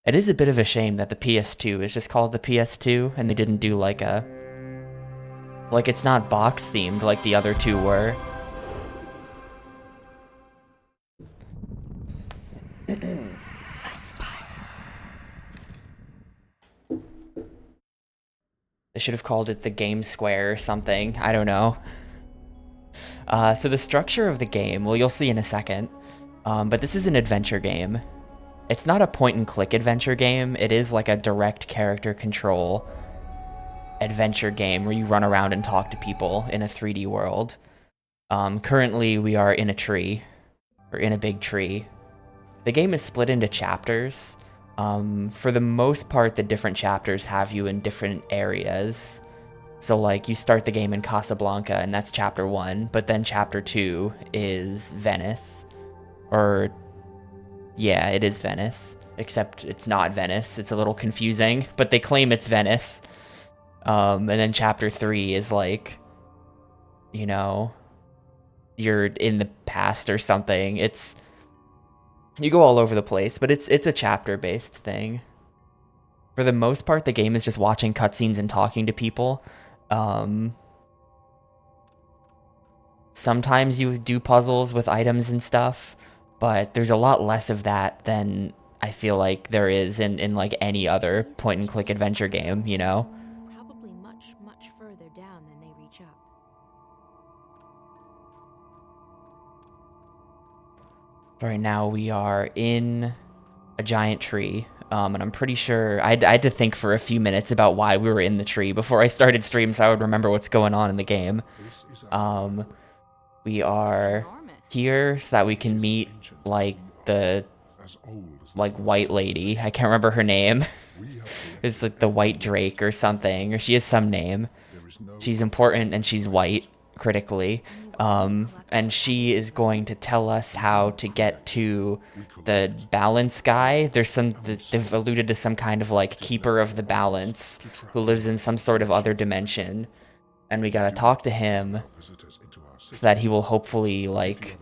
It is a bit of a shame that the PS2 is just called the PS2 and they didn't do like a... Like, it's not box themed like the other two were. They should have called it the Game Square or something. I don't know. So the structure of the game, well, you'll see in a second. But this is an adventure game. It's not a point-and-click adventure game. It is like a direct character control adventure game where you run around and talk to people in a 3D world. Currently, we are in a tree, or in a big tree. The game is split into chapters. For the most part, the different chapters have you in different areas. So, like, you start the game in Casablanca, and that's chapter 1, but then chapter 2 is Venice. Or, yeah, it is Venice. Except it's not Venice. It's a little confusing, but they claim it's Venice. And then chapter 3 is like, you know, you're in the past or something. It's... You go all over the place, but it's a chapter-based thing. For the most part, the game is just watching cutscenes and talking to people. Sometimes you do puzzles with items and stuff, but there's a lot less of that than I feel like there is in like any other point-and-click adventure game, you know? Probably much, much further down than they reach up. Right now we are in a giant tree, and I'm pretty sure I had to think for a few minutes about why we were in the tree before I started stream so I would remember what's going on in the game. We are here so that we can meet, like, the, like, white lady. I can't remember her name. It's like the White Drake or something, or she has some name. She's important and she's white, critically. And she is going to tell us how to get to the balance guy. They've alluded to some kind of like keeper of the balance who lives in some sort of other dimension. And we gotta talk to him so that he will hopefully like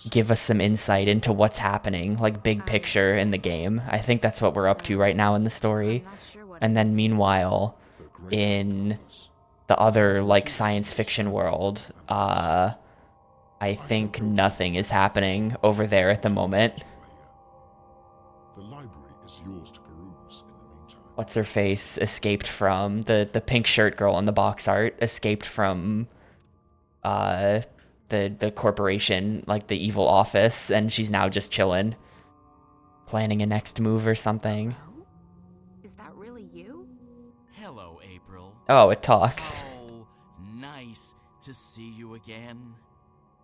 give us some insight into what's happening, like big picture in the game. I think that's what we're up to right now in the story. And then meanwhile, in the other like science fiction world, I think nothing is happening over there at the moment. The library is yours to peruse in the meantime. What's her face escaped from the pink shirt girl in the box art escaped from the corporation, like the evil office, and she's now just chilling, planning a next move or something. Is that really you? Hello, April. Oh, it talks. Oh, nice to see you again.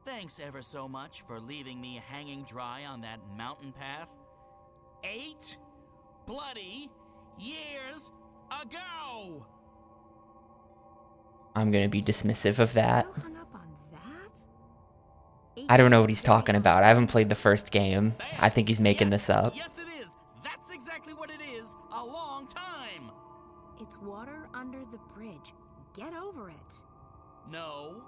Thanks ever so much for leaving me hanging dry on that mountain path. 8 bloody years ago! I'm gonna be dismissive of that. Still hung up on that? I don't know what he's talking about. I haven't played the first game. I think he's making this up. Yes, it is. That's exactly what it is. A long time. It's water under the bridge. Get over it. No.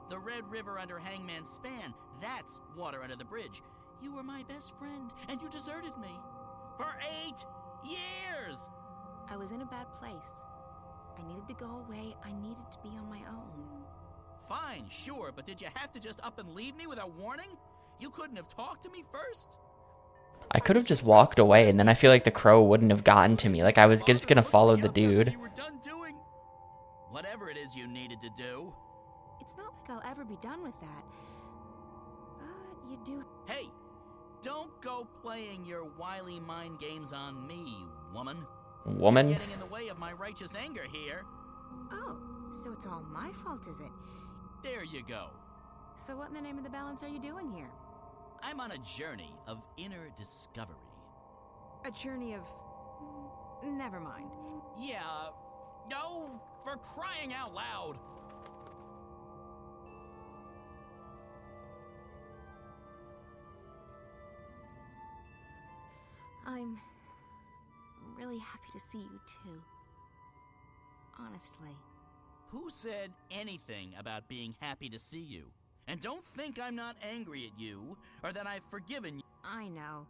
The Red River under Hangman's Span. That's water under the bridge. You were my best friend, and you deserted me. For 8 years! I was in a bad place. I needed to go away. I needed to be on my own. Fine, sure, but did you have to just up and leave me without warning? You couldn't have talked to me first? I could have just walked away, and then I feel like the crow wouldn't have gotten to me. Like, I was just gonna follow the dude. You were done doing whatever it is you needed to do. It's not like I'll ever be done with that. But you do. Hey, don't go playing your wily mind games on me, woman. Woman? You're getting in the way of my righteous anger here. Oh, so it's all my fault, is it? There you go. So what in the name of the balance are you doing here? I'm on a journey of inner discovery. A journey of... Never mind. Yeah, no, for crying out loud. I'm really happy to see you too. Honestly. Who said anything about being happy to see you? And don't think I'm not angry at you, or that I've forgiven you. I know.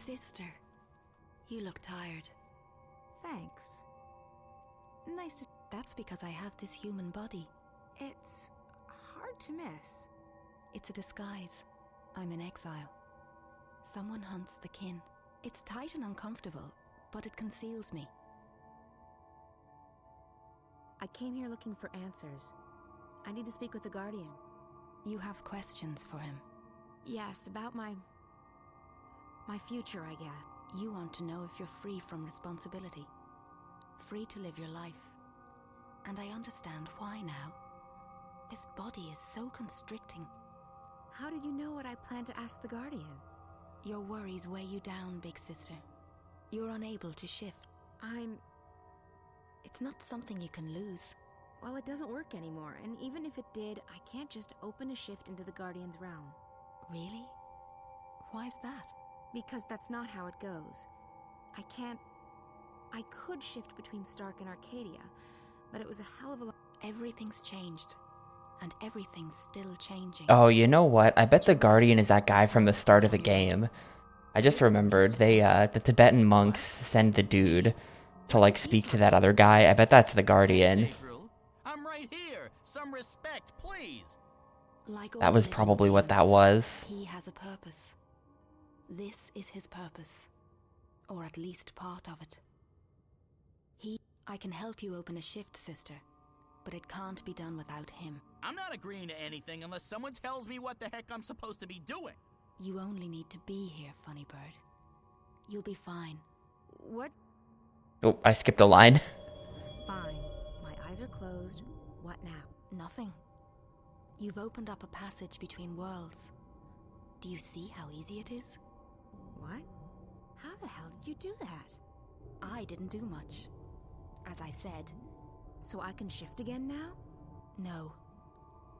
Sister, you look tired. Thanks. Nice to... That's because I have this human body. It's hard to miss. It's a disguise. I'm in exile. Someone hunts the kin. It's tight and uncomfortable, but it conceals me. I came here looking for answers. I need to speak with the Guardian. You have questions for him? Yes, about my future, I guess. You want to know if you're free from responsibility. Free to live your life. And I understand why now. This body is so constricting. How did you know what I plan to ask the Guardian? Your worries weigh you down, big sister. You're unable to shift. It's not something you can lose. Well, it doesn't work anymore, and even if it did, I can't just open a shift into the Guardian's realm. Really? Why is that? Because that's not how it goes. I could shift between Stark and Arcadia, but it was a hell of a lot. Everything's changed, and everything's still changing. Oh, you know what? I bet the Guardian is that guy from the start of the game. I just remembered the Tibetan monks send the dude to like speak to that other guy. I bet that's the Guardian. I'm right here. Some respect, please. Like That was probably what that was. He has a purpose. This is his purpose, or at least part of it. I can help you open a shift, sister, but it can't be done without him. I'm not agreeing to anything unless someone tells me what the heck I'm supposed to be doing. You only need to be here, funny bird. You'll be fine. What? Oh, I skipped a line. Fine. My eyes are closed. What now? Nothing. You've opened up a passage between worlds. Do you see how easy it is? What? How the hell did you do that? I didn't do much. As I said. So I can shift again now? No.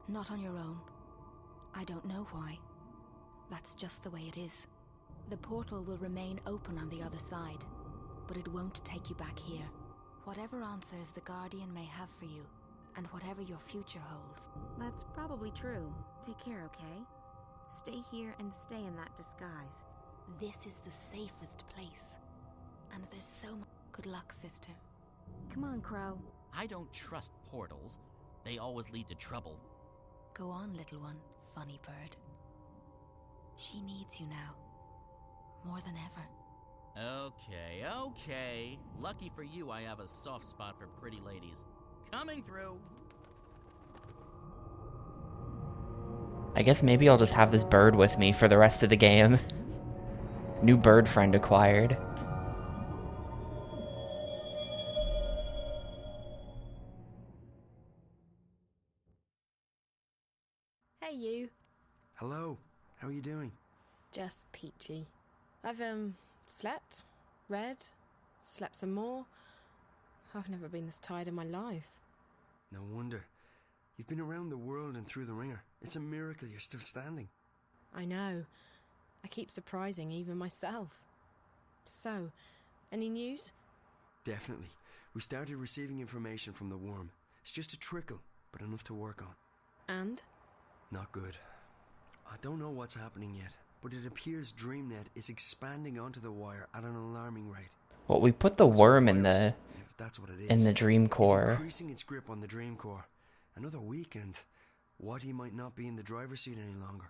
Not on your own. I don't know why. That's just the way it is. The portal will remain open on the other side, but it won't take you back here. Whatever answers the Guardian may have for you, and whatever your future holds. That's probably true. Take care, okay? Stay here and stay in that disguise. This is the safest place. And there's so much... Good luck, sister. Come on, Crow. I don't trust portals. They always lead to trouble. Go on, little one, funny bird. She needs you now. More than ever. Okay. Lucky for you, I have a soft spot for pretty ladies. Coming through. I guess maybe I'll just have this bird with me for the rest of the game. New bird friend acquired. Hey, you. Hello. How are you doing? Just peachy. I've, slept, read, slept some more. I've never been this tired in my life. No wonder. You've been around the world and through the ringer. It's a miracle you're still standing. I know. I keep surprising even myself. So, any news? Definitely. We started receiving information from the worm. It's just a trickle, but enough to work on. And? Not good. I don't know what's happening yet, but it appears DreamNet is expanding onto the wire at an alarming rate. Well, we put the worm in the If that's what it is. in the dream It's core. increasing its grip on the dream core. Another week and Whitey might not be in the driver's seat any longer.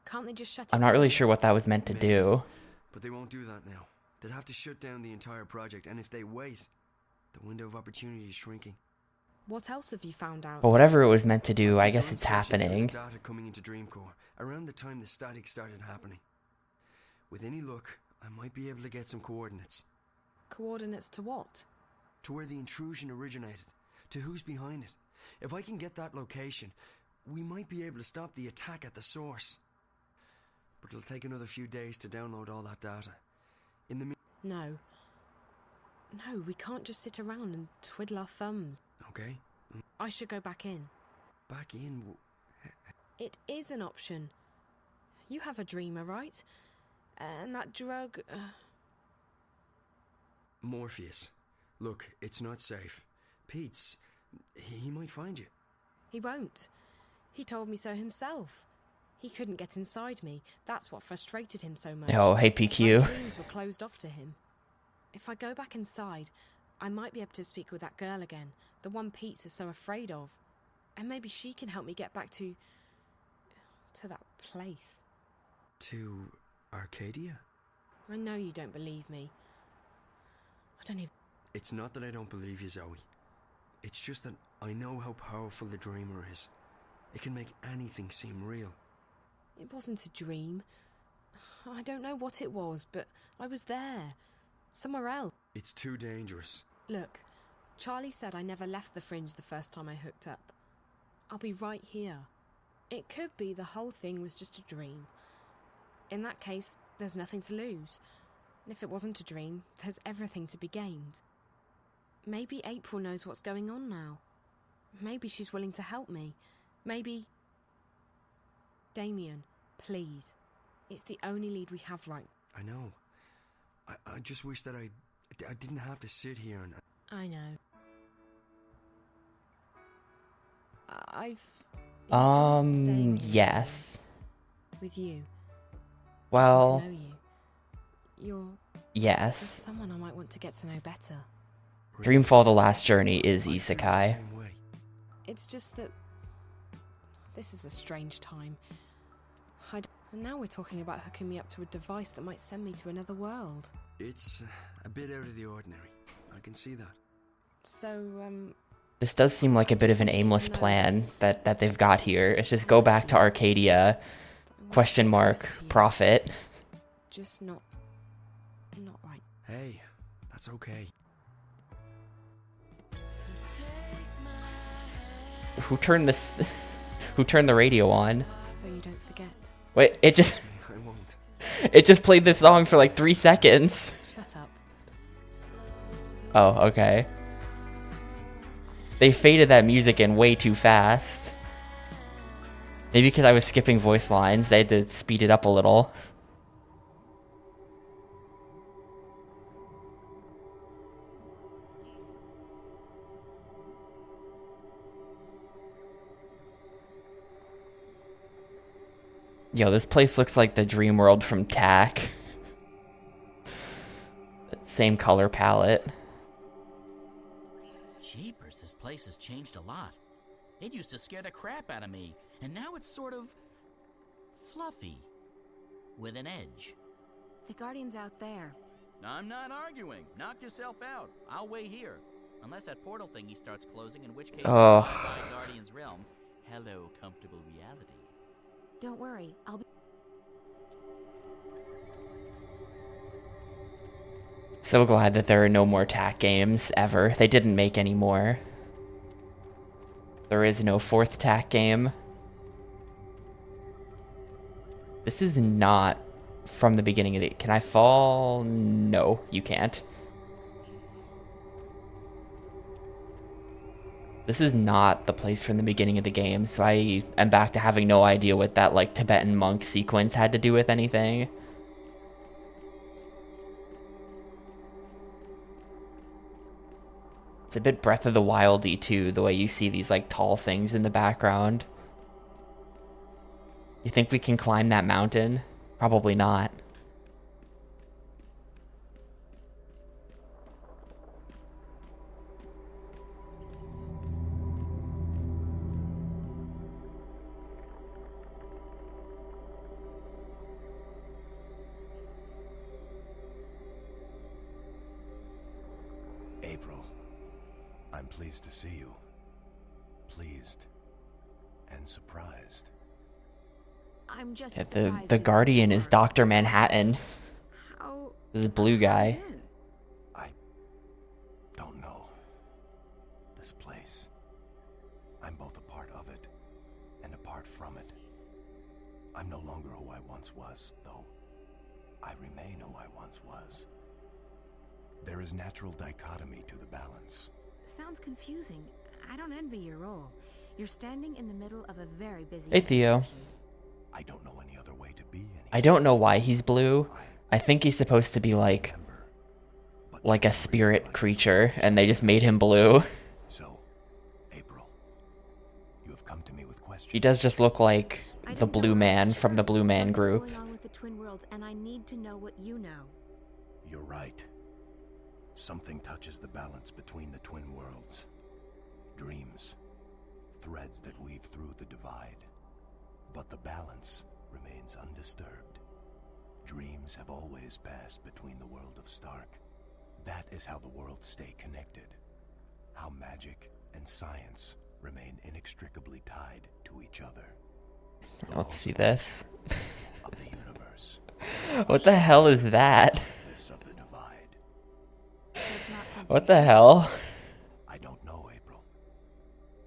Can't they just shut it I'm not really down? sure what that was meant to Maybe. do. But they won't do that now. They'd have to shut down the entire project, and if they wait, the window of opportunity is shrinking. What else have you found out? But whatever it was meant to do, I guess Don't it's search it for the happening. Data coming into Dreamcore around the time the static started happening. With any luck, I might be able to get some coordinates Coordinates to what? to where the intrusion originated, to who's behind it. If I can get that location, we might be able to stop the attack at the source. But it'll take another few days to download all that data. In the No. No, we can't just sit around and twiddle our thumbs. okay, I should go back in. back in. It is an option. You have a dreamer, right? And that drug... Morpheus. Look, it's not safe. Pete's... he might find you. He won't. He told me so himself. He couldn't get inside me. That's what frustrated him so much. Oh, hey My PQ. dreams were closed off to him. If I go back inside, I might be able to speak with that girl again, the one Pete's is so afraid of. And maybe she can help me get back to that place. To Arcadia? I know you don't believe me. I don't even... It's not that I don't believe you, Zoe. It's just that I know how powerful the dreamer is. It can make anything seem real. It wasn't a dream. I don't know what it was, but I was there. Somewhere else. It's too dangerous. Look, Charlie said I never left the fringe the first time I hooked up. I'll be right here. It could be the whole thing was just a dream. In that case, there's nothing to lose. And if it wasn't a dream, there's everything to be gained. Maybe April knows what's going on now. Maybe she's willing to help me. Maybe... Damien, please. It's the only lead we have right. I know. I just wish that I didn't have to sit here and... I know. I've... enjoyed staying here Yes. with you. Well, Getting to know you. You're yes. someone I might want to get to know better. Dreamfall: The Last Journey is I feel the isekai. same way. It's just that this is a strange time. And now we're talking about hooking me up to a device that might send me to another world. It's a bit out of the ordinary. I can see that. So, This does seem like a bit of an aimless plan that they've got here. It's just go back to Arcadia, question mark, profit. just not right. Hey, that's okay. Who turned this? Who turned the radio on? So you don't forget. Wait, it just I won't. it just played this song for like 3 seconds. Shut up. Oh, okay. They faded that music in way too fast. Maybe because I was skipping voice lines, they had to speed it up a little. Yo, this place looks like the dream world from TAC. Same color palette. Jeepers, this place has changed a lot. It used to scare the crap out of me, and now it's sort of fluffy, with an edge. The Guardian's out there. I'm not arguing. Knock yourself out. I'll wait here. Unless that portal thingy starts closing, in which case Ugh. I'll buy Guardian's realm. Hello, comfortable reality. Don't worry, I'll be... So glad that there are no more TAC games ever. They didn't make any more. There is no 4th TAC game. This is not from the beginning of the... Can I fall? No, you can't. This is not the place from the beginning of the game, so I am back to having no idea what that, like, Tibetan monk sequence had to do with anything. It's a bit Breath of the Wild-y, too, the way you see these, like, tall things in the background. You think we can climb that mountain? Probably not. April, I'm pleased to see you. Pleased and surprised. I'm just Yeah, surprised the to see Guardian you is are. Dr. Manhattan. How... This is blue guy. in? I don't know. This place. I'm both a part of it and apart from it. I'm no longer who I once was, though I remain who I once was. There is natural dichotomy to the balance. Sounds confusing. I don't envy your role. You're standing in the middle of a very busy... Hey, Theo. intersection. I don't know any other way to be I don't know why he's blue. I think he's supposed to be like a spirit creature, and they just made him blue. So, April, you have come to me with questions. He does just look like the blue man from the Blue Man Group. Something's going on with the Twin Worlds, and I need to know what you know. You're right. Something touches the balance between the twin worlds. Dreams. Threads that weave through the divide. But the balance remains undisturbed. Dreams have always passed between the world of Stark. That is how the worlds stay connected. How magic and science remain inextricably tied to each other. Let's see this. Of the universe. What the hell is that? This of the divide. So it's not something. What the hell? I don't know, April.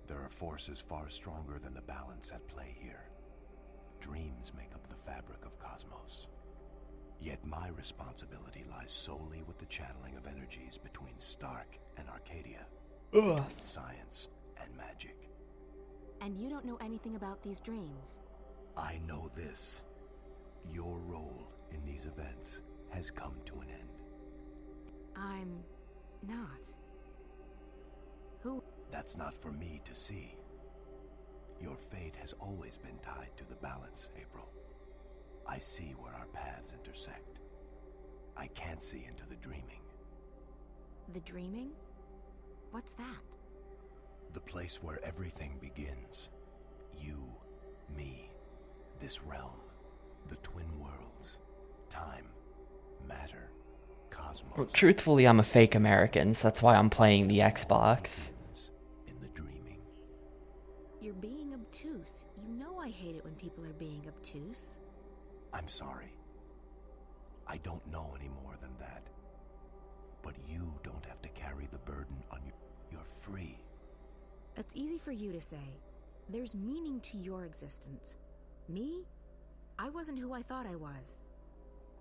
There are forces far stronger than the balance at play here. Dreams make up the fabric of cosmos. Yet my responsibility lies solely with the channeling of energies between Stark and Arcadia. Between science and magic. And you don't know anything about these dreams. I know this. Your role in these events has come to an end. I'm not. Who? That's not for me to see. Your fate has always been tied to the balance, April. I see where our paths intersect. I can't see into the dreaming. The dreaming? What's that? The place where everything begins. You, me, this realm, the twin worlds, time, matter, cosmos. Well, truthfully, I'm a fake American, so that's why I'm playing the Xbox. In the dreaming. You're being obtuse. You know I hate it when people are being obtuse. I'm sorry. I don't know any more than that. But you don't have to carry the burden on you. You're free. That's easy for you to say. There's meaning to your existence. Me? I wasn't who I thought I was.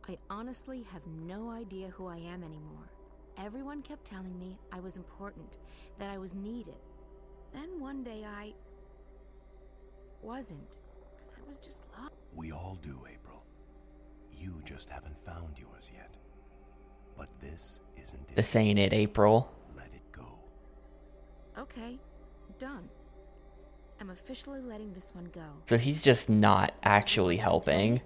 I honestly have no idea who I am anymore. Everyone kept telling me I was important, that I was needed. Then one day I wasn't. I was just lost. We all do, April. You just haven't found yours yet. But this isn't it. This ain't it, April. Let it go. Okay, done. I'm officially letting this one go. So he's just not actually helping.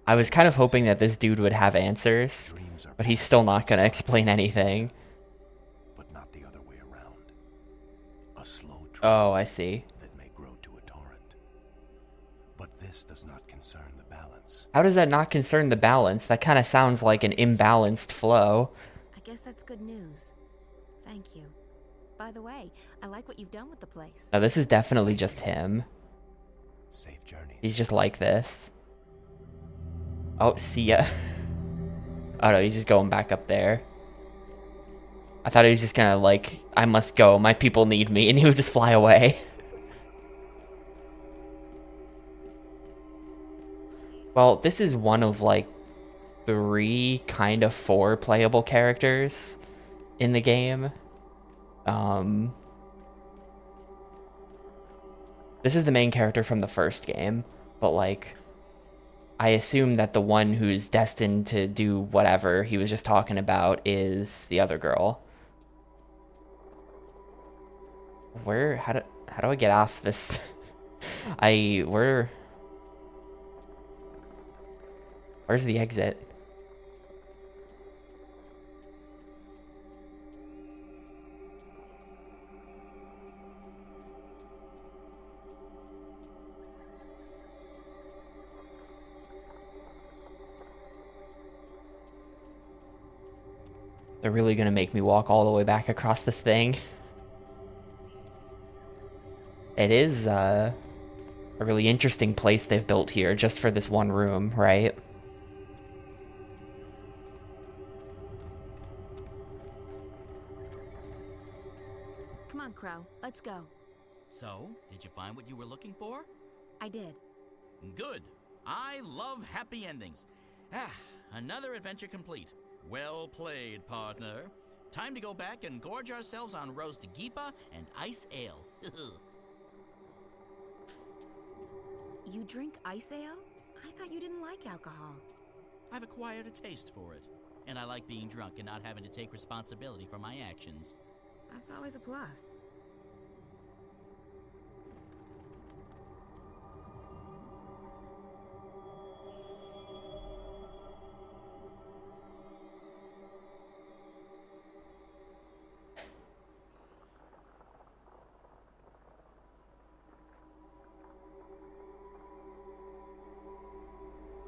I was kind of hoping that this dude would have answers, but he's still not gonna explain anything. But not the other way around. A slow Oh, I see. that may grow to a torrent. But this does not concern the balance. How does that not concern the balance? That kind of sounds like an imbalanced flow. I guess that's good news. Thank you. By the way, I like what you've done with the place. No, this is definitely just him. Safe journey. He's just like this. Oh, see ya. Oh no, he's just going back up there. I thought he was just gonna like, I must go, my people need me, and he would just fly away. Well, this is one of like 3, kind of 4 playable characters in the game. This is the main character from the first game, but like, I assume that the one who's destined to do whatever he was just talking about is the other girl. How do I get off this? Where's the exit? They're really gonna make me walk all the way back across this thing. It is a really interesting place they've built here just for this one room, right? Come on, Crow. Let's go. So, did you find what you were looking for? I did. Good. I love happy endings. Another adventure complete. Well played, partner. Time to go back and gorge ourselves on roast geepa and ice ale. You drink ice ale? I thought you didn't like alcohol. I've acquired a taste for it, and I like being drunk and not having to take responsibility for my actions. That's always a plus.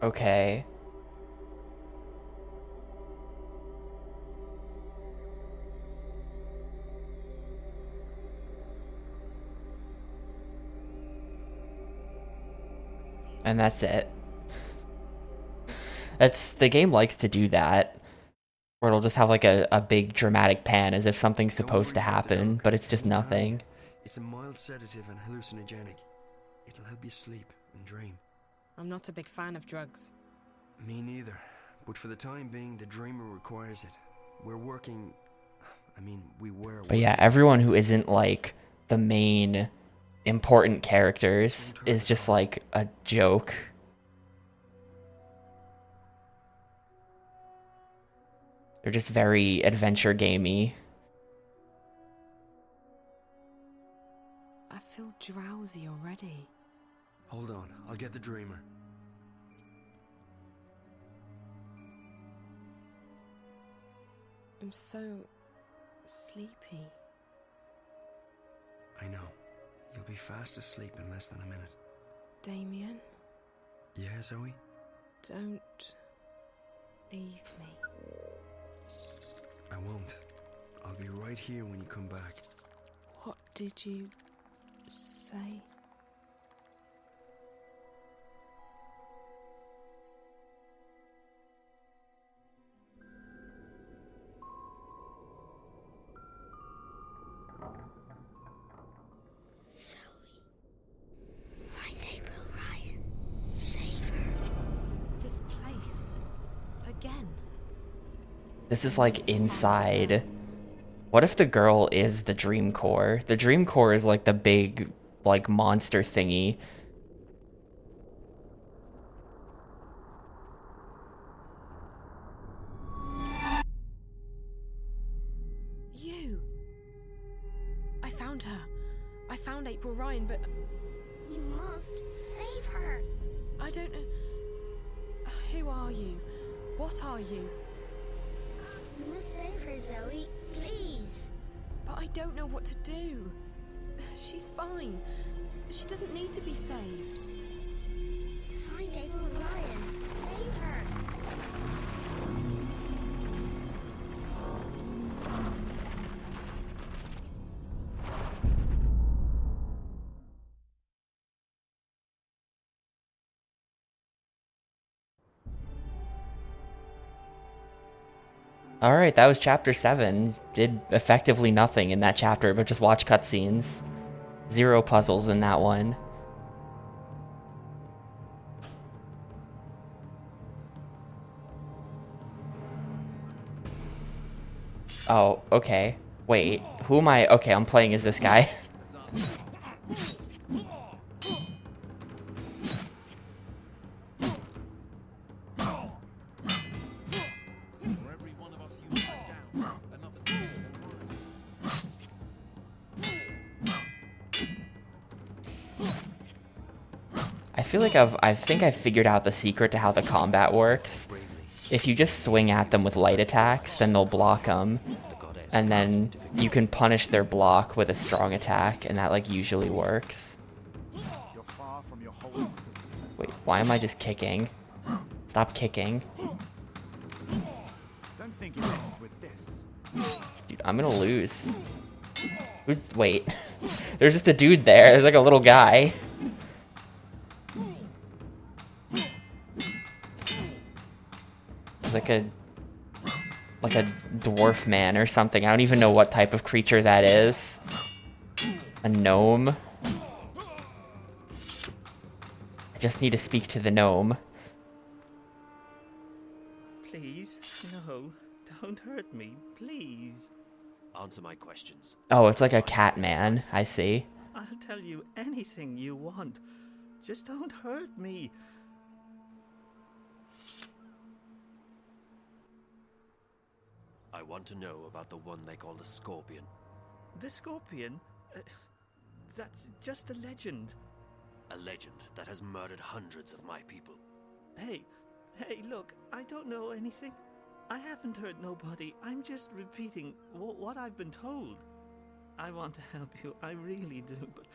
Okay. And that's it. The game likes to do that. Where it'll just have like a big dramatic pan as if something's Don't supposed to worry about the happen, drug. but it's just It won't harm you. nothing. It's a mild sedative and hallucinogenic. It'll help you sleep and dream. I'm not a big fan of drugs. Me neither. But for the time being, the dreamer requires it. We're working... I mean, we were... But yeah, everyone who isn't like the main important characters is just like a joke. They're just very adventure gamey. I feel drowsy already. Hold on, I'll get the dreamer. I'm so sleepy. I know. You'll be fast asleep in less than a minute. Damien, Yeah, Zoe? don't leave me. I won't. I'll be right here when you come back. What did you say? Zoe. Find April Ryan. Save her. This place. Again. This is like inside. What if the girl is the Dream Core? The Dream Core is like the big, like, monster thingy. You! I found her. I found April Ryan, but You must save her. I don't know. Who are you? What are you? You must save her, Zoe. Please. But I don't know what to do. She's fine. She doesn't need to be saved. Find April Ryan. Save her. Alright, that was chapter 7. Did effectively nothing in that chapter, but just watch cutscenes. 0 puzzles in that one. Oh, okay. Wait, who am I? Okay, I'm playing as this guy. For every one of us you cut down, another door I feel like I think I've figured out the secret to how the combat works. Bravely. If you just swing at them with light attacks, then they'll block them. The goddess And then you can punish their block with a strong attack, and that like usually works. You're far from your holy city. Wait, why am I just kicking? Stop kicking. Don't think it ends with this. Dude, I'm gonna lose. Wait. There's just a dude there. There's like a little guy. There's like a dwarf man or something. I don't even know what type of creature that is. A gnome. I just need to speak to the gnome. Please, no, don't hurt me, please. Answer my questions. Oh, it's like a cat man. I see. I'll tell you anything you want. Just don't hurt me. I want to know about the one they call the Scorpion. The Scorpion? That's just a legend. A legend that has murdered hundreds of my people. Hey, look, I don't know anything. I haven't hurt nobody. I'm just repeating what I've been told. I want to help you, I really do, but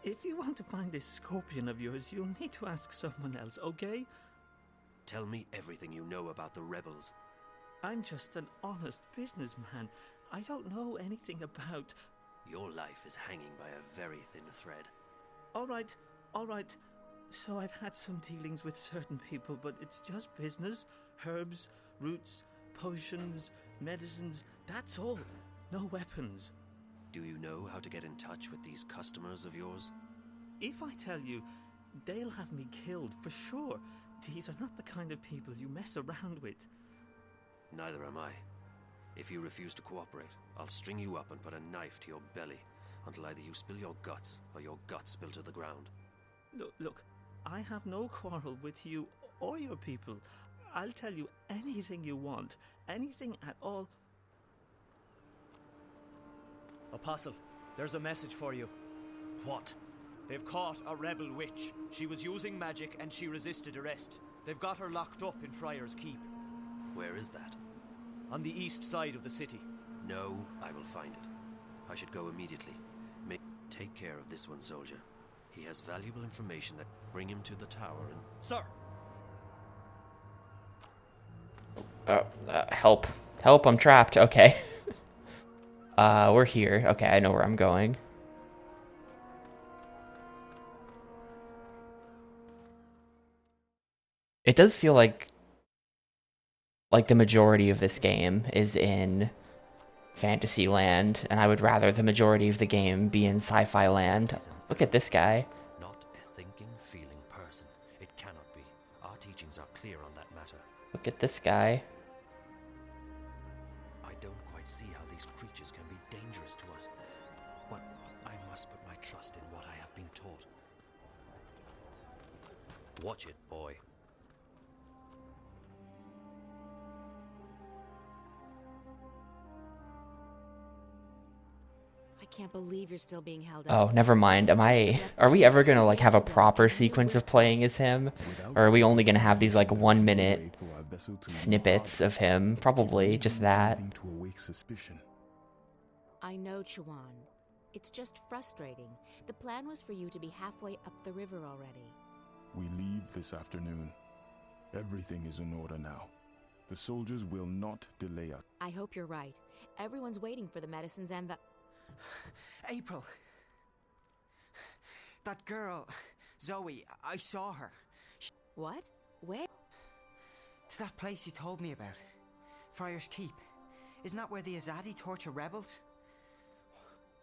if you want to find this Scorpion of yours, you'll need to ask someone else, okay? Tell me everything you know about the rebels. I'm just an honest businessman. I don't know anything about... Your life is hanging by a very thin thread. All right. So I've had some dealings with certain people, but it's just business. Herbs, roots, potions, medicines, that's all. No weapons. Do you know how to get in touch with these customers of yours? If I tell you, they'll have me killed for sure. These are not the kind of people you mess around with. Neither am I. If you refuse to cooperate, I'll string you up and put a knife to your belly until either you spill your guts or your guts spill to the ground. Look, I have no quarrel with you or your people. I'll tell you anything you want, anything at all. Apostle, there's a message for you. What? They've caught a rebel witch. She was using magic and she resisted arrest. They've got her locked up in Friar's Keep. Where is that? On the east side of the city. No, I will find it. I should go immediately. Take care of this one, soldier. He has valuable information that bring him to the tower and... Sir! Help. Help, I'm trapped. Okay. We're here. Okay, I know where I'm going. It does feel like the majority of this game is in fantasy land, and I would rather the majority of the game be in sci-fi land. Look at this guy. Not a thinking, feeling person. It cannot be. Our teachings are clear on that matter. Look at this guy. I don't quite see how these creatures can be dangerous to us, but I must put my trust in what I have been taught. Watch it, boy. I can't believe you're still being held up. Oh, never mind. Are we ever gonna have a proper sequence of playing as him? Or are we only gonna have these 1 minute snippets of him? Probably just that. I know, Chuan. It's just frustrating. The plan was for you to be halfway up the river already. We leave this afternoon. Everything is in order now. The soldiers will not delay us. I hope you're right. Everyone's waiting for the medicines and the... April. That girl, Zoe, I saw her. What? Where? To that place you told me about. Friar's Keep. Isn't that where the Azadi torture rebels?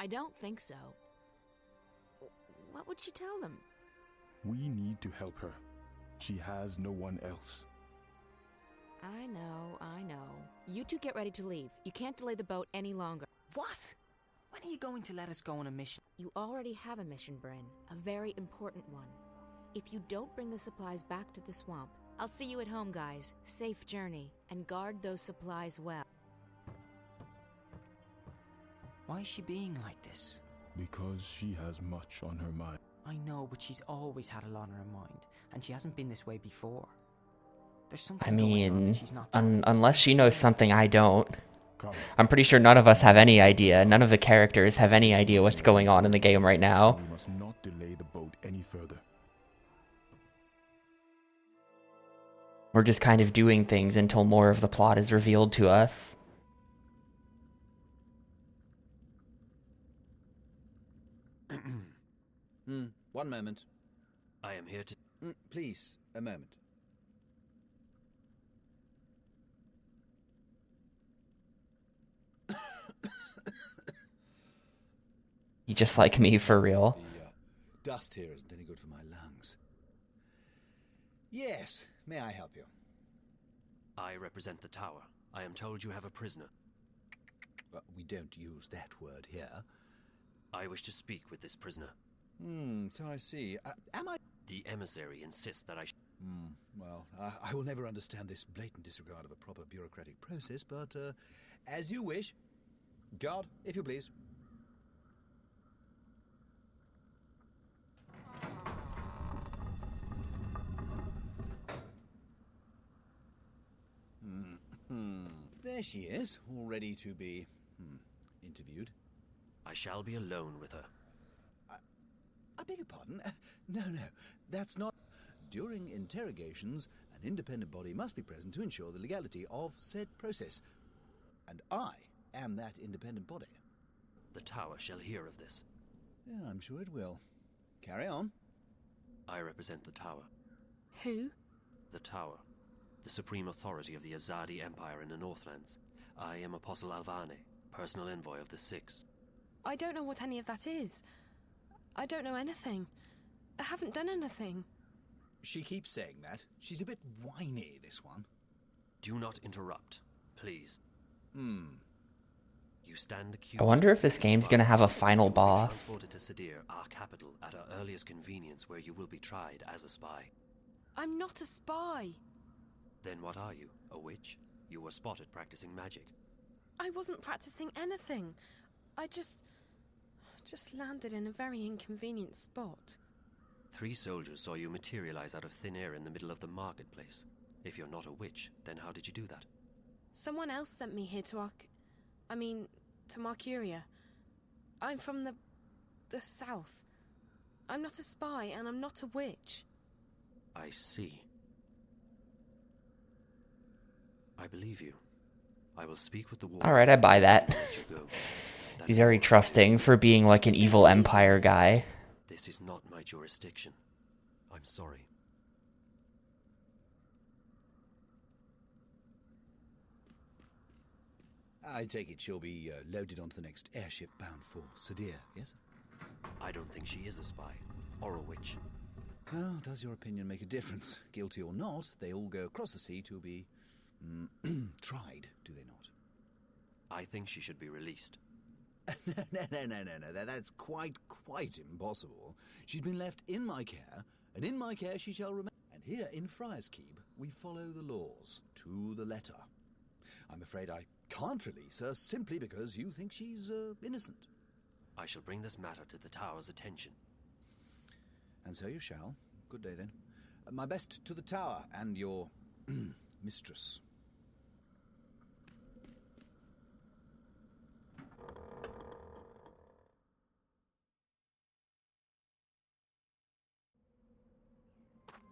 I don't think so. What would you tell them? We need to help her. She has no one else. I know. You two get ready to leave. You can't delay the boat any longer. What? When are you going to let us go on a mission? You already have a mission, Bryn. A very important one. If you don't bring the supplies back to the swamp, I'll see you at home, guys. Safe journey. And guard those supplies well. Why is she being like this? Because she has much on her mind. I know, but she's always had a lot on her mind. And she hasn't been this way before. There's something going on that she's not unless she knows something I don't. I'm pretty sure none of us have any idea. None of the characters have any idea what's going on in the game right now. We must not delay the boat any further. We're just kind of doing things until more of the plot is revealed to us. One moment. I am here to... Please, a moment. You just like me, for real. The dust here isn't any good for my lungs. Yes, may I help you? I represent the tower. I am told you have a prisoner. We don't use that word here. I wish to speak with this prisoner. So I see. Am I... The emissary insists that I Well, I will never understand this blatant disregard of a proper bureaucratic process, but as you wish. Guard, if you please. There she is, all ready to be interviewed. I shall be alone with her. I beg your pardon? No, that's not... During interrogations, An independent body must be present to ensure the legality of said process. And I am that independent body. The tower shall hear of this. Yeah, I'm sure it will. Carry on. I represent the tower. Who? The tower. The supreme authority of the Azadi Empire in the Northlands. I am Apostle Alvane, personal envoy of the Six. I don't know what any of that is. I don't know anything. I haven't done anything. She keeps saying that. She's a bit whiny, this one. Do not interrupt, please. You stand accused. I wonder if this game's gonna have a final boss. Transported to Sadir, our capital, at our earliest convenience, where you will be tried as a spy. I'm not a spy. Then what are you? A witch? You were spotted practicing magic. I wasn't practicing anything. I just landed in a very inconvenient spot. 3 soldiers saw you materialize out of thin air in the middle of the marketplace. If you're not a witch, then how did you do that? Someone else sent me here to Marcuria. I'm from the south. I'm not a spy, and I'm not a witch. I see. I believe you. I will speak with the war. Alright, I buy that. He's very trusting for being like an evil empire guy. This is not my jurisdiction. I'm sorry. I take it she'll be loaded onto the next airship bound for Sadir, yes? I don't think she is a spy, or a witch. Well, does your opinion make a difference? Guilty or not, they all go across the sea to be tried, do they not? I think she should be released. No, that's quite impossible. She's been left in my care, and in my care she shall remain. And here in Friar's Keep, we follow the laws to the letter. I'm afraid I can't release her simply because you think she's innocent. I shall bring this matter to the tower's attention. And so you shall. Good day, then. My best to the tower and your mistress.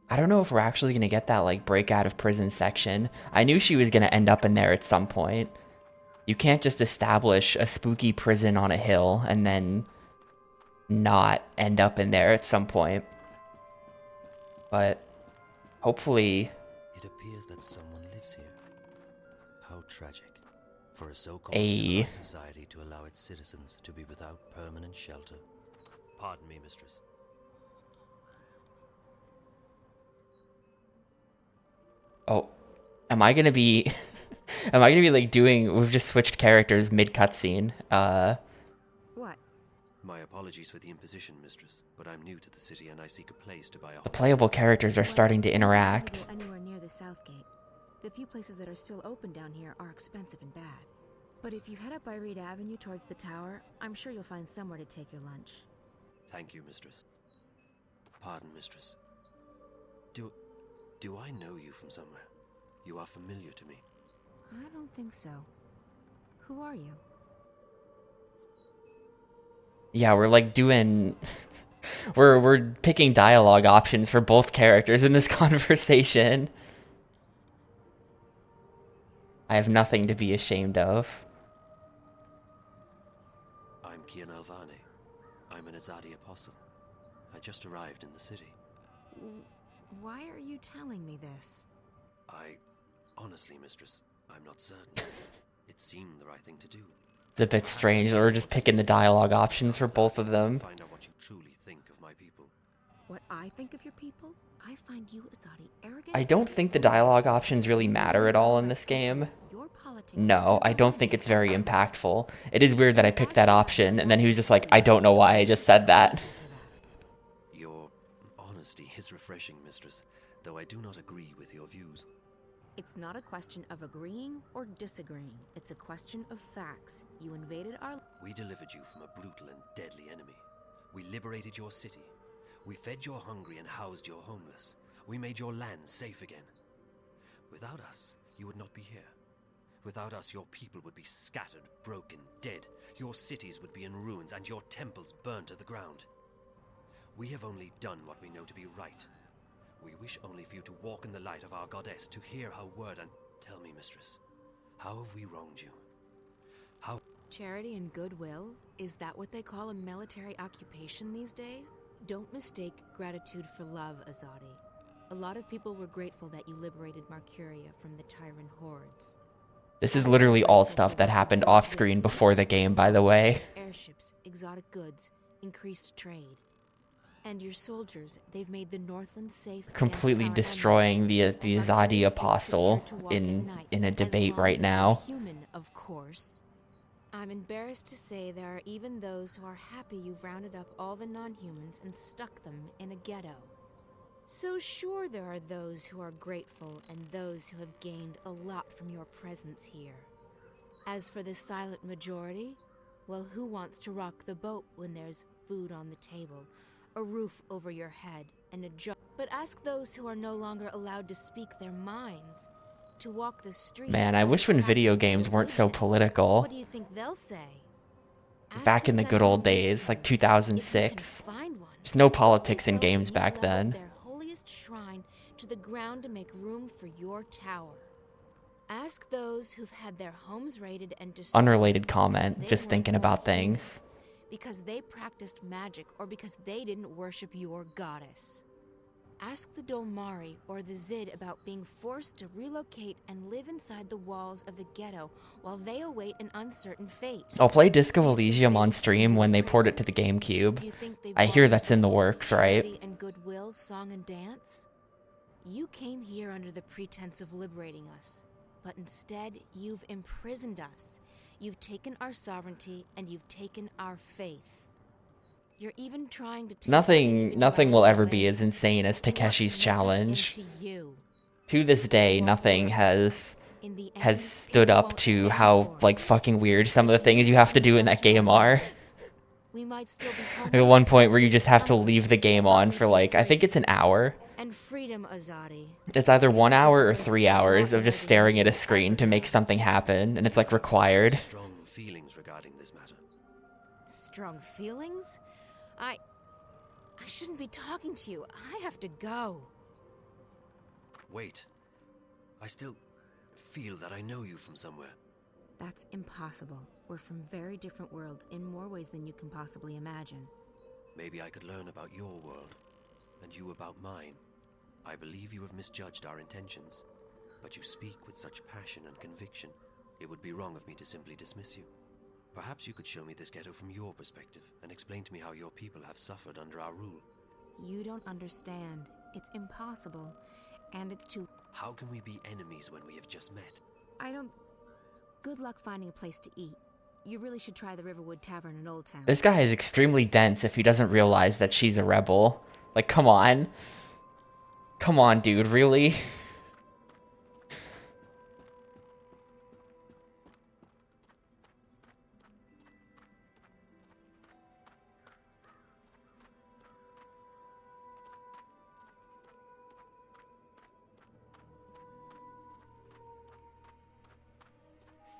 I don't know if we're actually going to get that, like, break out of prison section. I knew she was going to end up in there at some point. You can't just establish a spooky prison on a hill and then not end up in there at some point. But hopefully... It appears that someone lives here. How tragic. For a so-called civilized society to allow its citizens to be without permanent shelter. Pardon me, mistress. Oh, am I gonna be like doing, we've just switched characters mid cutscene. What? My apologies for the imposition, mistress, but I'm new to the city and I seek a place to buy a... The playable characters are starting to interact. Anywhere near the south gate. The few places that are still open down here are expensive and bad. But if you head up by Reed Avenue towards the tower, I'm sure you'll find somewhere to take your lunch. Thank you, mistress. Pardon, mistress. Do I know you from somewhere? You are familiar to me. I don't think so. Who are you? Yeah, we're like doing... we're picking dialogue options for both characters in this conversation. I have nothing to be ashamed of. I'm Kian Alvane. I'm an Azadi apostle. I just arrived in the city. Why are you telling me this? Honestly, mistress, I'm not certain. It seemed the right thing to do. It's a bit strange that we're just picking the dialogue options for both of them. Find out what you truly think of my people. What I think of your people? I find you Azadi arrogant. I don't think the dialogue options really matter at all in this game. No, I don't think it's very impactful. It is weird that I picked that option, and then he was just like, I don't know why I just said that. Your honesty is refreshing, mistress, though I do not agree with your views. It's not a question of agreeing or disagreeing. It's a question of facts. You invaded our... We delivered you from a brutal and deadly enemy. We liberated your city. We fed your hungry and housed your homeless. We made your land safe again. Without us, you would not be here. Without us, your people would be scattered, broken, dead. Your cities would be in ruins and your temples burned to the ground. We have only done what we know to be right. We wish only for you to walk in the light of our goddess, to hear her word and... Tell me, mistress, how have we wronged you? How... Charity and goodwill? Is that what they call a military occupation these days? Don't mistake gratitude for love, Azadi. A lot of people were grateful that you liberated Marcuria from the Tyrant hordes. This is literally all stuff that happened off screen before the game, by the way. Airships, exotic goods, increased trade. And your soldiers, they've made the Northland safe. Completely destroying the Azadi Apostle in a debate right now. Human, of course. I'm embarrassed to say there are even those who are happy you've rounded up all the non-humans and stuck them in a ghetto. So sure, there are those who are grateful and those who have gained a lot from your presence here. As for the silent majority, well, who wants to rock the boat when there's food on the table, a roof over your head, and a job? But ask those who are no longer allowed to speak their minds, to walk the streets. Man, I wish when video games weren't so political. What do you think they'll say? Back in the good old days, like 2006. There's no politics in games back then. Shrine to the ground to make room for your tower. Ask those who've had their homes raided and destroyed. Unrelated comment, just thinking about things. Because they practiced magic or because they didn't worship your goddess. Ask the Dolmari or the Zid about being forced to relocate and live inside the walls of the ghetto while they await an uncertain fate. I'll play Disco Elysium on stream when they port it to the GameCube. I hear that's in the works, right? And goodwill, song and dance? You came here under the pretense of liberating us, but instead you've imprisoned us. You've taken our sovereignty and you've taken our faith. You're even trying to take nothing will ever be as insane as Takeshi's challenge. To this day, nothing has stood up to how like fucking weird some of the things you have to do in that game are. At one point where you just have to leave the game on for like, I think it's an hour. And freedom, Azadi. It's either 1 hour or 3 hours of just staring at a screen to make something happen, and it's like required. Strong feelings regarding this matter. Strong feelings? I shouldn't be talking to you. I have to go. Wait. I still feel that I know you from somewhere. That's impossible. We're from very different worlds in more ways than you can possibly imagine. Maybe I could learn about your world, and you about mine. I believe you have misjudged our intentions, but you speak with such passion and conviction. It would be wrong of me to simply dismiss you. Perhaps you could show me this ghetto from your perspective and explain to me how your people have suffered under our rule. You don't understand. It's impossible, and it's too... How can we be enemies when we have just met? I don't... Good luck finding a place to eat. You really should try the Riverwood Tavern in Old Town. This guy is extremely dense if he doesn't realize that she's a rebel. Like, come on. Come on, dude, really?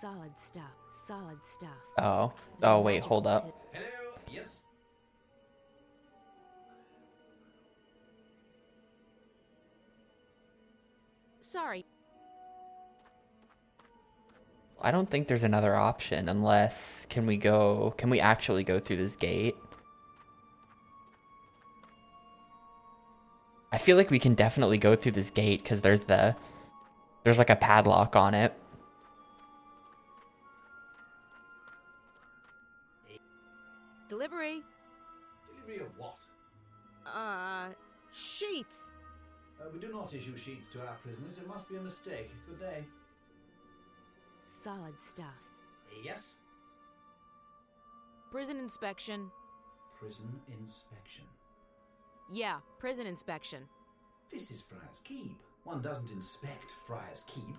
Solid stuff. Solid stuff. Oh. Oh, wait, hold up. Hello? Yes? Sorry. I don't think there's another option unless... Can we actually go through this gate? I feel like we can definitely go through this gate because there's like a padlock on it. Delivery. Delivery of what? Sheets. We do not issue sheets to our prisoners. It must be a mistake. Good day. Solid stuff. Yes? Prison inspection. Prison inspection. Yeah, prison inspection. This is Friar's Keep. One doesn't inspect Friar's Keep.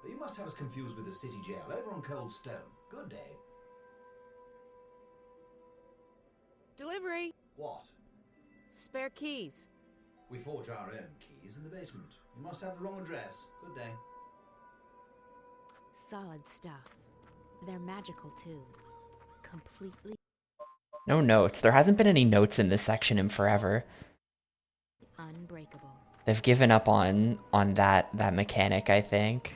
You must have us confused with the city jail over on Cold Stone. Good day. Delivery. What? Spare keys. We forge our own keys in the basement. You must have the wrong address. Good day. Solid stuff. They're magical too. Completely. No notes. There hasn't been any notes in this section in forever. Unbreakable. They've given up on that mechanic, I think.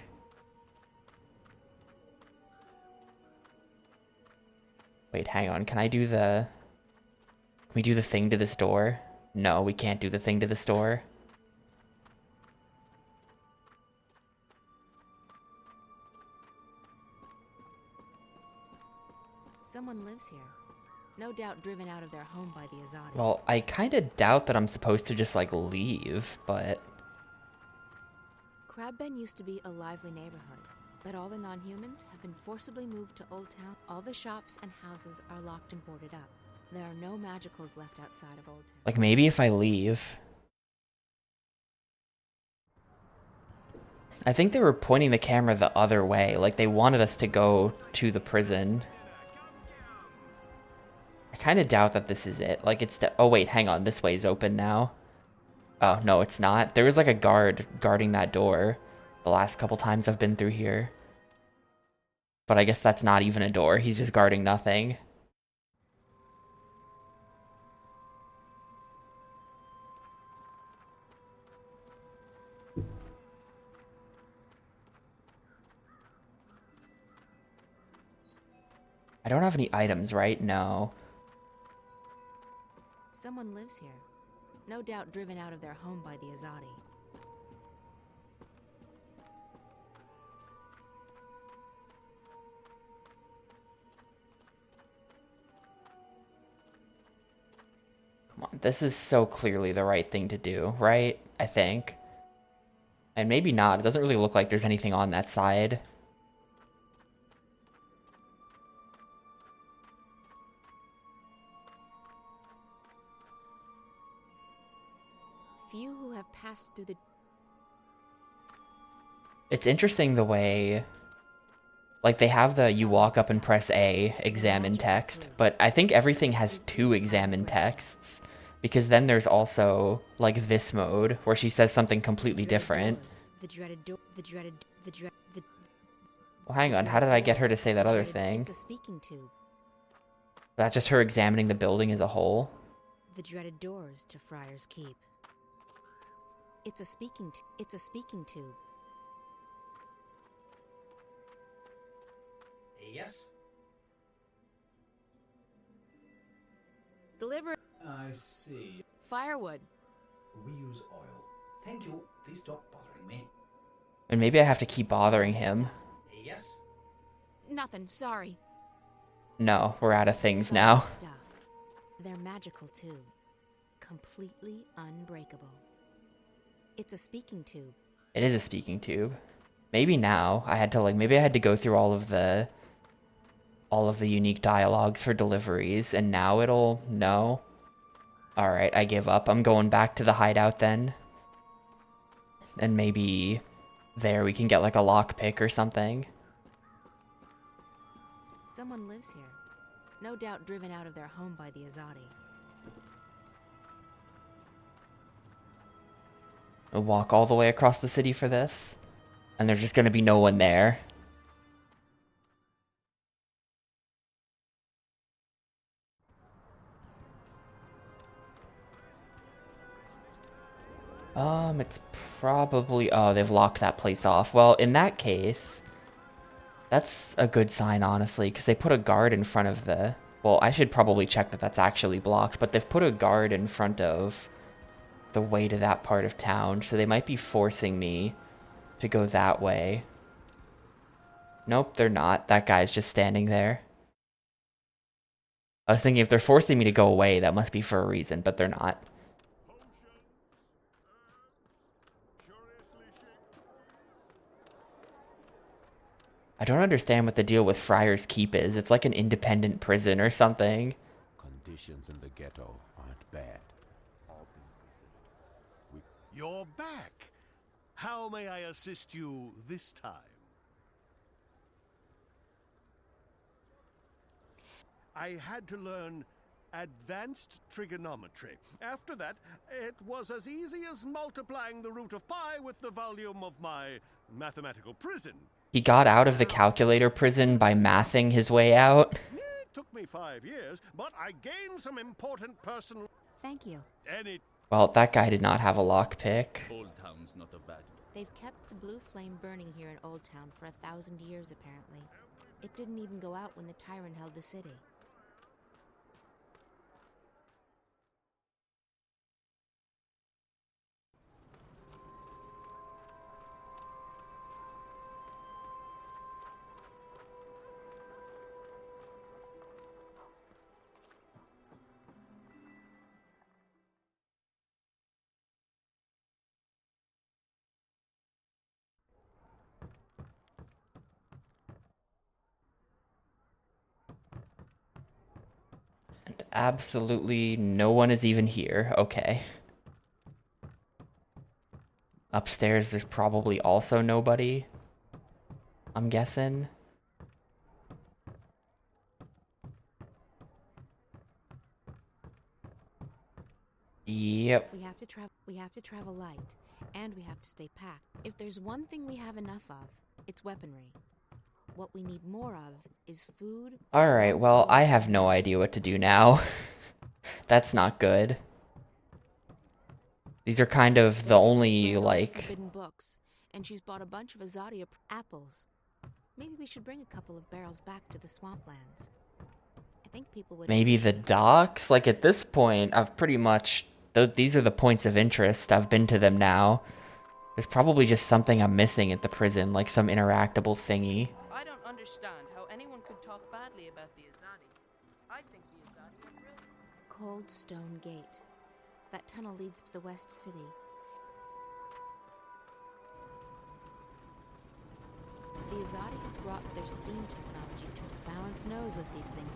Wait, hang on. Can we do the thing to this door? No, we can't do the thing to this door. Someone lives here. No doubt driven out of their home by the Azadi. Well, I kind of doubt that I'm supposed to just, like, leave, but... Crabben used to be a lively neighborhood, but all the non-humans have been forcibly moved to Old Town. All the shops and houses are locked and boarded up. There are no magicals left outside of Old Town. Like, maybe if I leave... I think they were pointing the camera the other way. Like, they wanted us to go to the prison. I kind of doubt that this is it. Like, it's... oh, wait, hang on. This way's open now. Oh, no, it's not. There was, like, a guard guarding that door the last couple times I've been through here. But I guess that's not even a door. He's just guarding nothing. I don't have any items, right? No. Someone lives here. No doubt driven out of their home by the Azadi. Come on, this is so clearly the right thing to do, right? I think. And maybe not. It doesn't really look like there's anything on that side. Few who have passed through the... It's interesting the way... Like, they have the you walk up and press A, examine text, but I think everything has 2 examine texts, because then there's also, like, this mode, where she says something completly different. Well, hang on, how did I get her to say that other thing? It's a speaking tube. That's just her examining the building as a whole? The dreaded doors to Friar's Keep. It's a speaking tube. Yes? Deliver I see. firewood. We use oil. Thank you. Please stop bothering me. And maybe I have to keep bothering him. Yes? Nothing, sorry. No, we're out of things now. Stuff. They're magical too. Completely unbreakable. It's a speaking tube. It is a speaking tube. Maybe now I had to, like, maybe I had to go through all of the unique dialogues for deliveries, and now it'll know. Alright, I give up. I'm going back to the hideout then. And maybe there we can get, like, a lockpick or something. Someone lives here. No doubt driven out of their home by the Azadi. We'll walk all the way across the city for this. And there's just gonna be no one there. It's probably... oh, they've locked that place off. Well, in that case, that's a good sign, honestly, because they put a guard in front of the... well, I should probably check that that's actually blocked, but they've put a guard in front of the way to that part of town, so they might be forcing me to go that way. Nope, they're not. That guy's just standing there. I was thinking if they're forcing me to go away, that must be for a reason, but they're not. I don't understand what the deal with Friar's Keep is. It's like an independent prison or something. Conditions in the ghetto aren't bad. All things considered. You're back. How may I assist you this time? I had to learn advanced trigonometry. After that, it was as easy as multiplying the root of pi with the volume of my mathematical prison. He got out of the calculator prison by mathing his way out. It took me 5 years, but I gained some important personal... Thank you. Well, that guy did not have a lockpick. Old Town's not a bad. They've kept the blue flame burning here in Old Town for 1,000 years, apparently. It didn't even go out when the tyrant held the city. And absolutely no one is even here. Okay. Upstairs, there's probably also nobody, I'm guessing. Yep. We have to travel light, and we have to stay packed. If there's one thing we have enough of, it's weaponry. What we need more of is food. Alright, well, I have no idea what to do now. That's not good. These are kind of the only, like... Forbidden books, and she's bought a bunch of Azadia apples. Maybe we should bring a couple of barrels back to the swamplands. I think people would... Maybe the docks? Like, at this point, I've pretty much... These are the points of interest. I've been to them now. There's probably just something I'm missing at the prison, like some interactable thingy. I don't understand how anyone could talk badly about the Azadi. I think the Azadi are brilliant. Cold Stone Gate. That tunnel leads to the West City. The Azadi have brought their steam technology to a balanced nose with these things.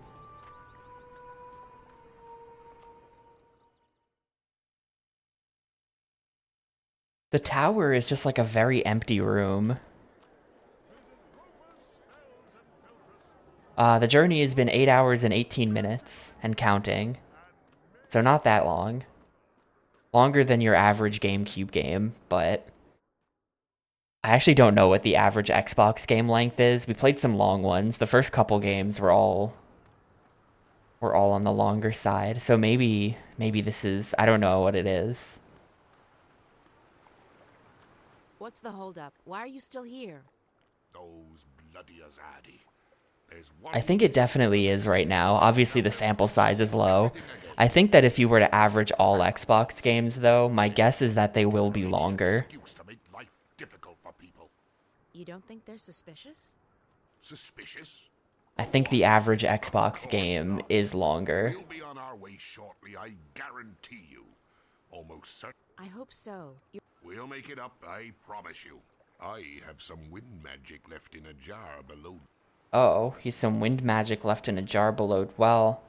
The tower is just like a very empty room. The journey has been 8 hours and 18 minutes, and counting. So not that long. Longer than your average GameCube game, but... I actually don't know what the average Xbox game length is. We played some long ones. The first couple games were all on the longer side. So maybe this is... I don't know what it is. What's the holdup? Why are you still here? Those bloody Azadi. I think it definitely is right now. Obviously, the sample size is low. I think that if you were to average all Xbox games, though, my guess is that they will be longer. You don't think they're suspicious? Suspicious? I think the average Xbox game is longer. We'll be on our way shortly, I guarantee you. Almost certain. I hope so. We'll make it up, I promise you. I have some wind magic left in a jar below. Oh, he's some wind magic left in a jar below. Well,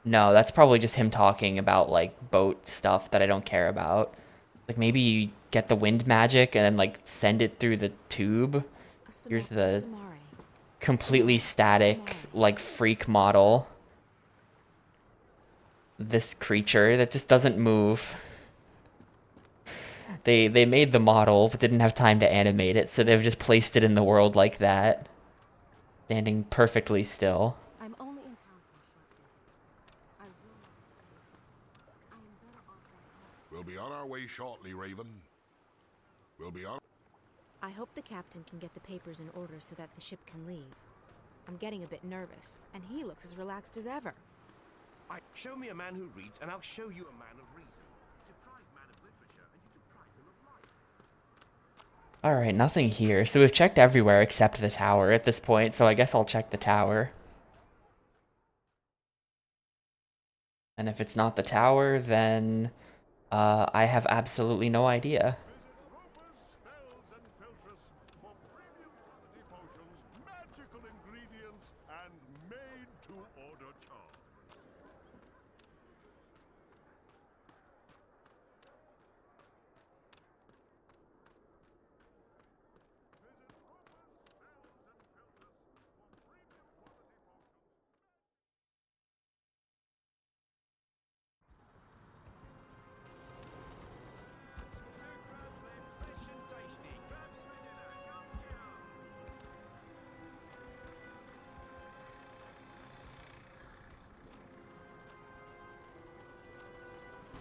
no, that's probably just him talking about, like, boat stuff that I don't care about. Like, maybe you get the wind magic and then, like, send it through the tube. Here's the completely static, like, freak model. This creature that just doesn't move. They made the model, but didn't have time to animate it, so they've just placed it in the world like that. Standing perfectly still. I'm only in town for a short visit. I will not stay. I am better off at home. We'll be on our way shortly, Raven. We'll be on. I hope the captain can get the papers in order so that the ship can leave. I'm getting a bit nervous, and he looks as relaxed as ever. Show me a man who reads, and I'll show you a man of reason. Deprive man of literature, and you deprive him of life. Alright, nothing here. So we've checked everywhere except the tower at this point, so I guess I'll check the tower. And if it's not the tower, then I have absolutely no idea. Magical ingredients and made to order charms.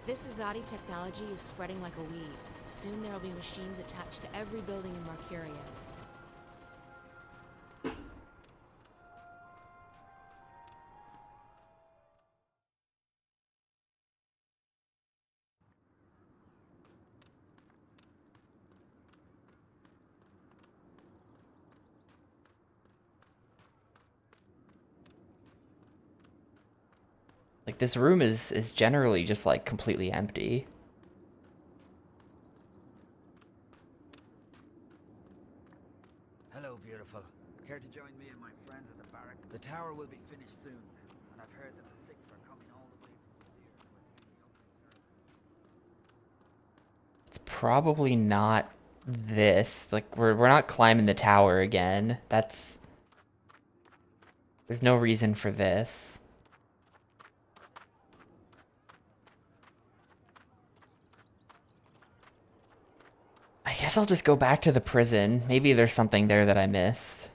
This Azadi technology is spreading like a weed. Soon there will be machines attached to every building in Marcuria. Like, this room is generally just, like, completely empty. Hello, beautiful. Care to join me and my friends at the barrack? The tower will be finished soon, and I've heard that the Six are coming all the way from Sphere to attend the opening ceremonies. It's probably not this. Like, we're not climbing the tower again. There's no reason for this. I guess I'll just go back to the prison. Maybe there's something there that I missed.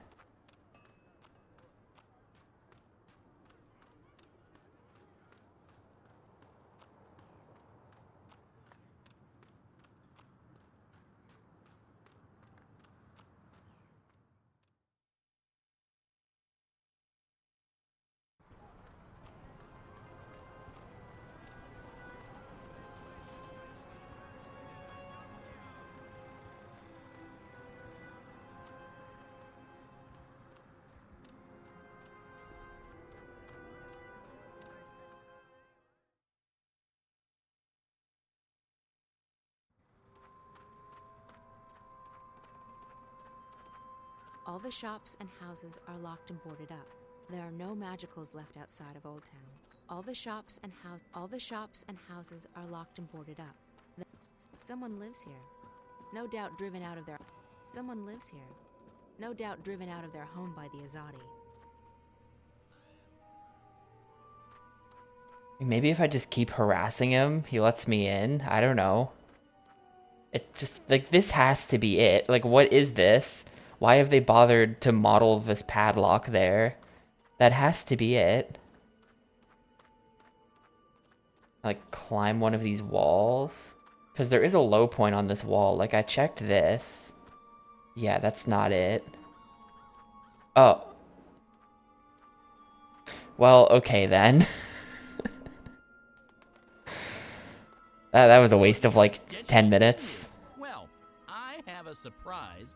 All the shops and houses are locked and boarded up. There are no magicals left outside of Old Town. All the shops and houses are locked and boarded up. Someone lives here. No doubt driven out of their home by the Azadi. Maybe if I just keep harassing him, he lets me in. I don't know. It just, like, this has to be it. Like, what is this? Why have they bothered to model this padlock there? That has to be it. Like, climb one of these walls? Because there is a low point on this wall. Like, I checked this. Yeah, that's not it. Oh. Well, okay then. That was a waste of, like, 10 minutes. Well, I have a surprise.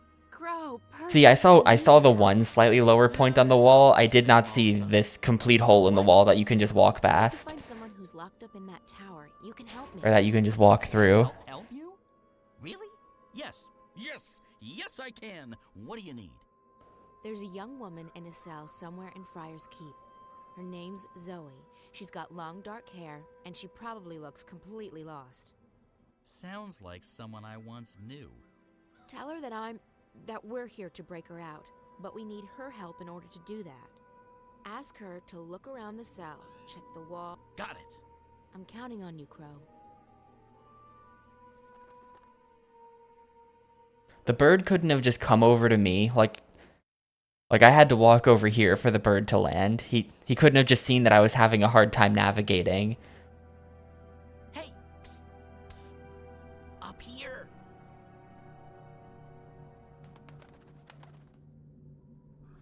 See, I saw the one slightly lower point on the wall. I did not see this complete hole in the wall that you can just walk past. Find someone who's locked up in that tower. You can help me. Or that you can just walk through. Help you? Really? Yes, I can. What do you need? There's a young woman in a cell somewhere in Friar's Keep. Her name's Zoe. She's got long dark hair, and she probably looks completely lost. Sounds like someone I once knew. Tell her that we're here to break her out, but we need her help in order to do that. Ask her to look around the cell, check the wall. Got it. I'm counting on you, Crow. The bird couldn't have just come over to me. Like I had to walk over here for the bird to land. He couldn't have just seen that I was having a hard time navigating. Hey! Psst, psst. Up here!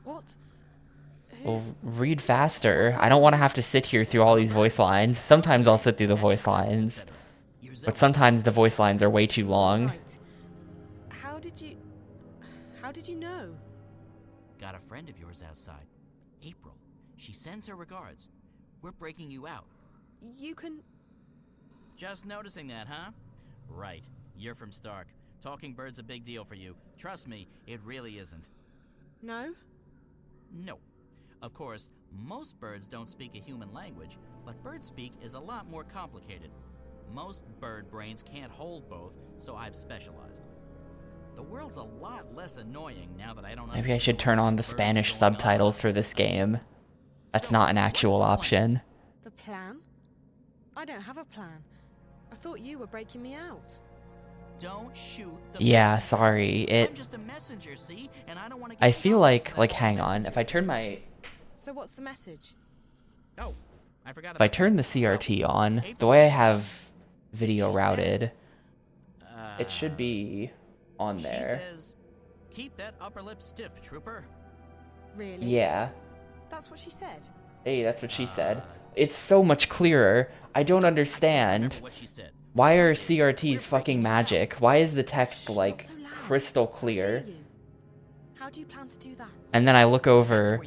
What? Well, read faster. I don't want to have to sit here through all these voice lines. Sometimes I'll sit through the voice lines. But sometimes the voice lines are way too long. Right. How did you know? Got a friend of yours outside. April. She sends her regards. We're breaking you out. You can... Just noticing that, huh? Right. You're from Stark. Talking bird's a big deal for you. Trust me, it really isn't. No? No. Of course, most birds don't speak a human language, but bird speak is a lot more complicated. Most bird brains can't hold both, so I've specialized. The world's a lot less annoying now that I don't Maybe I should turn on the Spanish subtitles for this game. That's not an actual option. The plan? I don't have a plan. I thought you were breaking me out. Don't shoot the Yeah, messenger. sorry. I'm just a messenger, see? And I don't want to I feel like hang on. If I turn my So what's the message? Oh, I forgot If I turn the CRT on, the way I have video She routed. says, It should be on there. She says, keep that upper lip stiff, trooper. Really? Yeah. That's what she said. Hey, that's what she said. It's so much clearer. I don't understand. What she said. Why are CRTs fucking magic? Why is the text like crystal clear? How do you plan to do that? And then I look over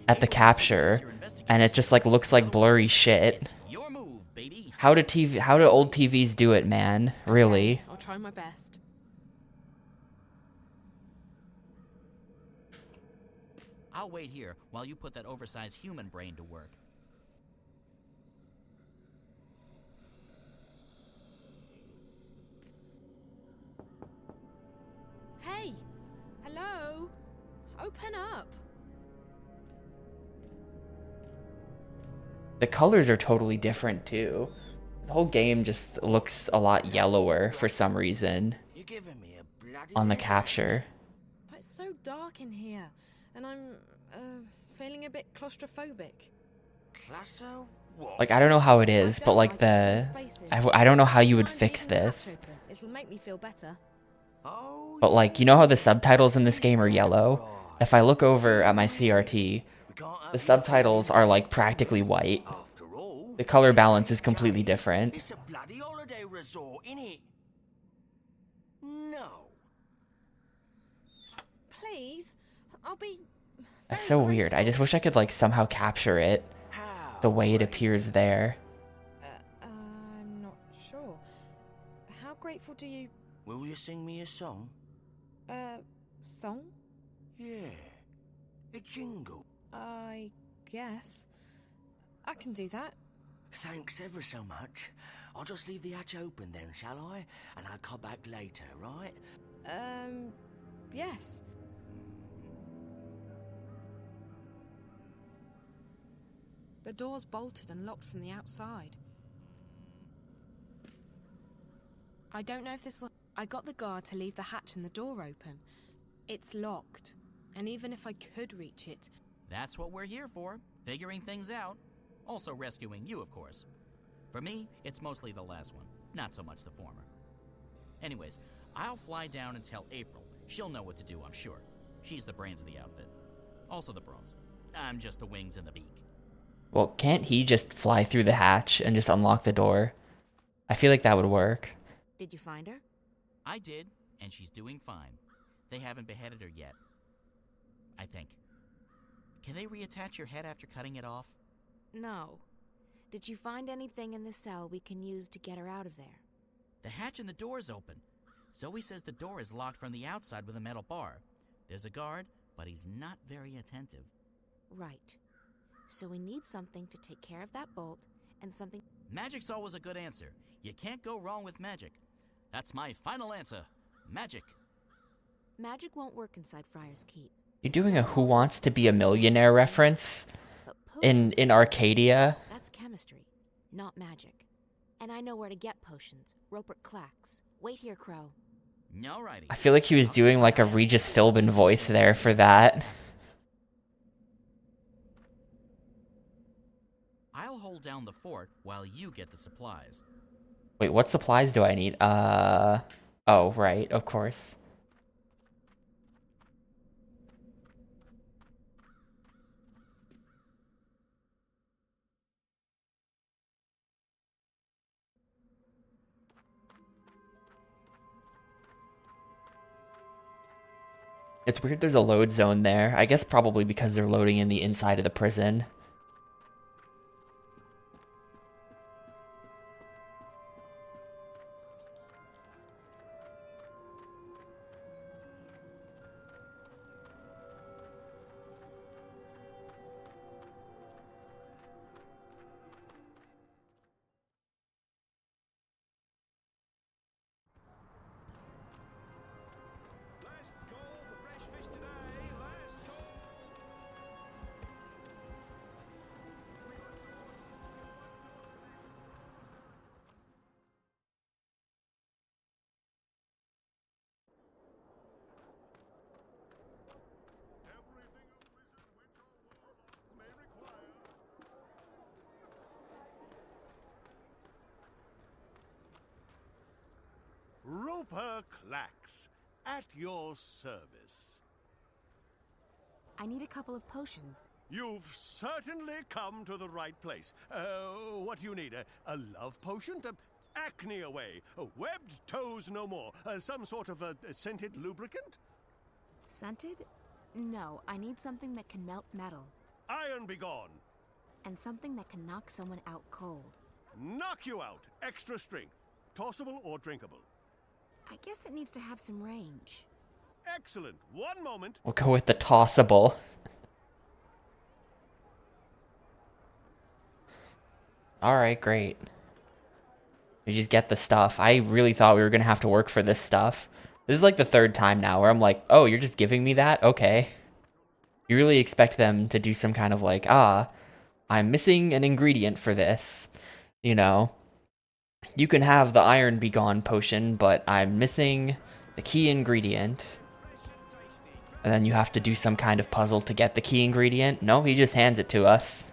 at the capture and it just like looks like blurry shit. How do old TVs do it, man? Really? I'll try my best. I'll wait here while you put that oversized human brain to work. Hey! Hello? Open up! The colors are totally different too. The whole game just looks a lot yellower for some reason on the capture. It's so dark in here, and I'm feeling a bit claustrophobic. Like, I don't know how it is, but like I don't know how you would fix this. It'll make me feel better. But like, you know how the subtitles in this game are yellow? If I look over at my CRT, the subtitles are like practically white. The color balance is completely different. It's a bloody holiday resort, innit? No. Please, I'll be... That's so weird. I just wish I could like somehow capture it the way it appears there. I'm not sure. How grateful do you... Will you sing me a song? Song? Yeah. A jingle. I guess. I can do that. Thanks ever so much. I'll just leave the hatch open then, shall I? And I'll come back later, right? Yes. The door's bolted and locked from the outside. I don't know if this... I got the guard to leave the hatch and the door open. It's locked. And even if I could reach it... That's what we're here for, figuring things out. Also rescuing you, of course. For me, it's mostly the last one, not so much the former. Anyways, I'll fly down and tell April. She'll know what to do, I'm sure. She's the brains of the outfit. Also the brains. I'm just the wings and the beak. Well, can't he just fly through the hatch and just unlock the door? I feel like that would work. Did you find her? I did, and she's doing fine. They haven't beheaded her yet. I think. Can they reattach your head after cutting it off? No. Did you find anything in the cell we can use to get her out of there? The hatch in the door is open. Zoe says the door is locked from the outside with a metal bar. There's a guard, but he's not very attentive. Right. So we need something to take care of that bolt, and something... Magic's always a good answer. You can't go wrong with magic. That's my final answer. Magic. Magic won't work inside Friar's Keep. You're doing a Who Wants to Be a Millionaire reference in Arcadia? That's chemistry, not magic. And I know where to get potions. Rupert Clacks. Wait here, Crow. Alrighty. I feel like he was doing like a Regis Philbin voice there for that. I'll hold down the fort while you get the supplies. Wait, what supplies do I need? Oh, right, of course. It's weird there's a load zone there. I guess probably because they're loading in the inside of the prison. Dr. Clax, at your service. I need a couple of potions. You've certainly come to the right place. What do you need? A love potion? Acne away. Webbed toes no more. Some sort of a scented lubricant? Scented? No, I need something that can melt metal. Iron be gone. And something that can knock someone out cold. Knock you out. Extra strength. Tossable or drinkable? I guess it needs to have some range. Excellent. One moment. We'll go with the tossable. Alright, great. We just get the stuff. I really thought we were gonna have to work for this stuff. This is like the third time now where I'm like, oh, you're just giving me that? Okay. You really expect them to do some kind of like, I'm missing an ingredient for this. You know, you can have the Iron Be Gone potion, but I'm missing the key ingredient. And then you have to do some kind of puzzle to get the key ingredient. No, he just hands it to us.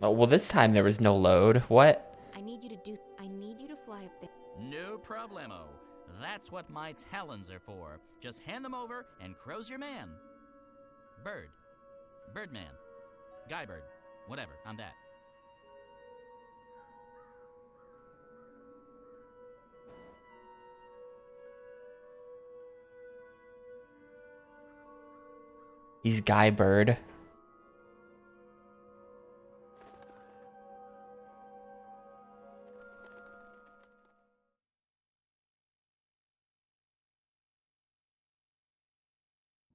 Oh, well, this time there was no load. What? I need you to fly up there. No problemo. That's what my talons are for. Just hand them over and Crow's your man. Bird. Birdman. Guy bird. Whatever, I'm that. He's Guy Bird.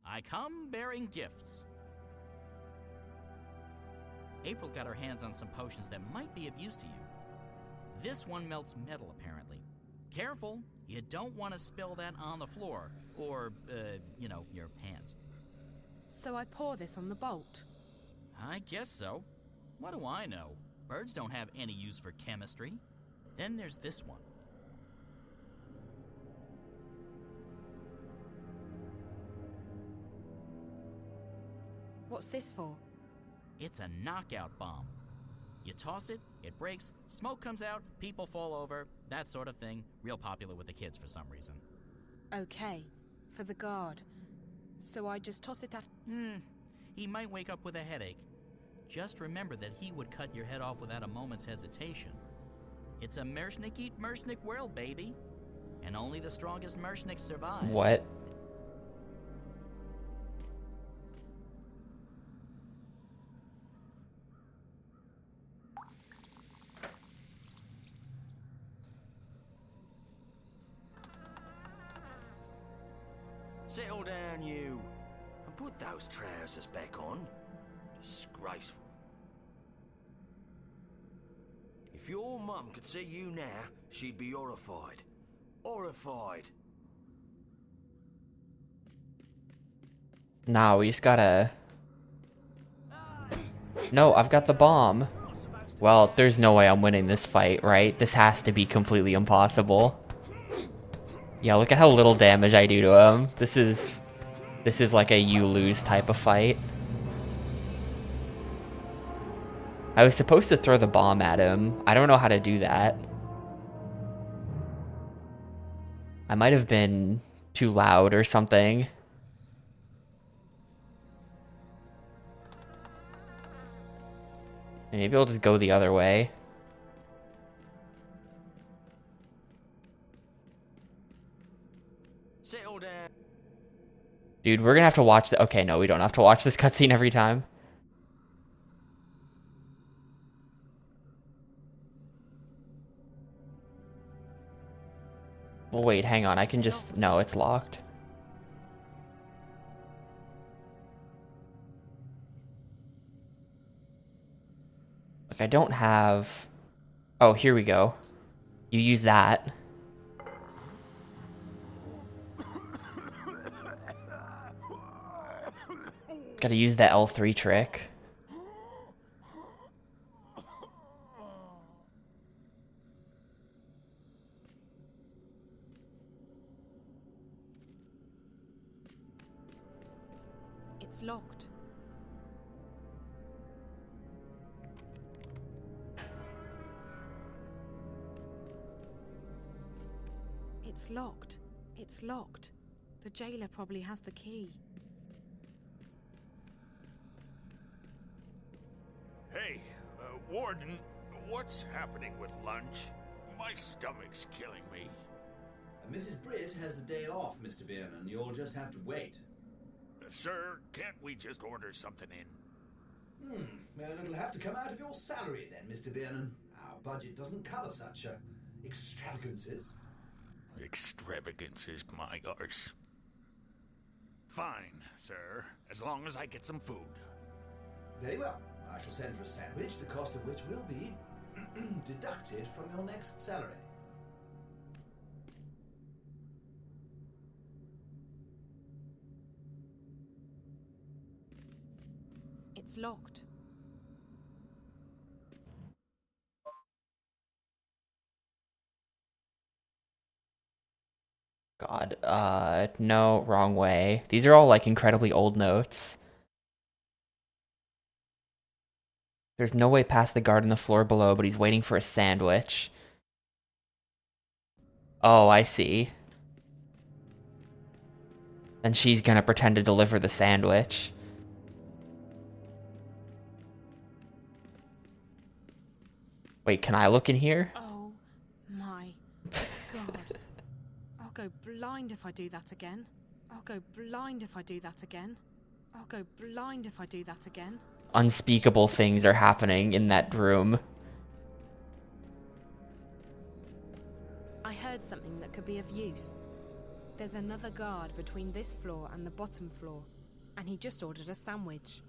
I come bearing gifts. April got her hands on some potions that might be of use to you. This one melts metal, apparently. Careful, you don't want to spill that on the floor, or, your pants. So I pour this on the bolt? I guess so. What do I know? Birds don't have any use for chemistry. Then there's this one. What's this for? It's a knockout bomb. You toss it, it breaks, smoke comes out, people fall over, that sort of thing. Real popular with the kids for some reason. Okay, for the guard. So I just toss it at... He might wake up with a headache. Just remember that he would cut your head off without a moment's hesitation. It's a Mershnik eat Mershnik world, baby. And only the strongest Mershniks survive. What? Settle down, you. And put those trousers back on. Disgraceful. If your mum could see you now, she'd be horrified. Horrified. Nah, we just gotta... No, I've got the bomb. Well, there's no way I'm winning this fight, right? This has to be completely impossible. Yeah, look at how little damage I do to him. This is like a you lose type of fight. I was supposed to throw the bomb at him. I don't know how to do that. I might have been too loud or something. Maybe I'll just go the other way. Settle down. Dude, we're gonna have to watch the... Okay, no, we don't have to watch this cutscene every time. Well, wait, hang on. I can just... No, it's locked. Like, I don't have... Oh, here we go. You use that. Gotta use the L3 trick. It's locked. It's locked. It's locked. The jailer probably has the key. Hey, Warden, what's happening with lunch? My stomach's killing me. Mrs. Britt has the day off, Mr. Bierman. You'll just have to wait. Sir, can't we just order something in? Well, it'll have to come out of your salary then, Mr. Bierman. Our budget doesn't cover such extravagances. Extravagances, my arse. Fine, sir, as long as I get some food. Very well. I shall send for a sandwich, the cost of which will be deducted from your next salary. It's locked. God, no, wrong way. These are all, like, incredibly old notes. There's no way past the guard on the floor below, but he's waiting for a sandwich. Oh, I see. And she's gonna pretend to deliver the sandwich. Wait, can I look in here? Oh my god. I'll go blind if I do that again. I'll go blind if I do that again. I'll go blind if I do that again. Unspeakable things are happening in that room. I heard something that could be of use. There's another guard between this floor and the bottom floor, and he just ordered a sandwich.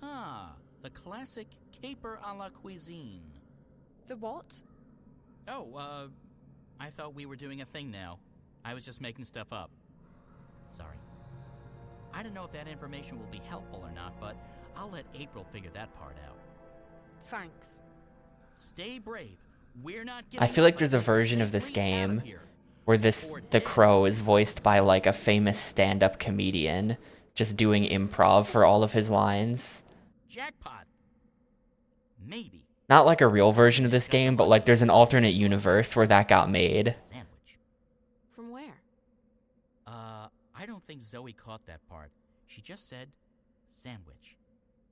Ah, the classic caper a la cuisine. The what? Oh, I thought we were doing a thing now. I was just making stuff up. Sorry. I don't know if that information will be helpful or not, but I'll let April figure that part out. Thanks. Stay brave. We're not I feel like there's a version of this game where the crow is voiced by, like, a famous stand-up comedian just doing improv for all of his lines. Jackpot. Maybe. Not like a real version of this game, but like there's an alternate universe where that got made. Sandwich. From where? I don't think Zoe caught that part. She just said sandwich.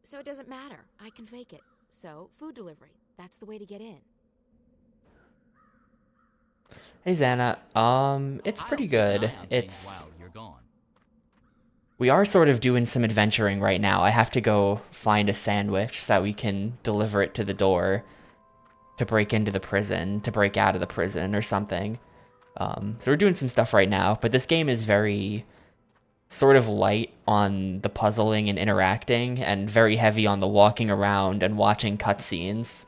So it doesn't matter. I can fake it. So, food delivery. That's the way to get in. Hey Xana, it's pretty good. We are sort of doing some adventuring right now. I have to go find a sandwich so that we can deliver it to the door to break into the prison, to break out of the prison or something. So we're doing some stuff right now, but this game is very sort of light on the puzzling and interacting and very heavy on the walking around and watching cutscenes.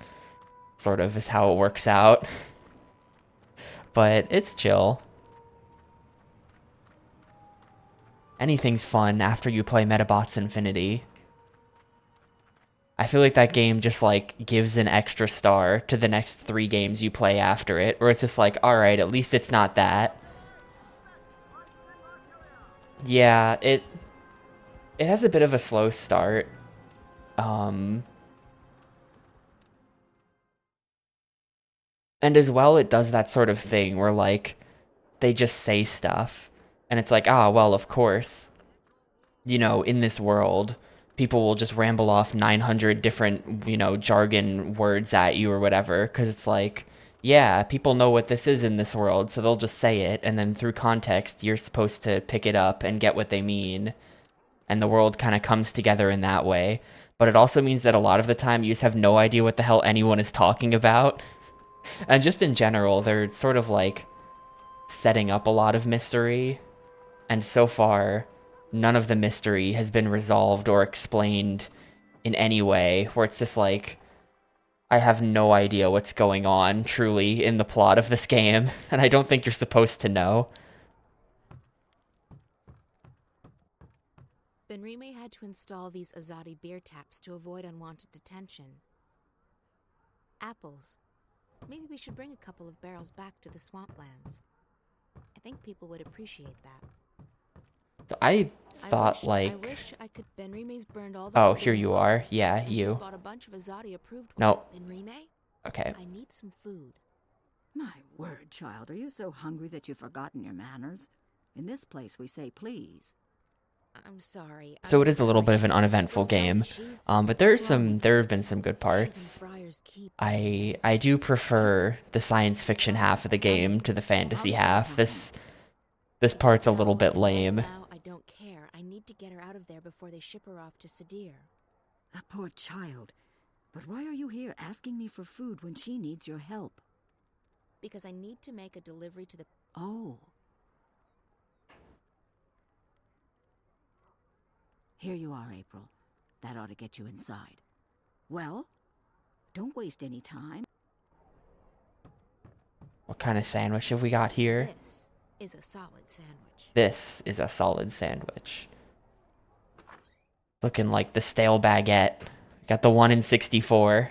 Sort of is how it works out. But it's chill. Anything's fun after you play Metabots Infinity. I feel like that game just, like, gives an extra star to the next 3 games you play after it, where it's just like, alright, at least it's not that. Yeah, it has a bit of a slow start. And as well, it does that sort of thing where, like, they just say stuff. And it's like, ah, well, of course, you know, in this world, people will just ramble off 900 different, you know, jargon words at you or whatever. Because it's like, yeah, people know what this is in this world, so they'll just say it. And then through context, you're supposed to pick it up and get what they mean. And the world kind of comes together in that way. But it also means that a lot of the time, you just have no idea what the hell anyone is talking about. And just in general, they're sort of like setting up a lot of mystery. And so far, none of the mystery has been resolved or explained in any way, where it's just like, I have no idea what's going on, truly, in the plot of this game, and I don't think you're supposed to know. Benrime had to install these Azadi beer taps to avoid unwanted detention. Apples. Maybe we should bring a couple of barrels back to the swamplands. I think people would appreciate that. So I thought, I wish I could. Benrime's burned all the Oh, food here in you the are. woods, Yeah, and you. she's bought a bunch of Azadi approved No. Benrime? Okay. I need some food. My word, child, are you so hungry that you've forgotten your manners? In this place, we say please. I'm sorry. So it is a little bit of an uneventful game, but there have been some good parts. I do prefer the science fiction half of the game to the fantasy half. This part's a little bit lame. Now I don't care. I need to get her out of there before they ship her off to Sadir. A poor child. But why are you here asking me for food when she needs your help? Because I need to make a delivery to the... Oh. Here you are, April. That ought to get you inside. Well, don't waste any time. What kind of sandwich have we got here? This is a solid sandwich. This is a solid sandwich. Looking like the stale baguette. Got the 1 in 64.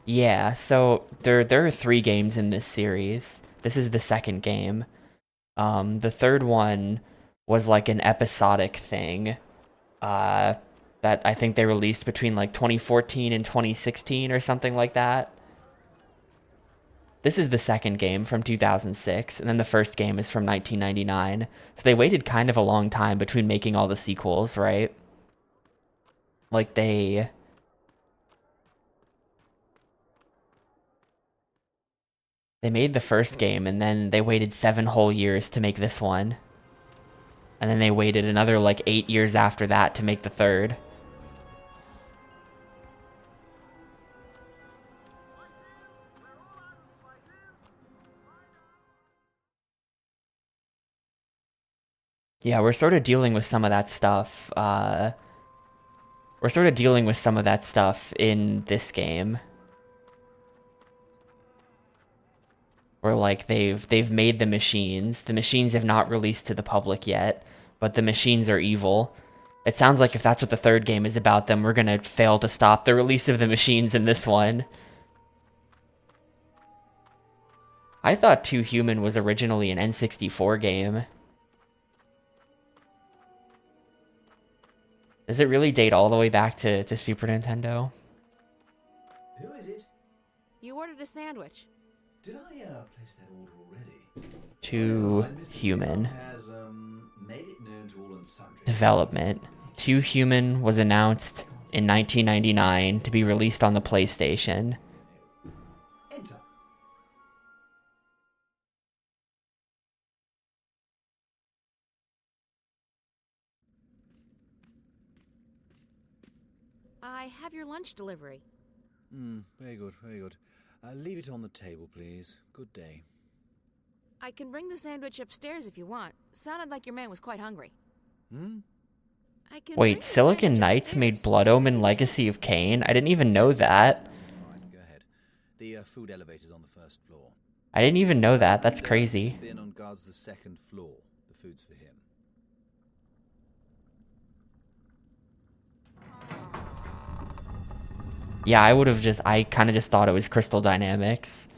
Yeah, so there are 3 games in this series. This is the second game. The third one was like an episodic thing. That I think they released between like 2014 and 2016 or something like that. This is the second game from 2006, and then the first game is from 1999. So they waited kind of a long time between making all the sequels, right? Like they made the first game, and then they waited 7 whole years to make this one. And then they waited another like 8 years after that to make the third. Yeah, we're sort of dealing with some of that stuff. We're sort of dealing with some of that stuff in this game. Where like they've made the machines. The machines have not released to the public yet, but the machines are evil. It sounds like if that's what the third game is about, then we're gonna fail to stop the release of the machines in this one. I thought 2 Human was originally an N64 game. Does it really date all the way back to Super Nintendo? Who is it? You ordered a sandwich. Did I place that order already? 2 Human. Has made it known to all and sundry. Development. 2 Human was announced in 1999 to be released on the PlayStation. Enter. I have your lunch delivery. Very good, very good. Leave it on the table, please. Good day. I can bring the sandwich upstairs if you want. Sounded like your man was quite hungry. Wait, Silicon Knights made Blood Omen Legacy of Kain? I didn't even know that. Fine, go ahead. The food elevator's on the first floor. I didn't even know that. That's crazy. Bin on guards the second floor. The food's for him. Yeah, I kind of just thought it was Crystal Dynamics.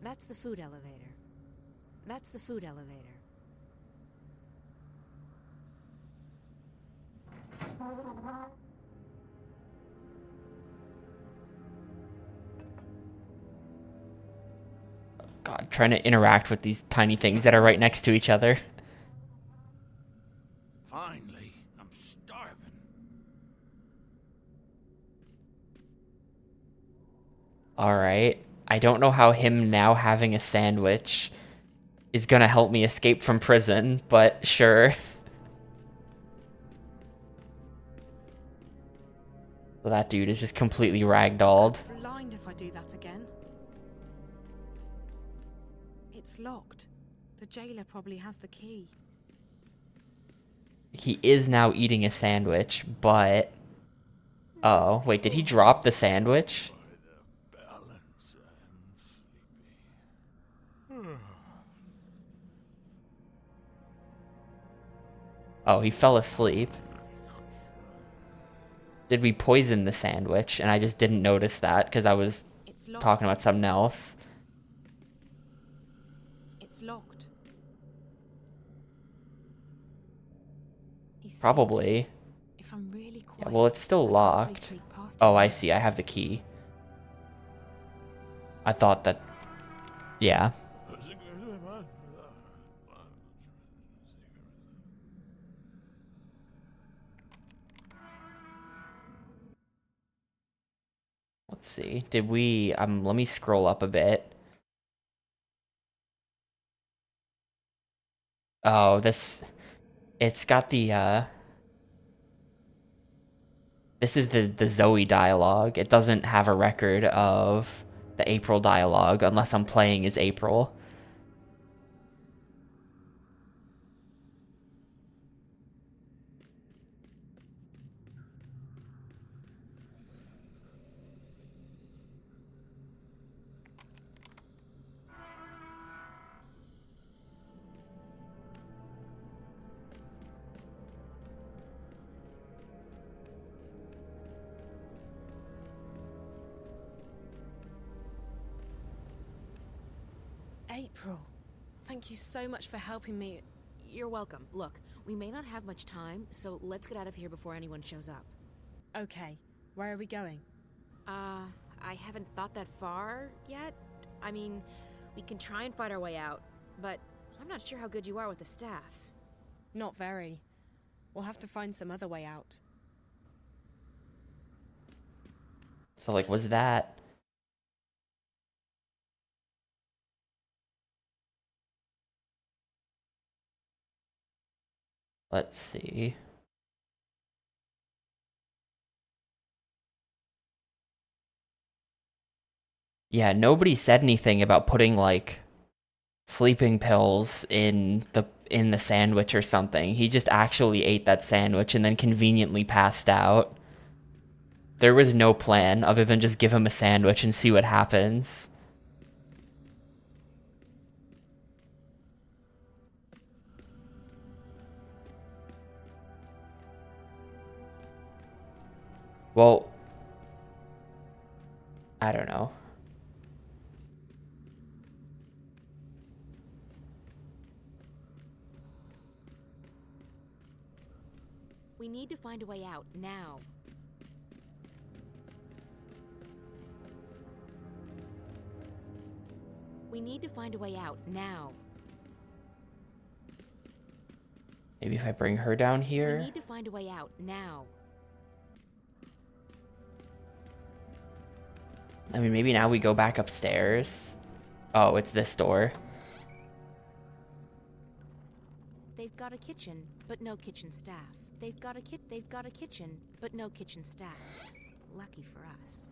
That's the food elevator. That's the food elevator. God, trying to interact with these tiny things that are right next to each other. Finally, I'm starving. Alright. I don't know how him now having a sandwich is gonna help me escape from prison, but sure. So that dude is just completely ragdolled. Blind if I do that again. It's locked. The jailer probably has the key. He is now eating a sandwich, but... Oh, wait, did he drop the sandwich? Oh, he fell asleep. Did we poison the sandwich? And I just didn't notice that because I was talking about something else. It's locked. Probably. If I'm really quiet, Yeah, well, it's still locked. Oh, I see. I have the key. I thought that... Yeah. Let's see. Did we... let me scroll up a bit. Oh, this... It's got the, This is the Zoe dialogue. It doesn't have a record of the April dialogue unless I'm playing as April. April, thank you so much for helping me. You're welcome. Look, we may not have much time, so let's get out of here before anyone shows up. Okay, where are we going? I haven't thought that far yet. I mean, we can try and fight our way out, but I'm not sure how good you are with the staff. Not very. We'll have to find some other way out. So, like, was that... Let's see. Yeah, nobody said anything about putting, like, sleeping pills in the sandwich or something. He just actually ate that sandwich and then conveniently passed out. There was no plan other than just give him a sandwich and see what happens. Well, I don't know. We need to find a way out now. We need to find a way out now. Maybe if I bring her down We here. need to find a way out now. I mean, maybe now we go back upstairs. Oh, it's this door. They've got a kitchen, but no kitchen staff. They've got a kitchen, but no kitchen staff. Lucky for us.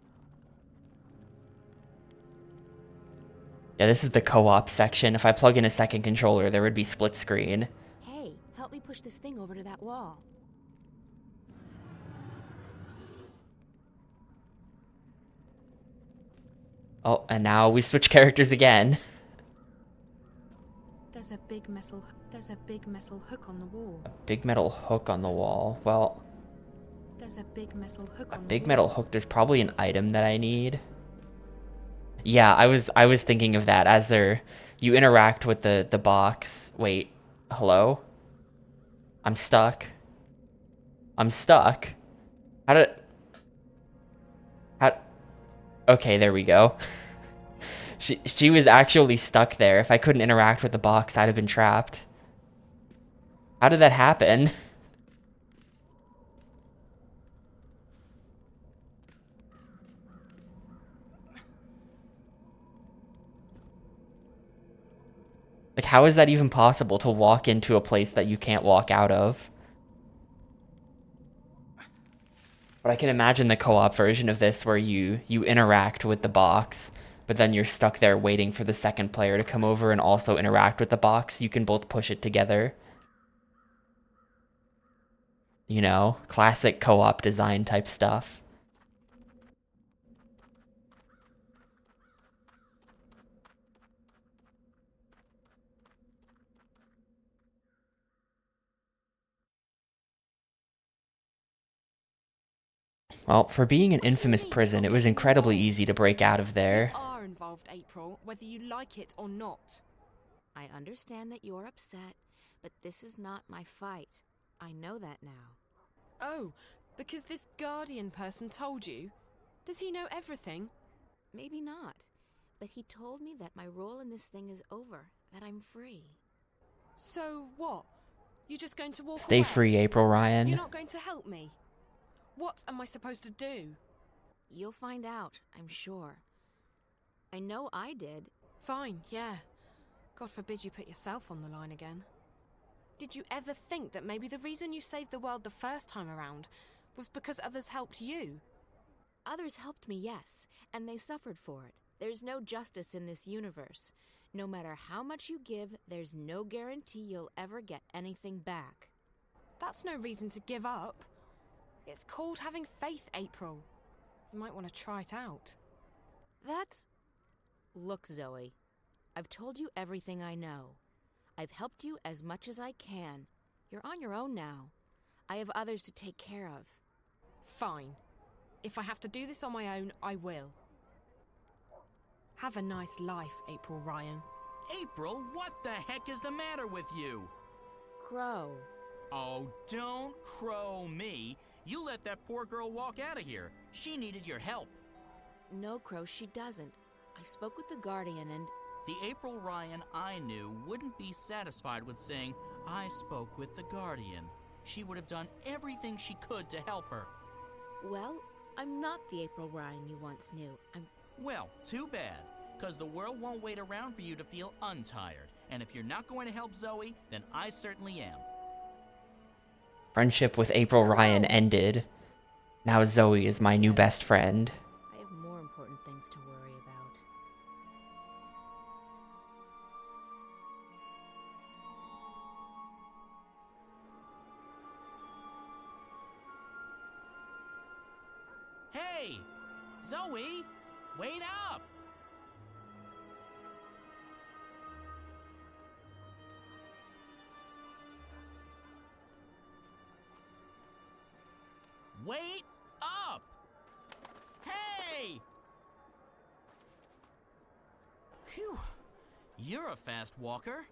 Yeah, this is the co-op section. If I plug in a second controller, there would be split screen. Hey, help me push this thing over to that wall. Oh, and now we switch characters again. There's a big metal hook on the wall. Big metal hook on the wall. Well, There's a big metal hook on the big wall. metal hook. There's probably an item that I need. Yeah, I was thinking of that as you interact with the box. Wait, hello? I'm stuck. I'm stuck. How okay, there we go. She was actually stuck there. If I couldn't interact with the box, I'd have been trapped. How did that happen? Like, how is that even possible to walk into a place that you can't walk out of? But I can imagine the co-op version of this where you interact with the box, but then you're stuck there waiting for the second player to come over and also interact with the box. You can both push it together. You know, classic co-op design type stuff. Well, for being an infamous prison, it was incredibly easy to break out of there. You are involved, April, whether you like it or not. I understand that you're upset, but this is not my fight. I know that now. Oh, because this Guardian person told you? Does he know everything? Maybe not, but he told me that my role in this thing is over, that I'm free. So what? You're just going to walk Stay away? free, April Ryan. You're not going to help me? What am I supposed to do? You'll find out, I'm sure. I know I did. Fine, yeah. God forbid you put yourself on the line again. Did you ever think that maybe the reason you saved the world the first time around was because others helped you? Others helped me, yes, and they suffered for it. There's no justice in this universe. No matter how much you give, there's no guarantee you'll ever get anything back. That's no reason to give up. It's called having faith, April. You might want to try it out. That's... Look, Zoe, I've told you everything I know. I've helped you as much as I can. You're on your own now. I have others to take care of. Fine. If I have to do this on my own, I will. Have a nice life, April Ryan. April, what the heck is the matter with you? Crow. Oh, don't crow me. You let that poor girl walk out of here. She needed your help. No, Crow, she doesn't. I spoke with the Guardian and... The April Ryan I knew wouldn't be satisfied with saying, I spoke with the Guardian. She would have done everything she could to help her. Well, I'm not the April Ryan you once knew. Well, too bad, because the world won't wait around for you to feel untired. And if you're not going to help Zoe, then I certainly am. Friendship with April Ryan ended. Now Zoe is my new best friend. I have more important things to worry about. Hey! Zoe! Wait up! Wait up! Hey! Phew. You're a fast walker.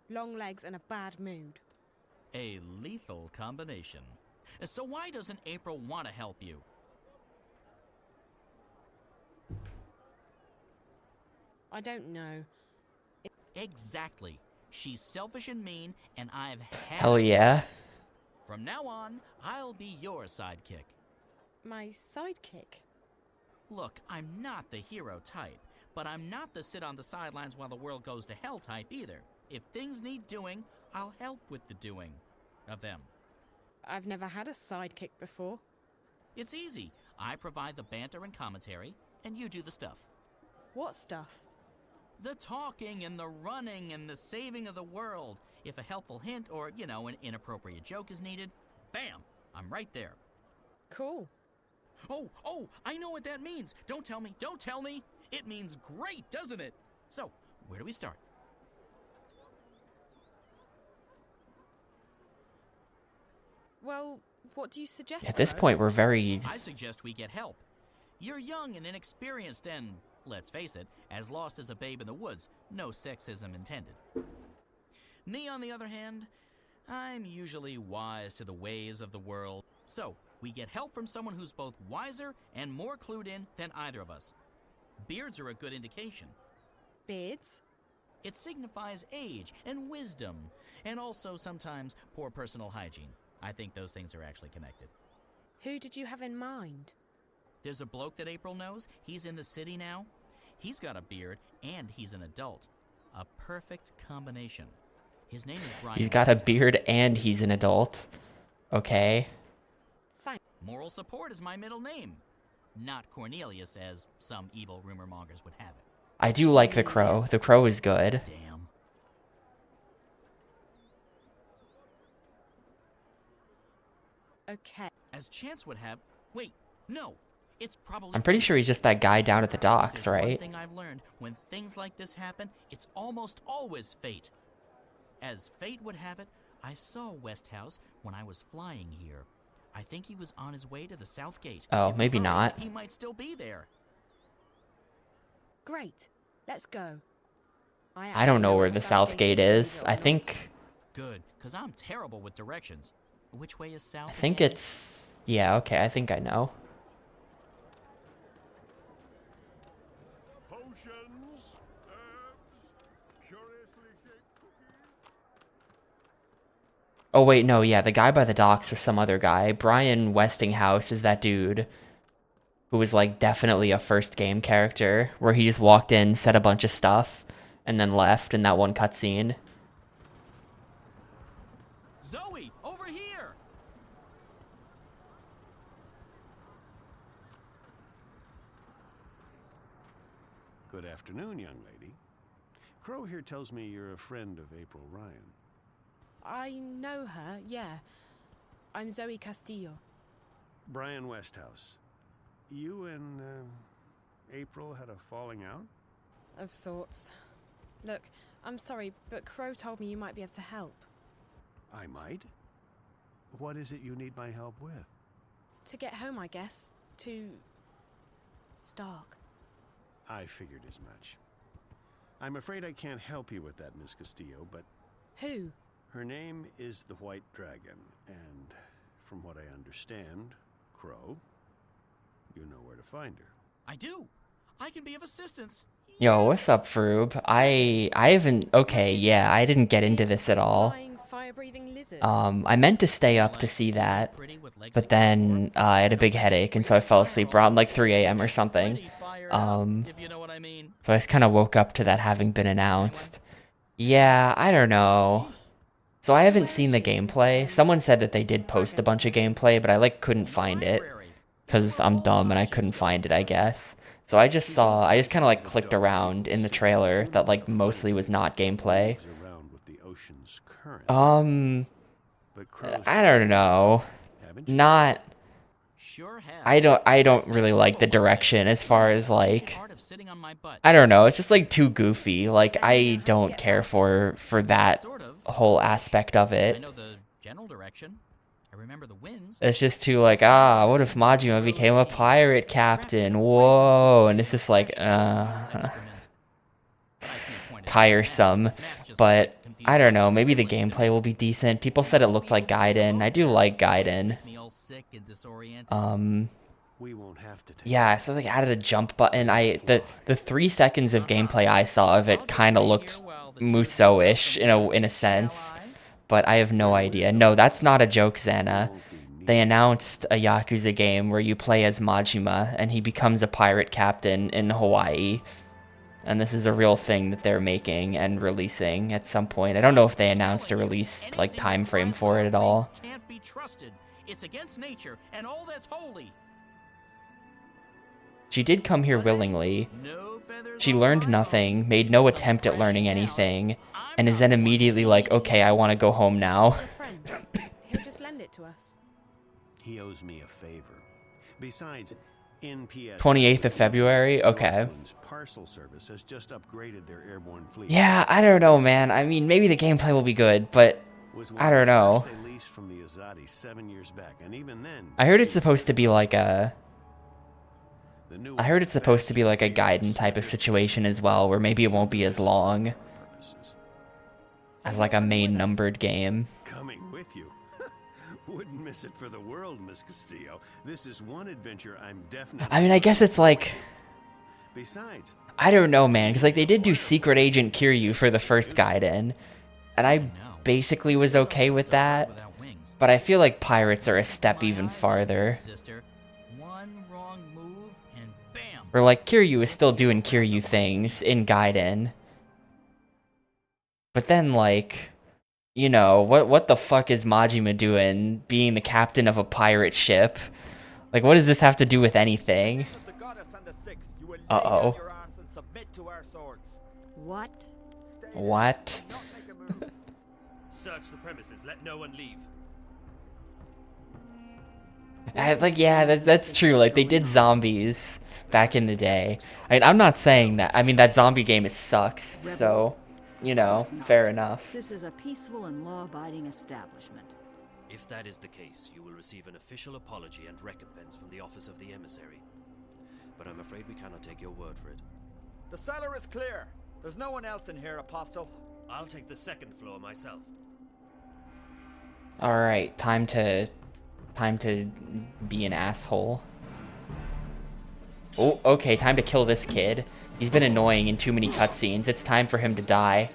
Long legs and a bad mood. A lethal combination. So why doesn't April want to help you? I don't know. Exactly. She's selfish and mean, and I've had... Hell yeah. From now on, I'll be your sidekick. My sidekick? Look, I'm not the hero type, but I'm not the sit on the sidelines while the world goes to hell type either. If things need doing, I'll help with the doing of them. I've never had a sidekick before. It's easy. I provide the banter and commentary, and you do the stuff. What stuff? The talking and the running and the saving of the world. If a helpful hint or, you know, an inappropriate joke is needed, bam, I'm right there. Cool. Oh, I know what that means. Don't tell me. It means great, doesn't it? So, where do we start? Well, what do you suggest? At this point, we're very... I suggest we get help. You're young and inexperienced and, let's face it, as lost as a babe in the woods. No sexism intended. Me, on the other hand, I'm usually wise to the ways of the world. So, we get help from someone who's both wiser and more clued in than either of us. Beards are a good indication. Beards? It signifies age and wisdom, and also sometimes poor personal hygiene. I think those things are actually connected. Who did you have in mind? There's a bloke that April knows. He's in the city now. He's got a beard, and he's an adult. A perfect combination. His name is Brian. He's got a Westhouse. beard and he's an adult. Okay. Moral support is my middle name. Not Cornelius, as some evil rumor mongers would have it. I do like the crow. The crow is good. Damn. Okay. As chance would have... Wait, no. It's probably... I'm pretty sure he's just that guy down at the docks, There's one right? thing I've learned. When things like this happen, it's almost always fate. As fate would have it, I saw Westhouse when I was flying here. I think he was on his way to the South Gate. Oh, If we maybe hurry, not. He might still be there. Great. Let's go. I don't know where the South Gate is. I think... Good, because I'm terrible with directions. Which way is south? I think again? it's... Yeah, okay, I think I know. Potions, herbs, curiously shaped cookies. Oh, wait, no, yeah, the guy by the docks was some other guy. Brian Westinghouse is that dude who was, like, definitely a first game character, where he just walked in, said a bunch of stuff, and then left in that one cutscene. Zoe, over here! Good afternoon, young lady. Crow here tells me you're a friend of April Ryan. I know her, yeah. I'm Zoe Castillo. Brian Westhouse. You and April had a falling out? Of sorts. Look, I'm sorry, but Crow told me you might be able to help. I might. What is it you need my help with? To get home, I guess. To... Stark. I figured as much. I'm afraid I can't help you with that, Miss Castillo, but... Who? Her name is the White Dragon, and from what I understand, Crow, you know where to find her. I do. I can be of assistance. Yo, what's up, Froob? I haven't... Okay, yeah, I didn't get into this at all. Fire-breathing lizard. I meant to stay up to see that, but then I had a big headache, and so I fell asleep around like 3 a.m. or something. So I just kind of woke up to that having been announced. Yeah, I don't know. So I haven't seen the gameplay. Someone said that they did post a bunch of gameplay, but I like couldn't find it because I'm dumb and I couldn't find it, I guess. So I just kind of like clicked around in the trailer that like mostly was not gameplay. I don't know. Not. I don't really like the direction as far as like. I don't know. It's just like too goofy. Like I don't care for that whole aspect of it. I know the general direction. I remember the winds. It's just too like, what if Majima became a pirate captain? Whoa, and it's just like, tiresome. But I don't know, maybe the gameplay will be decent. People said it looked like Gaiden. I do like Gaiden. Yeah, so they added a jump button. The 3 seconds of gameplay I saw of it kind of looked Musou-ish in a sense, but I have no idea. No, that's not a joke, Xana. They announced a Yakuza game where you play as Majima and he becomes a pirate captain in Hawaii. And this is a real thing that they're making and releasing at some point. I don't know if they announced a release like time frame for it at all. Can't be trusted. It's against nature and all that's holy. She did come here willingly. She learned nothing, made no attempt at learning anything, and is then immediately like, okay, I want to go home now. He'll just lend it to us. He owes me a favor. Besides, NPS 28th of February? Okay. Parcel service has just upgraded their airborne fleet. Yeah, I don't know, man. I mean, maybe the gameplay will be good, but I don't know. They leased from the Azadi 7 years back, and even then, I heard it's supposed to be like a Gaiden type of situation as well, where maybe it won't be as long as like a main numbered game. Coming with you. Wouldn't miss it for the world, Miss Castillo. This is one adventure I'm definitely... I mean, I guess it's like... Besides... I don't know, man, because like they did do Secret Agent Kiryu for the first Gaiden, and I basically was okay with that, but I feel like Pirates are a step even farther. Or like Kiryu is still doing Kiryu things in Gaiden. But then, like, you know, what the fuck is Majima doing being the captain of a pirate ship? Like, what does this have to do with anything? Uh-oh. What? What? Search the premises. Let no one leave. Like, yeah, that's true. Like, they did zombies back in the day. I mean, I'm not saying that. I mean, that zombie game sucks. So, you know, fair enough. This is a peaceful and law-abiding establishment. If that is the case, you will receive an official apology and recompense from the Office of the Emissary. But I'm afraid we cannot take your word for it. The cellar is clear. There's no one else in here, Apostle. I'll take the second floor myself. Alright, time to be an asshole. Oh, okay, time to kill this kid. He's been annoying in too many cutscenes. It's time for him to die.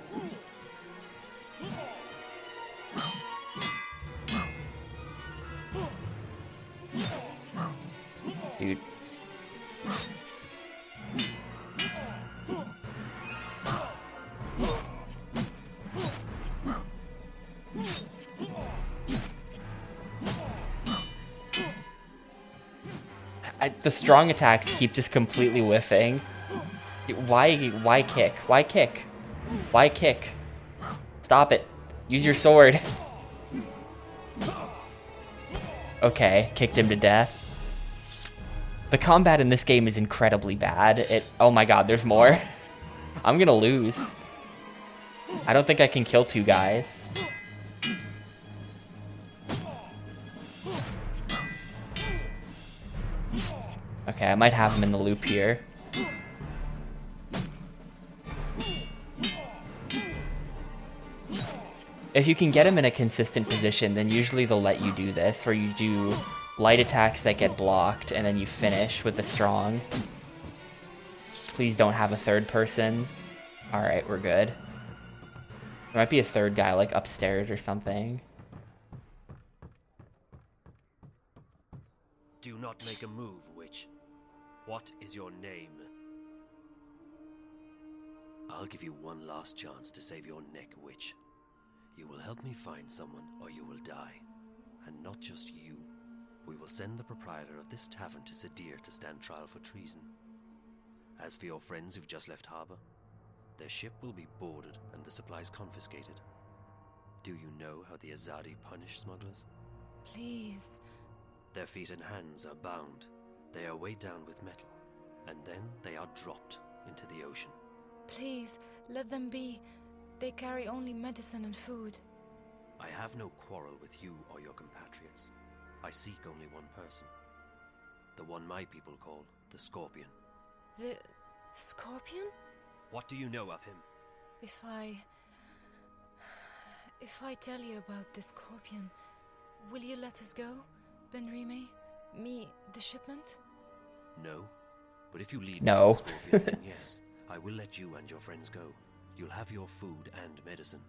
Dude. The strong attacks keep just completely whiffing. Why kick? Why kick? Why kick? Stop it. Use your sword. Okay, kicked him to death. The combat in this game is incredibly bad. Oh my god, there's more. I'm gonna lose. I don't think I can kill two guys. Okay, I might have him in the loop here. If you can get him in a consistent position, then usually they'll let you do this, where you do light attacks that get blocked, and then you finish with the strong. Please don't have a third person. Alright, we're good. There might be a third guy, like, upstairs or something. Do not make a move, witch. What is your name? I'll give you one last chance to save your neck, witch. You will help me find someone, or you will die. And not just you. We will send the proprietor of this tavern to Sadir to stand trial for treason. As for your friends who've just left harbor, their ship will be boarded and the supplies confiscated. Do you know how the Azadi punish smugglers? Please. Their feet and hands are bound. They are weighed down with metal, and then they are dropped into the ocean. Please, let them be. They carry only medicine and food. I have no quarrel with you or your compatriots. I seek only one person. The one my people call the Scorpion. The Scorpion? What do you know of him? If I tell you about the Scorpion, will you let us go, Benrime? Me, the shipment? No. But if you lead No. me to the Scorpion, then yes, I will let you and your friends go. You'll have your food and medicine.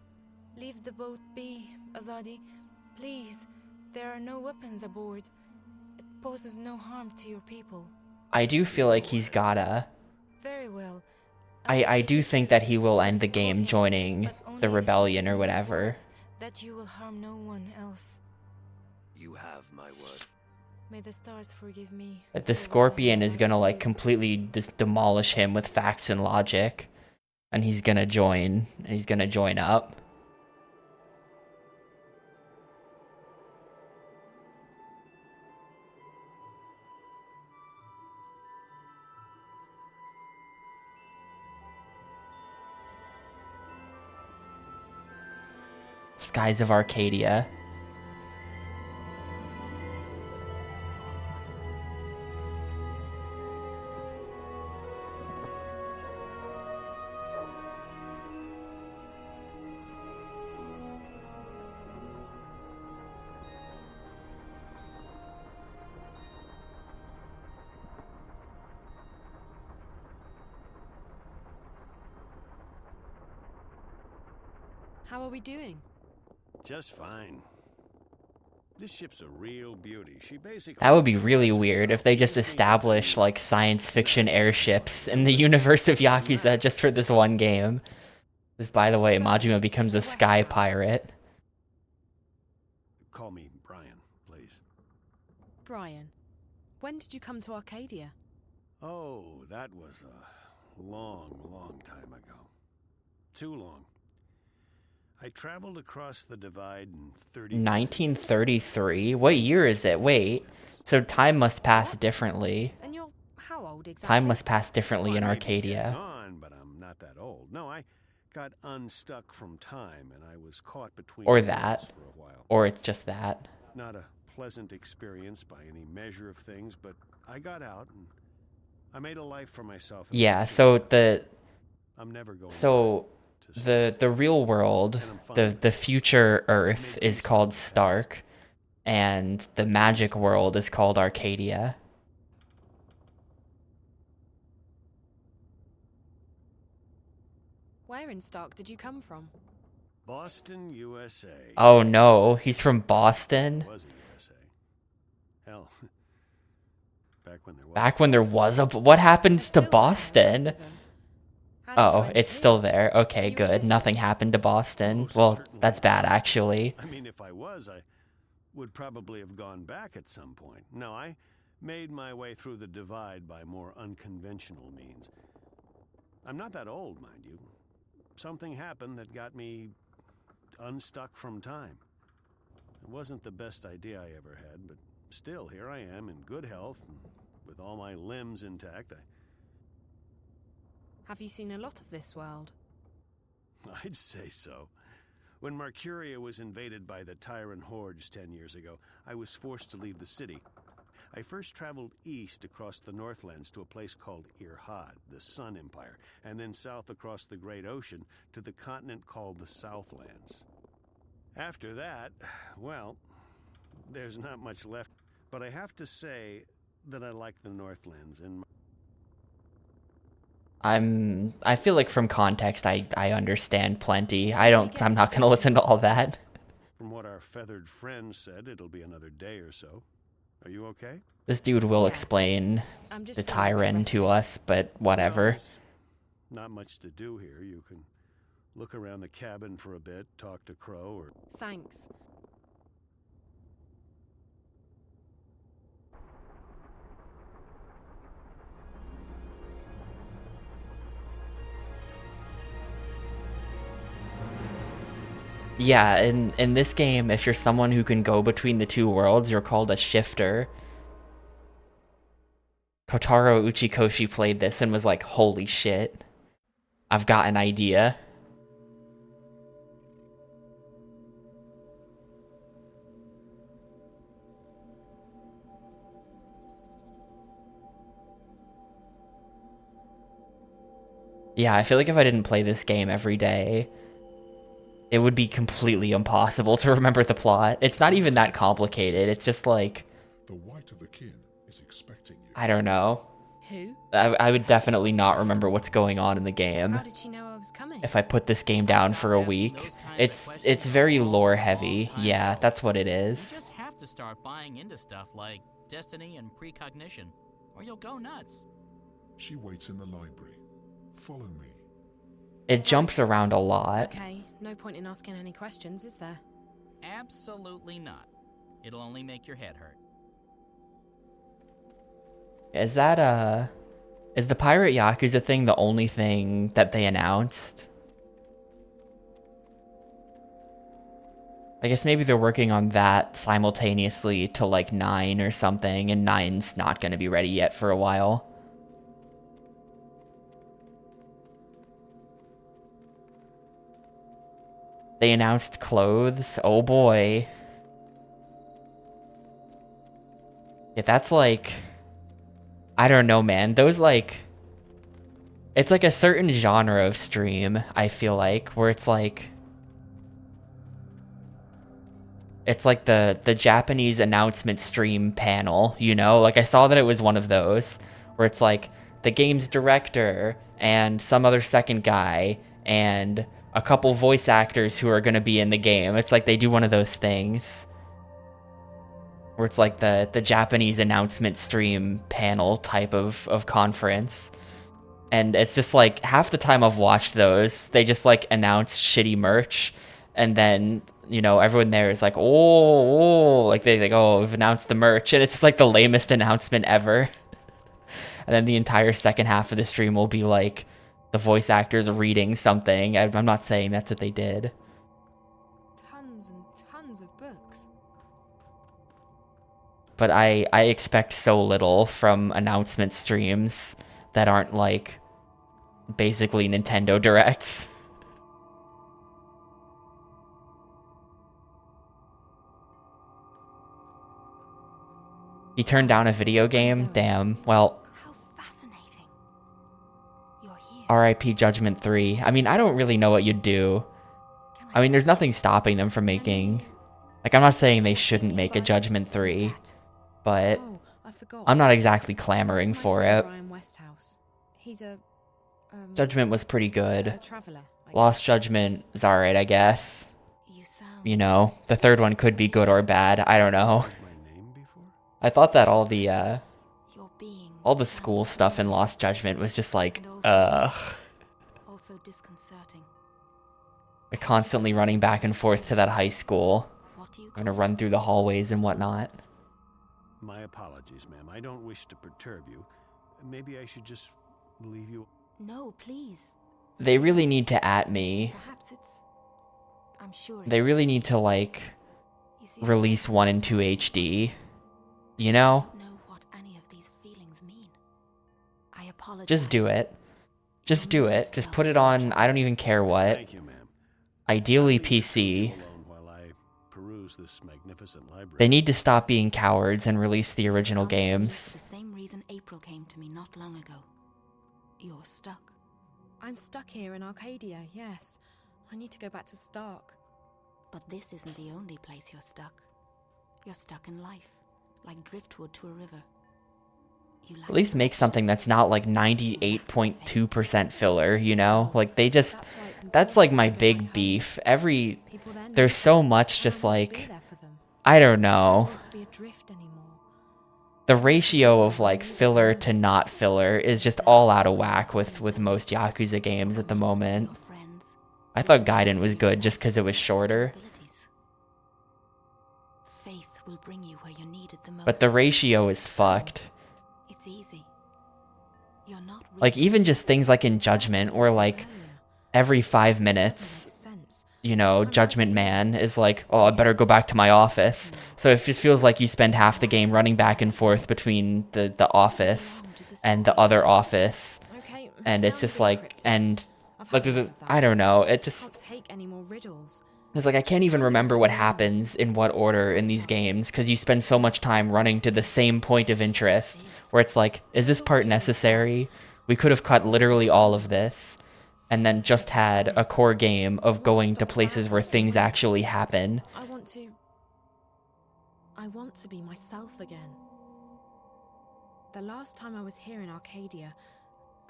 Leave the boat be, Azadi. Please. There are no weapons aboard. It poses no harm to your people. I do feel like he's gotta. Very well. I do think that he will end the game joining the rebellion or whatever. That you will harm no one else. You have my word. May the stars forgive me. That the Scorpion is gonna, like, completely just demolish him with facts and logic. And he's gonna join up. Skies of Arcadia. How are we doing? Just fine. This ship's a real beauty. She basically... That would be really weird if they just establish, like, science fiction airships in the universe of Yakuza just for this one game. This, by the way, Majima becomes a sky pirate. Call me Brian, please. Brian, when did you come to Arcadia? Oh, that was a long, long time ago. Too long. I traveled across the divide in 1933? What year is it? Wait. So time must pass differently. And you're how old exactly? Time must pass differently in I may be Arcadia. getting on, but I'm not that old. No, I got unstuck from time, and I was caught between Or worlds that. for a while. Or it's just that. Not a pleasant experience by any measure of things, but I got out and I made a life for myself. Yeah, so I'm never going the real world, the future Earth is called Stark, and the magic world is called Arcadia. Where in Stark did you come from? Boston, USA. Oh no, he's from Boston? Was a USA. Hell, back when there was a... What happens to Boston? Oh, it's still there. Okay, good. Nothing happened to Boston. Well, that's bad, actually. I mean, if I was, I would probably have gone back at some point. No, I made my way through the divide by more unconventional means. I'm not that old, mind you. Something happened that got me unstuck from time. It wasn't the best idea I ever had, but still, here I am in good health and with all my limbs intact. Have you seen a lot of this world? I'd say so. When Mercuria was invaded by the Tyrant hordes 10 years ago, I was forced to leave the city. I first traveled east across the Northlands to a place called Irhad, the Sun Empire, and then south across the Great Ocean to the continent called the Southlands. After that, well, there's not much left, but I have to say that I like the Northlands and I feel like from context I understand plenty. I'm not gonna listen to all that. From what our feathered friend said, it'll be another day or so. Are you okay? This dude will explain the Tyrant to us, but whatever. Not much to do here. You can look around the cabin for a bit, talk to Crow, or... Thanks. Yeah, in this game, if you're someone who can go between the two worlds, you're called a shifter. Kotaro Uchikoshi played this and was like, holy shit, I've got an idea. Yeah, I feel like if I didn't play this game every day, it would be completely impossible to remember the plot. It's not even that complicated. It's just like... The White of the Kin is expecting you. I don't know. Who? I would definitely not remember what's going on in the game. How did she know I was coming? If I put this game down for a week. It's very lore heavy. Yeah, that's what it You is. just have to start buying into stuff like destiny and precognition, or you'll go nuts. She waits in the library. Follow me. It jumps around a lot. Okay, no point in asking any questions, is there? Absolutely not. It'll only make your head hurt. Is that, is the Pirate Yakuza thing the only thing that they announced? I guess maybe they're working on that simultaneously to like 9 or something, and 9's not going to be ready yet for a while. They announced clothes. Oh boy. Yeah, that's like... I don't know, man. Those like... It's like a certain genre of stream, I feel like, where it's like... It's like the Japanese announcement stream panel, you know? Like, I saw that it was one of those, where it's like, the game's director, and some other second guy, and a couple voice actors who are going to be in the game. It's like they do one of those things where it's like the Japanese announcement stream panel type of conference. And it's just like half the time I've watched those, they just like announce shitty merch, and then everyone there is like, oh, like they like, oh, we've announced the merch, and it's just like the lamest announcement ever. And then the entire second half of the stream will be like the voice actors reading something. I'm not saying that's what they did. Tons and tons of books. But I expect so little from announcement streams that aren't like basically Nintendo Directs. He turned down a video game? Damn. Well, RIP Judgment 3. I mean, I don't really know what you'd do. I mean, there's nothing stopping them from making... Like, I'm not saying they shouldn't make a Judgment 3, but I'm not exactly clamoring for it. Judgment was pretty good. Lost Judgment is alright, I guess. The third one could be good or bad. I don't know. I thought that all the school stuff in Lost Judgment was just like, ugh. Also disconcerting. We're constantly running back and forth to that high school. I'm gonna run through the hallways and whatnot. My apologies, ma'am. I don't wish to perturb you. Maybe I should just leave you. No, please. They really need to at me. Perhaps it's... I'm sure They really need to, like, release 1 and 2 HD. You know? I don't know what any of these feelings mean. I apologize. Just do it. Just do it. Just put it on, I don't even care what. Thank you, ma'am. Ideally PC. While I peruse this magnificent library. They need to stop being cowards and release the original games. The same reason April came to me not long ago. You're stuck. I'm stuck here in Arcadia, yes. I need to go back to Stark. But this isn't the only place you're stuck. You're stuck in life, like driftwood to a river. At least make something that's not like 98.2% filler, you know? Like, they just... That's like my big beef. There's so much just like... I don't know. The ratio of like filler to not filler is just all out of whack with most Yakuza games at the moment. I thought Gaiden was good just because it was shorter. Faith will bring you where you're needed the most. But the ratio is fucked. It's easy. You're not really like even just things like in Judgment where like every 5 minutes, Judgment Man is like, oh, I better go back to my office. So it just feels like you spend half the game running back and forth between the office and the other office. And it's just like, and like I don't know, it just... It's like I can't even remember what happens in what order in these games because you spend so much time running to the same point of interest where it's like, is this part necessary? We could have cut literally all of this and then just had a core game of going to places where things actually happen. I want to be myself again. The last time I was here in Arcadia,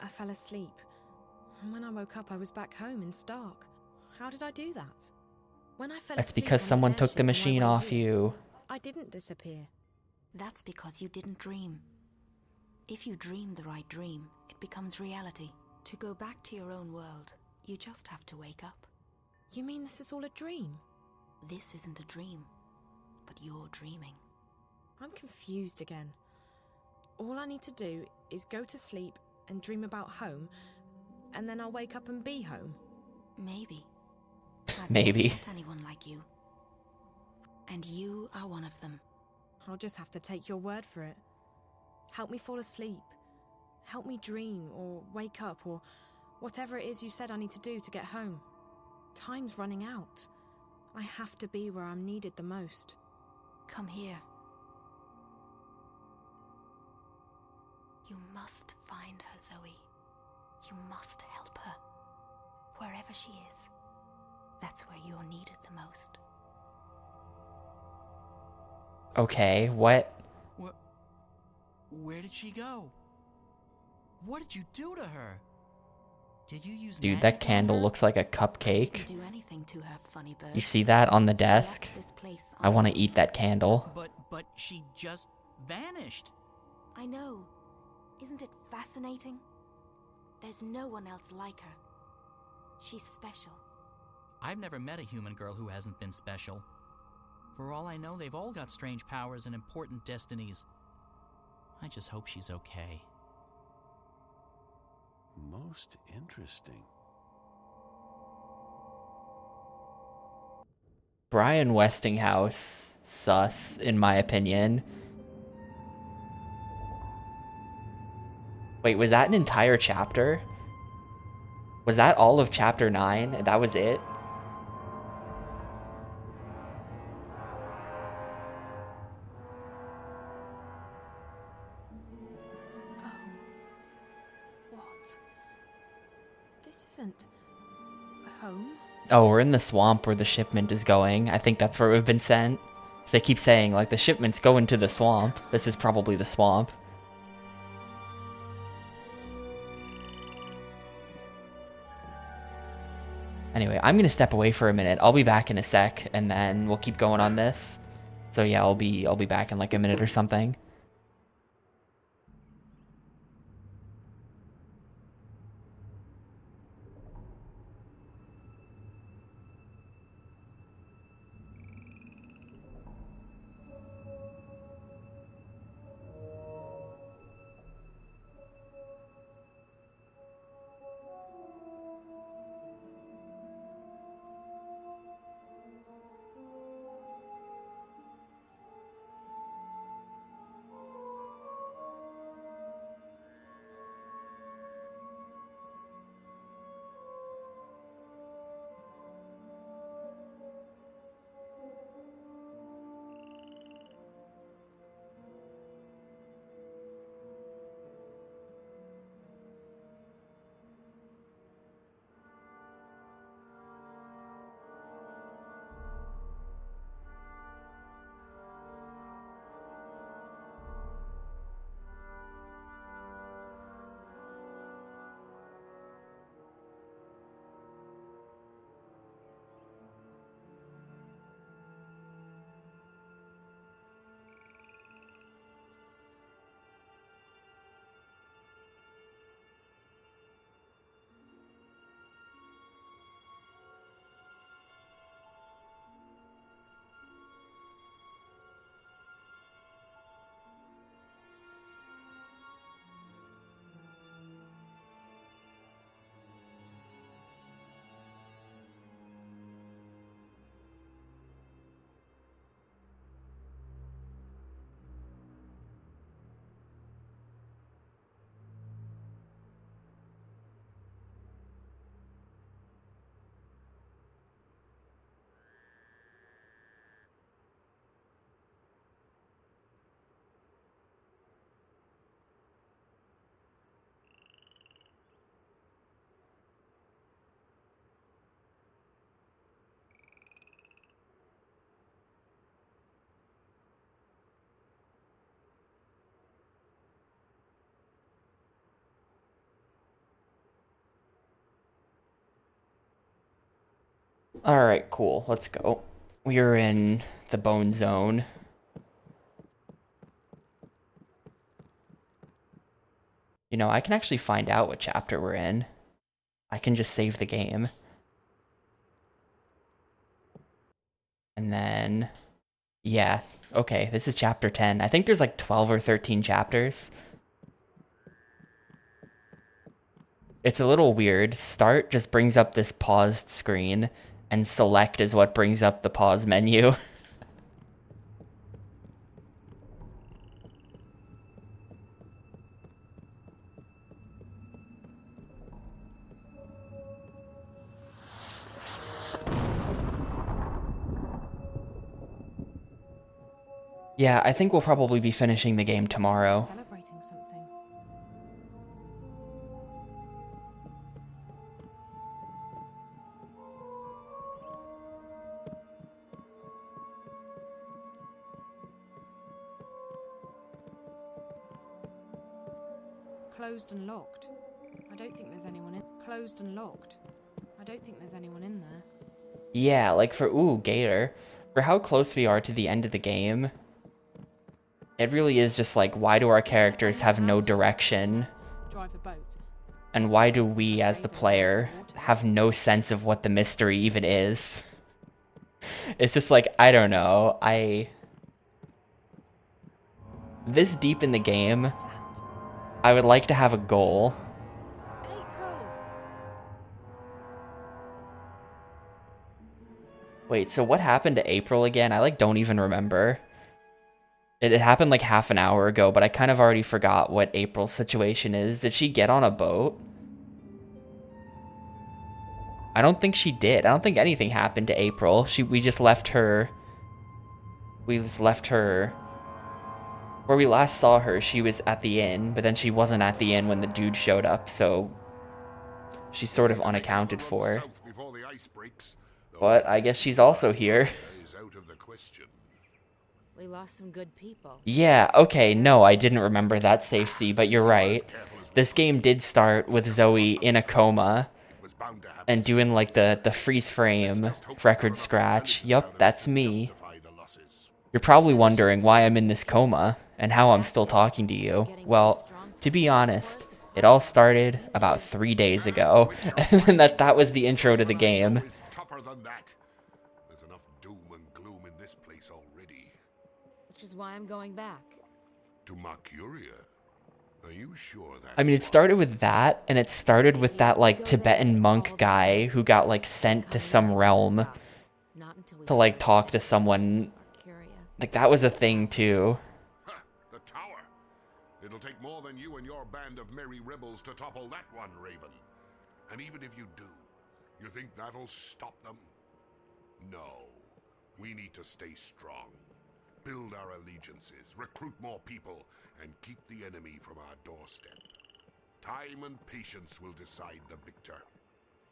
I fell asleep. And when I woke up, I was back home in Stark. How did I do that? When I fell That's asleep because on someone the took the airship machine on my way off here, you. I didn't disappear. That's because you didn't dream. If you dream the right dream, it becomes reality. To go back to your own world, you just have to wake up. You mean this is all a dream? This isn't a dream, but you're dreaming. I'm confused again. All I need to do is go to sleep and dream about home, and then I'll wake up and be home. Maybe. Maybe. I've never met anyone like you. And you are one of them. I'll just have to take your word for it. Help me fall asleep. Help me dream, or wake up, or whatever it is you said I need to do to get home. Time's running out. I have to be where I'm needed the most. Come here. You must find her, Zoe. You must help her. Wherever she is. That's where you're needed the most. Okay, what? Where did she go? What did you do to her? Did you use Dude, magic that on candle her? looks like a cupcake. Didn't do anything to her, funny bird. You see that on the She desk? left this place I want to on- eat that candle. But she just vanished. I know. Isn't it fascinating? There's no one else like her. She's special. I've never met a human girl who hasn't been special. For all I know, they've all got strange powers and important destinies. I just hope she's okay. Most interesting. Brian Westinghouse, sus, in my opinion. Wait, was that an entire chapter? Was that all of chapter 9? That was it? What? This isn't home. Oh, we're in the swamp where the shipment is going. I think that's where we've been sent. They keep saying, like, the shipment's going to the swamp. This is probably the swamp. Anyway, I'm gonna step away for a minute. I'll be back in a sec, and then we'll keep going on this. So yeah, I'll be back in like a minute or something. Alright, cool. Let's go. We are in the Bone Zone. You know, I can actually find out what chapter we're in. I can just save the game. And then... yeah, okay, this is chapter 10. I think there's like 12 or 13 chapters. It's a little weird. Start just brings up this paused screen, and select is what brings up the pause menu. Yeah, I think we'll probably be finishing the game tomorrow. Celebrating something. Closed and locked. I don't think there's anyone in. Closed and locked. I don't think there's anyone in there. Yeah, like for, ooh, Gator. For how close we are to the end of the game, it really is just like, why do our characters have no direction? Drive a boat. And why do we, as the player, have no sense of what the mystery even is? It's just like, I don't know. This deep in the game, I would like to have a goal. Wait, so what happened to April again? I don't even remember. It happened like half an hour ago, but I kind of already forgot what April's situation is. Did she get on a boat? I don't think she did. I don't think anything happened to April. We just left her. We just left her. Where we last saw her, she was at the inn, but then she wasn't at the inn when the dude showed up, so she's sort of unaccounted for. But I guess she's also here. We lost some good people. Yeah, okay, no, I didn't remember that safe sea, but you're right. This game did start with Zoe in a coma and doing like the freeze frame record scratch. Yup, that's me. You're probably wondering why I'm in this coma and how I'm still talking to you. Well, to be honest, it all started about 3 days ago, and that was the intro to the game. Which is why I'm going back. To Mercuria? Are you sure that? I mean, it started with that, and it started with that, like, Tibetan monk guy who got, like, sent to some realm to, like, talk to someone. Like, that was a thing, too. The tower. It'll take more than you and your band of merry rebels to topple that one, Raven. And even if you do, you think that'll stop them? No. We need to stay strong. Build our allegiances, recruit more people, and keep the enemy from our doorstep. Time and patience will decide the victor.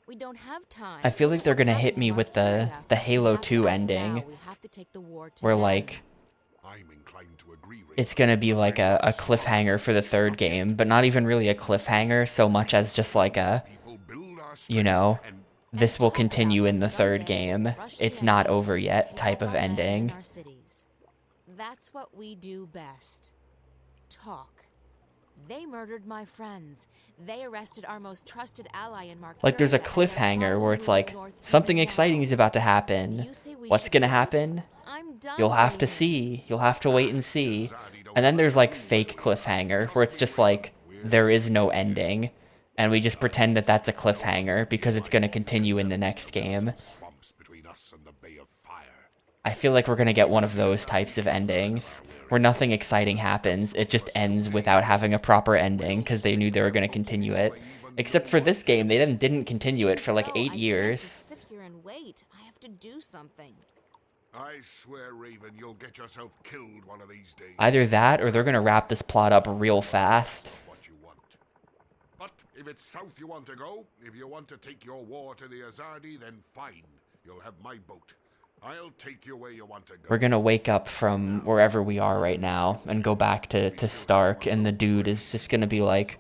We don't have time. I feel like they're gonna hit me with the Halo 2 ending, where, like, it's gonna be like a cliffhanger for the third game, but not even really a cliffhanger so much as just like a, you know, this will continue in the third game, it's not over yet type of ending. That's what we do best. Talk. They murdered my friends. They arrested our most trusted ally in Mercuria. Like, there's a cliffhanger where it's like, something exciting is about to happen. What's gonna happen? You'll have to see. You'll have to wait and see. And then there's, like, fake cliffhanger, where it's just like, there is no ending. And we just pretend that that's a cliffhanger, because it's gonna continue in the next game. I feel like we're gonna get one of those types of endings, where nothing exciting happens, it just ends without having a proper ending, because they knew they were gonna continue it. Except for this game, they didn't continue it for like 8 years. Sit here and wait. I have to do something. I swear, Raven, you'll get yourself killed one of these days. Either that, or they're gonna wrap this plot up real fast. But if it's south you want to go, if you want to take your war to the Azadi, then fine. You'll have my boat. I'll take you where you want to go. We're gonna wake up from wherever we are right now and go back to Stark, and the dude is just gonna be like,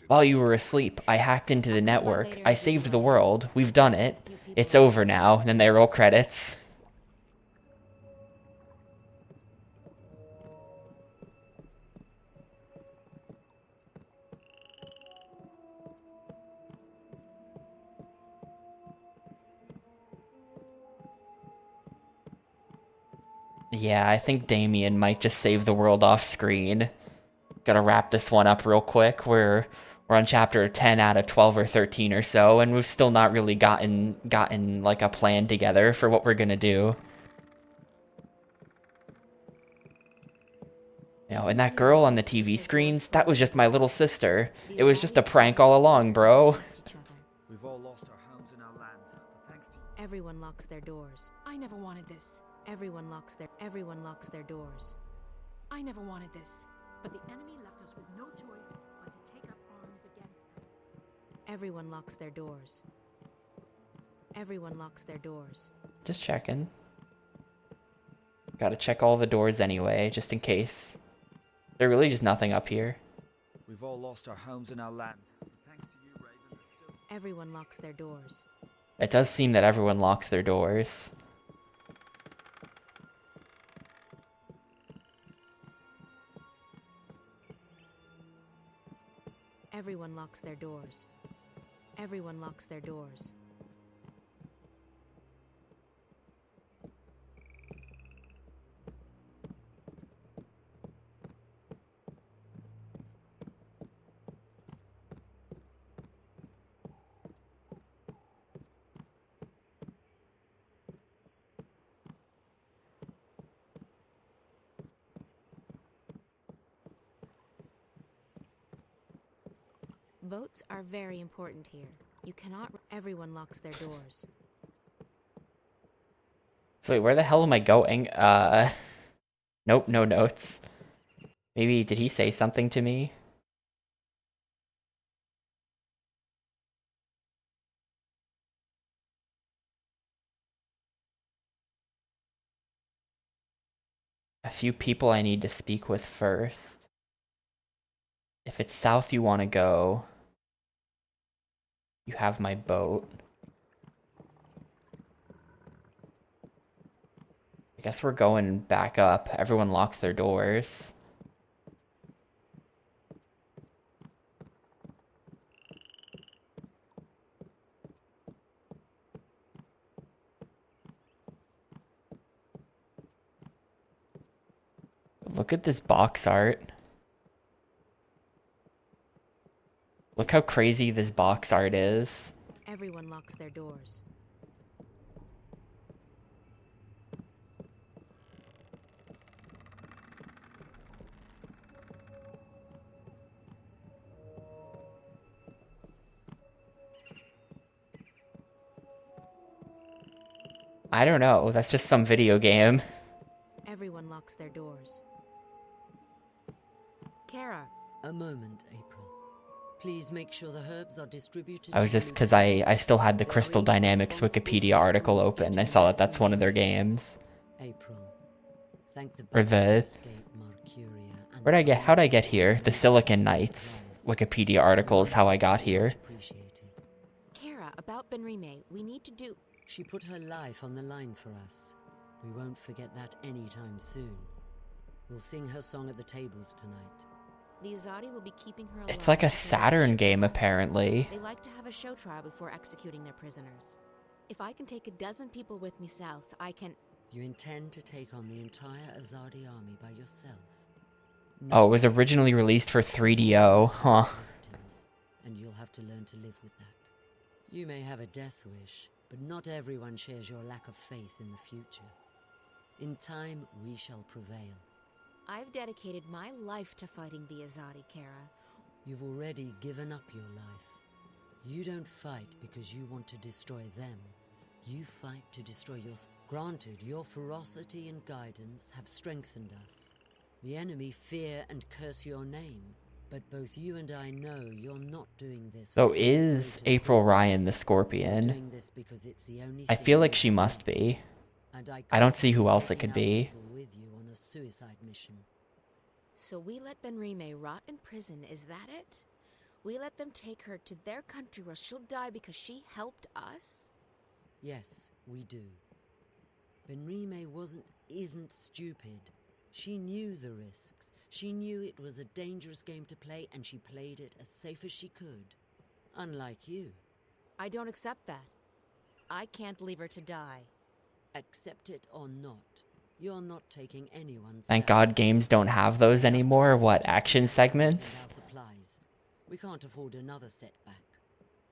while you were asleep, I hacked into the network, I saved the world, we've done it, it's over now, and then they roll credits. Yeah, I think Damien might just save the world off screen. Gotta wrap this one up real quick. We're on chapter 10 out of 12 or 13 or so, and we've still not really gotten like a plan together for what we're gonna do. You know, and that girl on the TV screens, that was just my little sister. It was just a prank all along, bro. We've all lost our homes and our lands, but thanks to Everyone locks their doors. I never wanted this. Everyone locks their doors. I never wanted this. But the enemy left us with no choice but to take up arms against them. Everyone locks their doors. Everyone locks their doors. Just checking. Gotta check all the doors anyway, just in case. There's really just nothing up here. We've all lost our homes and our lands, but thanks to you, Raven, there's still... Everyone locks their doors. It does seem that everyone locks their doors. Everyone locks their doors. Everyone locks their doors. Votes are very important here. You cannot. Everyone locks their doors. So wait, where the hell am I going? Nope, no notes. Maybe, did he say something to me? A few people I need to speak with first. If it's south you want to go, you have my boat. I guess we're going back up. Everyone locks their doors. Look at this box art. Look how crazy this box art is. Everyone locks their doors. I don't know, that's just some video game. Everyone locks their doors. Kara. A moment, April. Please make sure the herbs are distributed. I was just because I still had the Crystal Dynamics Wikipedia article open. I saw that that's one of their games. April. Thank the Or how'd I get here? The Silicon Knights Wikipedia article is how I got here. Kara, about Benrime, we need to do. She put her life on the line for us. We won't forget that anytime soon. We'll sing her song at the tables tonight. The Azadi will be keeping her alive. It's like a Saturn game, apparently. They like to have a show trial before executing their prisoners. If I can take a dozen people with me south, I can... You intend to take on the entire Azadi army by yourself? Oh, it was originally released for 3DO, huh? And you'll have to learn to live with that. You may have a death wish, but not everyone shares your lack of faith in the future. In time, we shall prevail. I've dedicated my life to fighting the Azadi, Kara. You've already given up your life. You don't fight because you want to destroy them. You fight to destroy yourself. Granted, your ferocity and guidance have strengthened us. The enemy fear and curse your name, but both you and I know you're not doing this. So is April Ryan the Scorpion? I feel like she must be. I don't see who else it could be. Suicide mission. So we let Benrime rot in prison, is that it? We let them take her to their country where she'll die because she helped us? Yes, we do. Benrime isn't stupid. She knew the risks. She knew it was a dangerous game to play, and she played it as safe as she could. Unlike you. I don't accept that. I can't leave her to die. Accept it or not. You're not taking anyone's. Thank God games don't have those anymore. What, action segments? We can't afford another setback.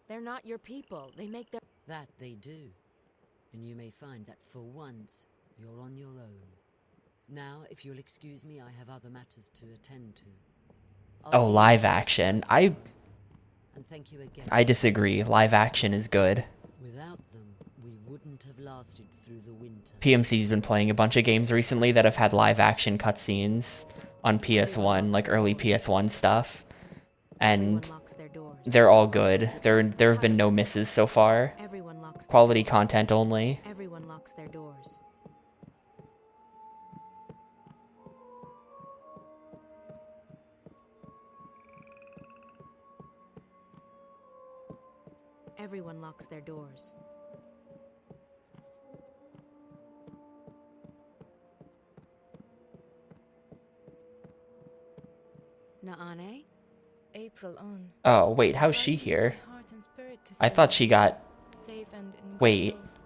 They're not your people. They make their... That they do. And you may find that for once, you're on your own. Now, if you'll excuse me, I have other matters to attend to. Oh, live action. And thank you again. I disagree. Live action is good. Without them, we wouldn't have lasted through the winter. PMC's been playing a bunch of games recently that have had live action cutscenes on PS1, like early PS1 stuff. And they're all good. There have been no misses so far. Quality content only. Everyone locks their doors. Everyone locks their doors. Naane? April on. Oh, wait, how's she here? Heart and spirit to I thought she got... Safe and in Wait. good health.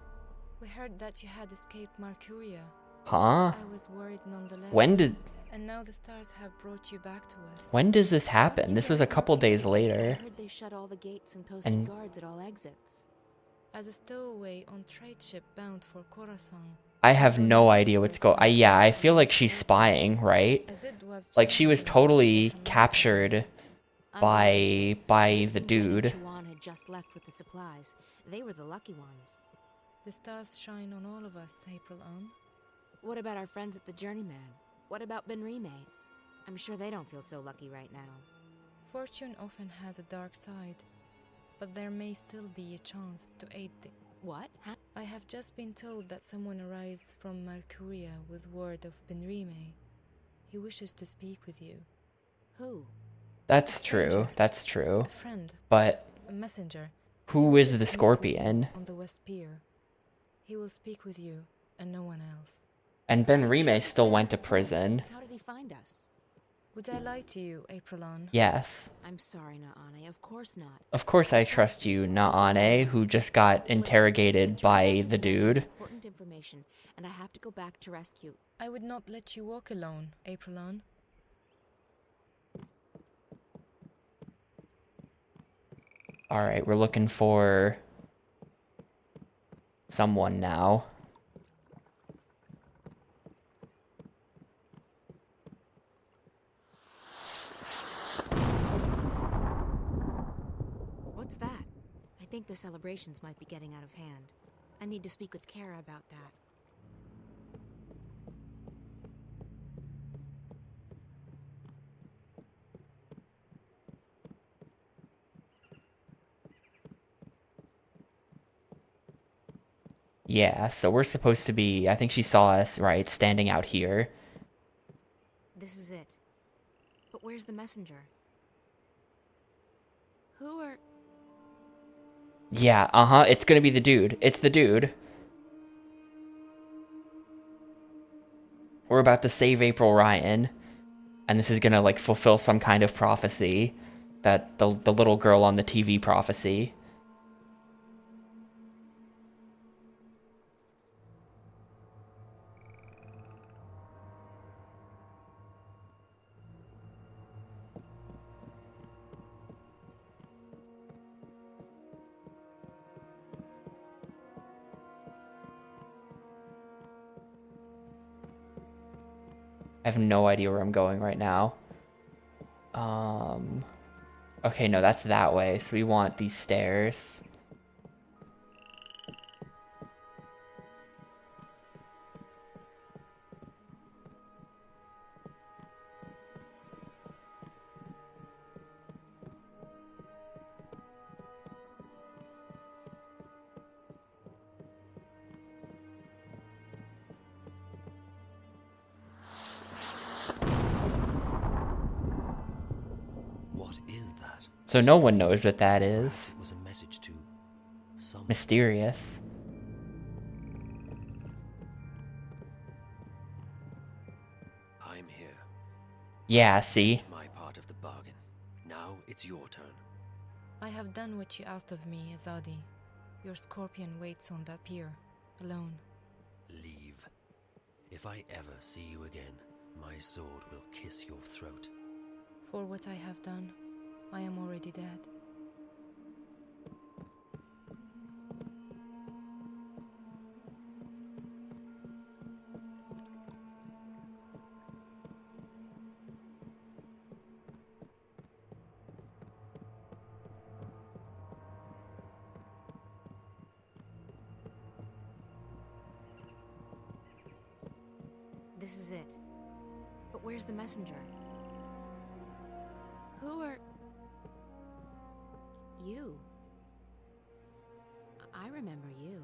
We heard that you had escaped Mercuria. Huh? I was worried nonetheless. When did... And now the stars have brought you back to us. When does this happen? This was a couple days later. I heard they shut all the gates and posted guards at all exits. As a stowaway on trade ship bound for Khorasan. I have no idea what's going... Yeah, I feel like she's spying, right? Like, she was totally captured by the dude. Chuan had just left with the supplies. They were the lucky ones. The stars shine on all of us, April Ann. What about our friends at the Journeyman? What about Benrime? I'm sure they don't feel so lucky right now. Fortune often has a dark side, but there may still be a chance to aid the... What? I have just been told that someone arrives from Mercuria with word of Benrime. He wishes to speak with you. Who? That's true. That's true. A friend. But... A messenger. Who is the Scorpion? On the West Pier. He will speak with you, and no one else. And Benrime still went to prison. How did he find us? Would I lie to you, April Ann? Yes. I'm sorry, Naane. Of course not. Of course I trust you, Naane, who just got interrogated by the dude. Important information, and I have to go back to rescue. I would not let you walk alone, April Ann. Alright, we're looking for someone now. What's that? I think the celebrations might be getting out of hand. I need to speak with Kara about that. Yeah, so we're supposed to be... I think she saw us, right, standing out here. This is it. But where's the messenger? Who are... Yeah, uh-huh, it's gonna be the dude. It's the dude. We're about to save April Ryan. And this is gonna, like, fulfill some kind of prophecy. That the little girl on the TV prophecy. I have no idea where I'm going right now. Okay, no, that's that way. So we want these stairs. What is that? So no one knows what that is. It was a message to someone. Mysterious. I'm here. Yeah, see? My part of the bargain. Now it's your turn. I have done what you asked of me, Azadi. Your scorpion waits on that pier, alone. Leave. If I ever see you again, my sword will kiss your throat. For what I have done, I am already dead. This is it. But where's the messenger? Who are... You? I remember you.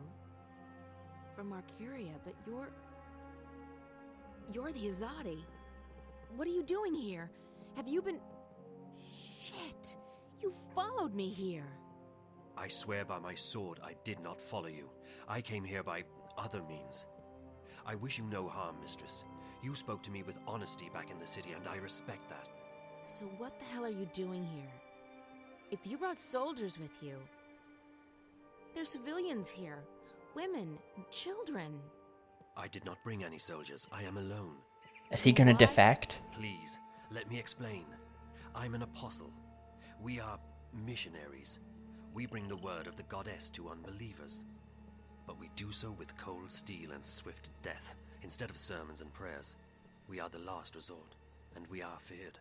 From Mercuria, but you're the Azadi. What are you doing here? Have you been... Shit! You followed me here! I swear by my sword I did not follow you. I came here by other means. I wish you no harm, mistress. You spoke to me with honesty back in the city, and I respect that. So what the hell are you doing here? If you brought soldiers with you... There's civilians here. Women, children. I did not bring any soldiers. I am alone. Is he gonna defect? Please, let me explain. I'm an apostle. We are missionaries. We bring the word of the goddess to unbelievers. But we do so with cold steel and swift death, instead of sermons and prayers. We are the last resort, and we are feared.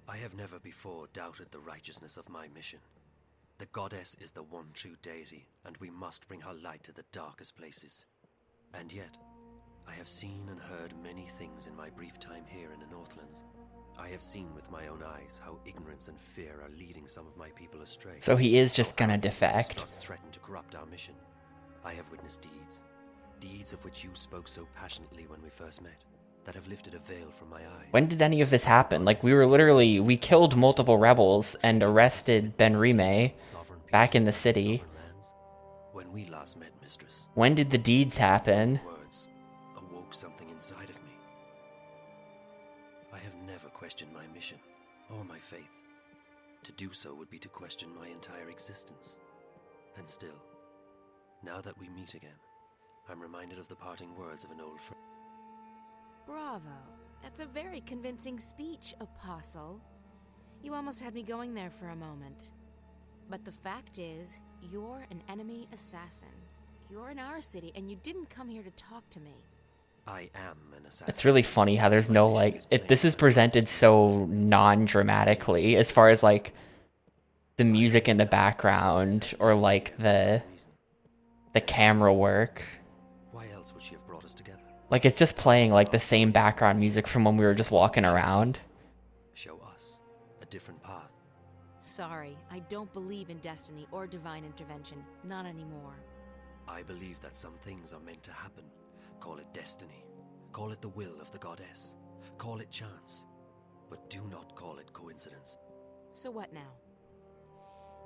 I have never before doubted the righteousness of my mission. The goddess is the one true deity, and we must bring her light to the darkest places. And yet, I have seen and heard many things in my brief time here in the Northlands. I have seen with my own eyes how ignorance and fear are leading some of my people astray. So he is just gonna defect. Distrust threaten to corrupt our mission. I have witnessed deeds of which you spoke so passionately when we first met, that have lifted a veil from my eyes. When did any of this happen? Like, we killed multiple rebels and arrested Ben-Rime back in the city. When we last met, mistress. When did the deeds happen? Words awoke something inside of me. I have never questioned my mission or my faith. To do so would be to question my entire existence. And still, now that we meet again, I'm reminded of the parting words of an old friend. Bravo. That's a very convincing speech, Apostle. You almost had me going there for a moment. But the fact is, you're an enemy assassin. You're in our city, and you didn't come here to talk to me. I am an assassin. It's really funny how there's no, like... this is presented so non-dramatically, as far as, like, the music in the background, or, like, the camera work. Why else would she have brought us together? Like, it's just playing, like, the same background music from when we were just walking around. Show us a different path. Sorry, I don't believe in destiny or divine intervention. Not anymore. I believe that some things are meant to happen. Call it destiny. Call it the will of the goddess. Call it chance. But do not call it coincidence. So what now?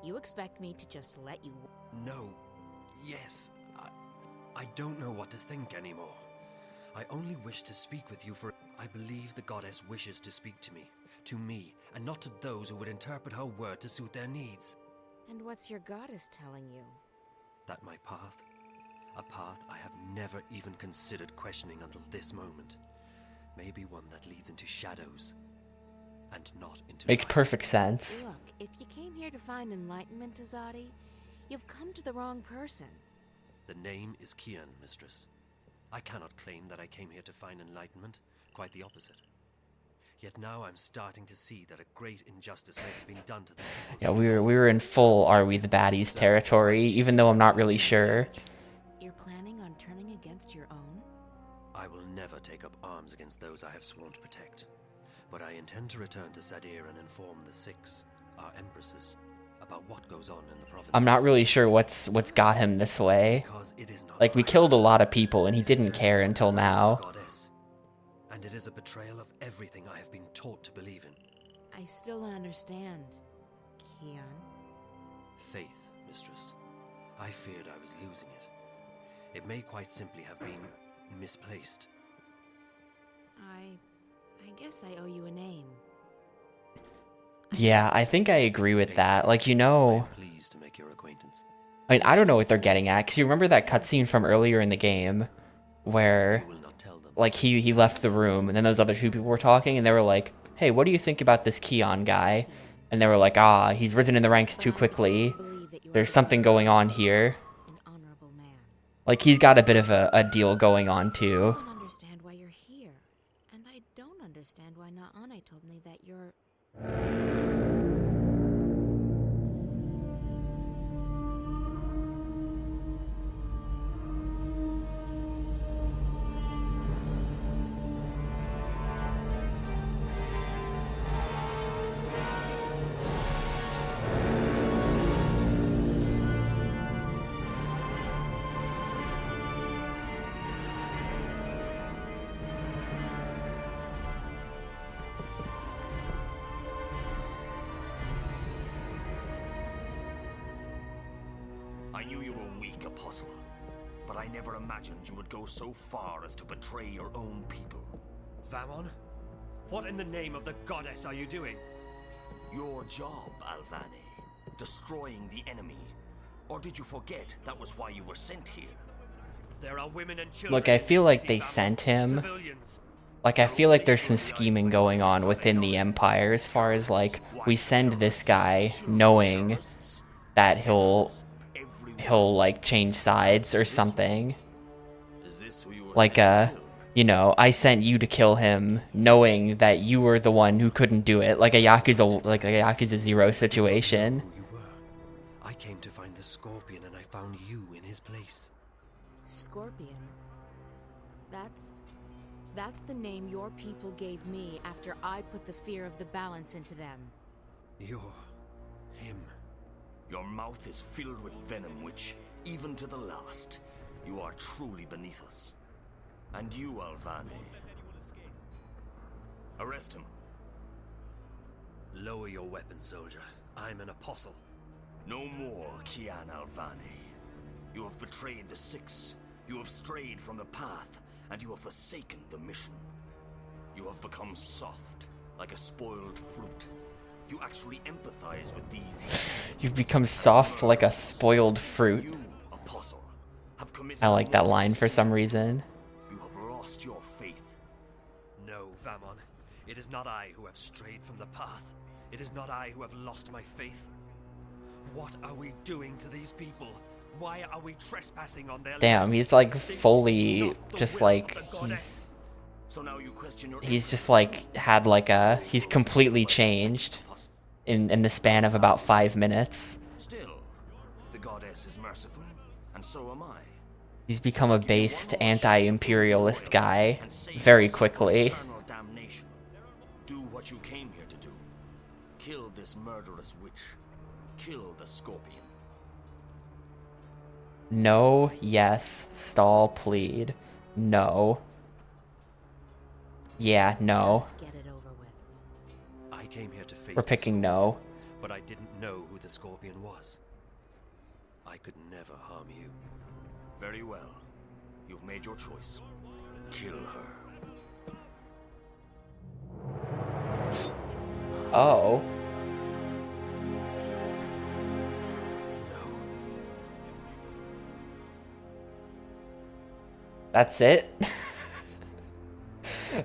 You expect me to just let you... No. Yes. I don't know what to think anymore. I only wish to speak with you for... I believe the goddess wishes to speak to me, and not to those who would interpret her word to suit their needs. And what's your goddess telling you? That my path, a path I have never even considered questioning until this moment, may be one that leads into shadows, and not into... Makes perfect sense. Look, if you came here to find enlightenment, Azadi, you've come to the wrong person. The name is Kian, mistress. I cannot claim that I came here to find enlightenment, quite the opposite. Yet now I'm starting to see that a great injustice may have been done to the people. Yeah, we were in full Are We the Baddies territory, even though I'm not really sure. You're planning on turning against your own? I will never take up arms against those I have sworn to protect. But I intend to return to Sadir and inform the Six, our empresses, about what goes on in the province. I'm not really sure what's got him this way. Like, we killed a lot of people and he didn't care until now. And it is a betrayal of everything I have been taught to believe in. I still don't understand, Kian. Faith, mistress. I feared I was losing it. It may quite simply have been misplaced. I guess I owe you a name. Yeah, I think I agree with that. Like, you know... Pleased to make your acquaintance. I mean, I don't know what they're getting at, because you remember that cutscene from earlier in the game, where, like, he left the room, and then those other two people were talking, and they were like, hey, what do you think about this Kian guy? And they were like, he's risen in the ranks too quickly. There's something going on here. Like, he's got a bit of a deal going on, too. I don't understand why you're here. And I don't understand why Naane told me that you're... I knew you were weak, Apostle, but I never imagined you would go so far as to betray your own people. Vamon? What in the name of the goddess are you doing? Your job, Alvane. Destroying the enemy. Or did you forget that was why you were sent here? There are women and children. Look, I feel like they sent him. Like, I feel like there's some scheming going on within the Empire as far as, like, we send this guy knowing that he'll like, change sides or something. Like, you know, I sent you to kill him knowing that you were the one who couldn't do it. Like a Yakuza 0 situation. I came to find the Scorpion and I found you in his place. Scorpion? That's the name your people gave me after I put the fear of the balance into them. You're him. Your mouth is filled with venom which, even to the last, you are truly beneath us. And you, Alvane. Arrest him. Lower your weapon, soldier. I'm an apostle. No more, Kian Alvane. You have betrayed the Six. You have strayed from the path, and you have forsaken the mission. You have become soft, like a spoiled fruit. You actually empathize with these. You've become soft like a spoiled fruit. You, apostle, have committed I like that line for some reason. You have lost your faith. No, Vamon. It is not I who have strayed from the path. It is not I who have lost my faith. What are we doing to these people? Why are we trespassing on their Damn, land? he's like fully just like he's just like had like a he's completely changed in the span of about 5 minutes. Still, the goddess is merciful, and so am I. He's become a based anti-imperialist guy very quickly. Damnation. Do what you came here to do. Kill this murderous witch. Kill the Scorpion. No, yes, stall, plead. No. Yeah, no. Just get it over with. I came here to face We're picking no. But I didn't know who the Scorpion was. I could never harm you. Very well. You've made your choice. Kill her. Oh. That's it?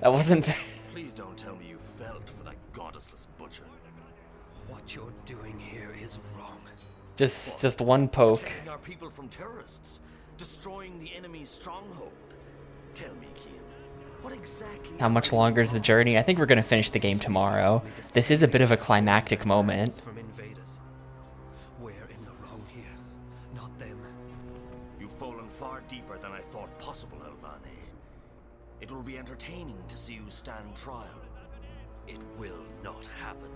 That wasn't... Please don't tell me you felt for that goddessless butcher. What you're doing here is wrong. Just one poke. Protecting our people from terrorists. Destroying the enemy's stronghold. Tell me, Kian, what exactly... How much longer is the journey? I think we're gonna finish the game tomorrow. This is a bit of a climactic moment. From invaders. We're in the wrong here, not them. You've fallen far deeper than I thought possible, Alvane. It will be entertaining to see you stand trial. It will not happen.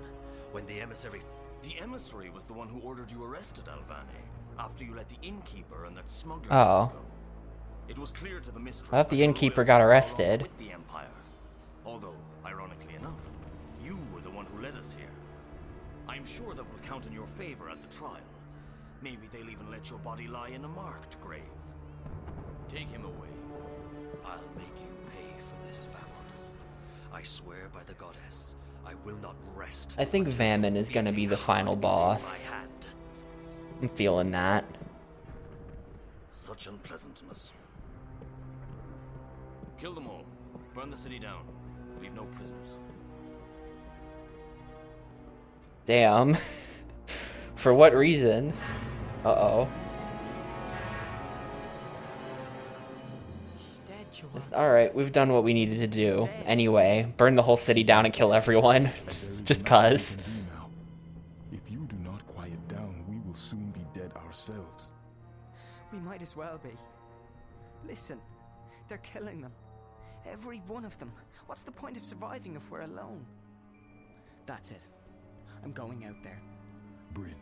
When the emissary... The emissary was the one who ordered you arrested, Alvane, after you let the innkeeper and that smuggler Oh. go. It was clear to the mistress I thought that the your innkeeper loyalty got was no longer arrested. with the Empire. Although, ironically enough, you were the one who led us here. I'm sure that will count in your favor at the trial. Maybe they'll even let your body lie in a marked grave. Take him away. I'll make you pay for this, Vamon. I swear by the goddess, I will not rest. I think Vammon is gonna be the final boss. I'm feeling that. Such unpleasantness. Kill them all. Burn the city down. Leave no prisoners. Damn. For what reason? Uh-oh. Alright, we've done what we needed to do. Anyway, burn the whole city down and kill everyone. Just cuz. If you do not quiet down, we will soon be dead ourselves. We might as well be. Listen, they're killing them. Every one of them. What's the point of surviving if we're alone? That's it. I'm going out there. Bryn,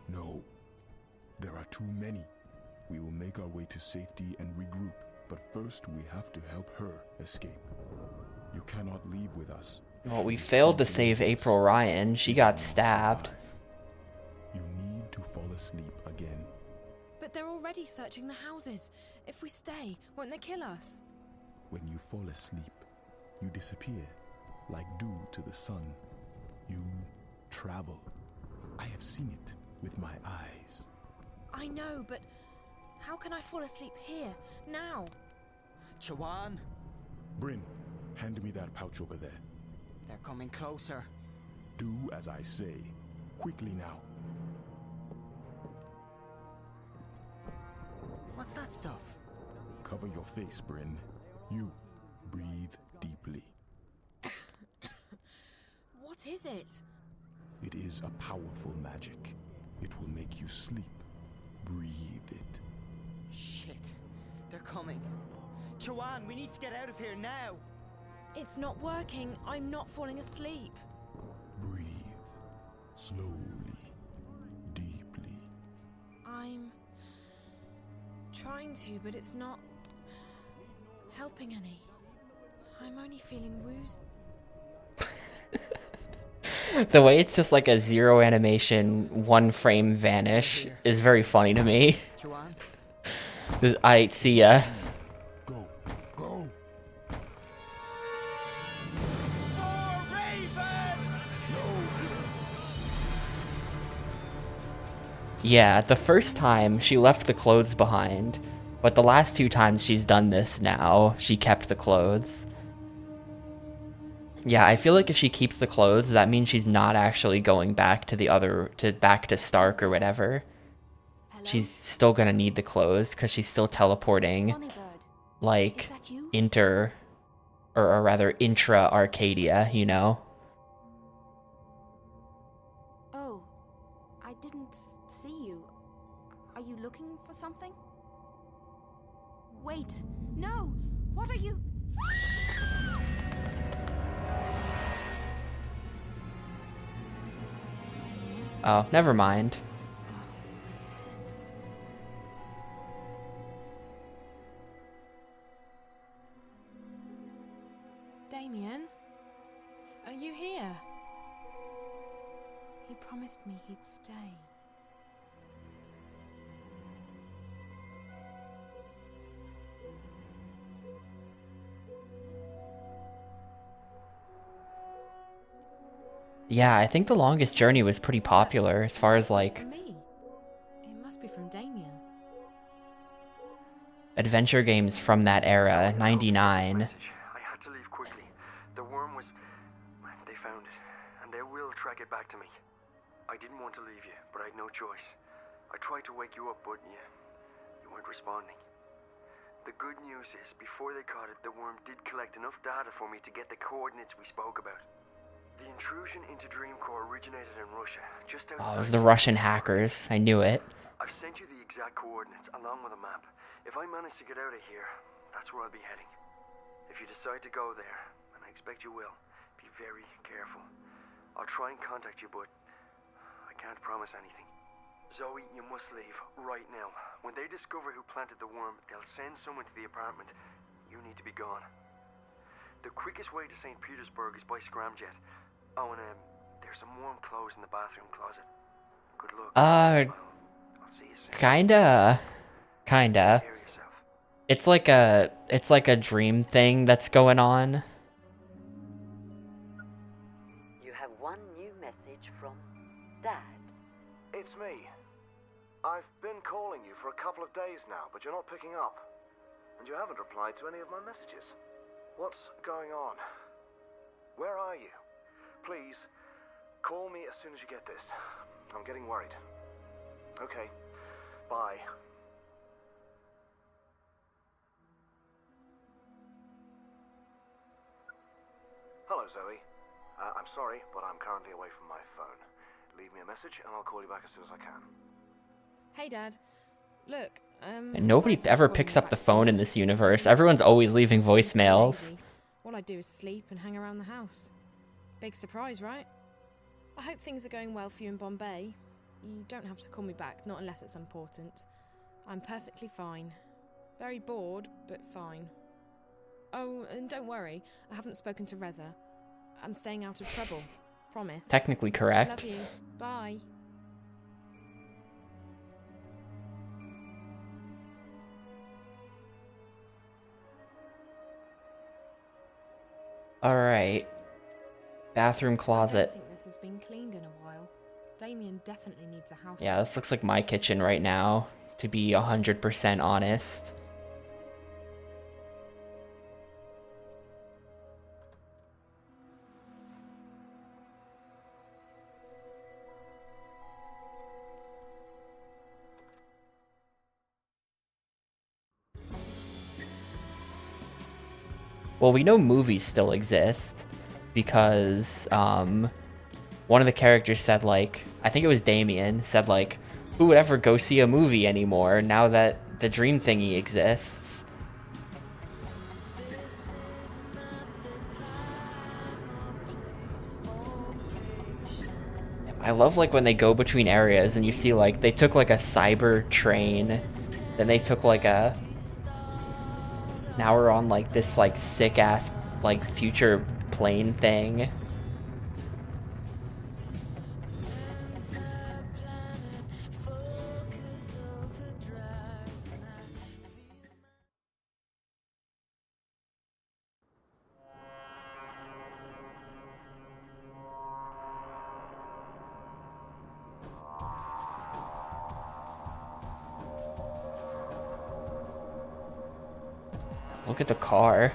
no. There are too many. We will make our way to safety and regroup, but first we have to help her escape. You cannot leave with us. Well, we failed to save April Ryan. She got stabbed. You need to fall asleep again. But they're already searching the houses. If we stay, won't they kill us? When you fall asleep, you disappear, like dew to the sun. You travel. I have seen it with my eyes. I know, but how can I fall asleep here, now? Chawan! Bryn, hand me that pouch over there. They're coming closer. Do as I say. Quickly now. What's that stuff? Cover your face, Bryn. You, breathe deeply. What is it? It is a powerful magic. It will make you sleep. Breathe it. Shit. They're coming. Chawan, we need to get out of here now. It's not working. I'm not falling asleep. Breathe. Slowly. Deeply. I'm trying to, but it's not helping any. I'm only feeling woozy. The way it's just like a zero animation, one frame vanish is very funny to me. I see ya. Go. Go. Yeah, the first time she left the clothes behind, but the last 2 times she's done this now, she kept the clothes. Yeah, I feel like if she keeps the clothes, that means she's not actually going back to back to Stark or whatever. She's still gonna need the clothes because she's still teleporting, like, or rather intra Arcadia, you know? Oh, I didn't see you. Are you looking for something? Wait, no! What are you? Oh, never mind. Damien? Are you here? He promised me he'd stay. Yeah, I think the longest journey was pretty popular as far as like It must be from Damien. adventure games from that era, 99. I had to leave quickly. The worm was... They found it, and they will track it back to me. I didn't want to leave you, but I had no choice. I tried to wake you up, but you weren't responding. The good news is, before they caught it, the worm did collect enough data for me to get the coordinates we spoke about. The intrusion into Dreamcore originated in Russia, just outside... Oh, it was the Russian hackers. I knew it. I've sent you the exact coordinates, along with a map. If I manage to get out of here, that's where I'll be heading. If you decide to go there, and I expect you will, be very careful. I'll try and contact you, but I can't promise anything. Zoe, you must leave, right now. When they discover who planted the worm, they'll send someone to the apartment. You need to be gone. The quickest way to St. Petersburg is by scramjet. Oh, and there's some warm clothes in the bathroom closet. Good luck. I'll see you soon. Kinda. It's like a dream thing that's going on. You have one new message from Dad. It's me. I've been calling you for a couple of days now, but you're not picking up. And you haven't replied to any of my messages. What's going on? Where are you? Please, call me as soon as you get this. I'm getting worried. Okay, bye. Hello, Zoe. I'm sorry, but I'm currently away from my phone. Leave me a message and I'll call you back as soon as I can. Hey, Dad. Look, And nobody ever picks up the phone in this universe. Everyone's always leaving voicemails. all I do is sleep and hang around the house. Big surprise, right? I hope things are going well for you in Bombay. You don't have to call me back, not unless it's important. I'm perfectly fine. Very bored, but fine. Oh, and don't worry, I haven't spoken to Reza. I'm staying out of trouble. Promise. Technically correct. Love you. Bye. Alright. Bathroom I closet. don't think this has been cleaned in a while. Damien definitely needs a house. Yeah, this looks like my kitchen right now, to be 100% honest. Well, we know movies still exist because one of the characters said, like, I think it was Damien, said, like, who would ever go see a movie anymore now that the dream thingy exists? I love, like, when they go between areas and you see, like, they took, like, a cyber train, then they took, like, a... Now we're on, like, this, like, sick-ass, like, future plane thing. Look at the car.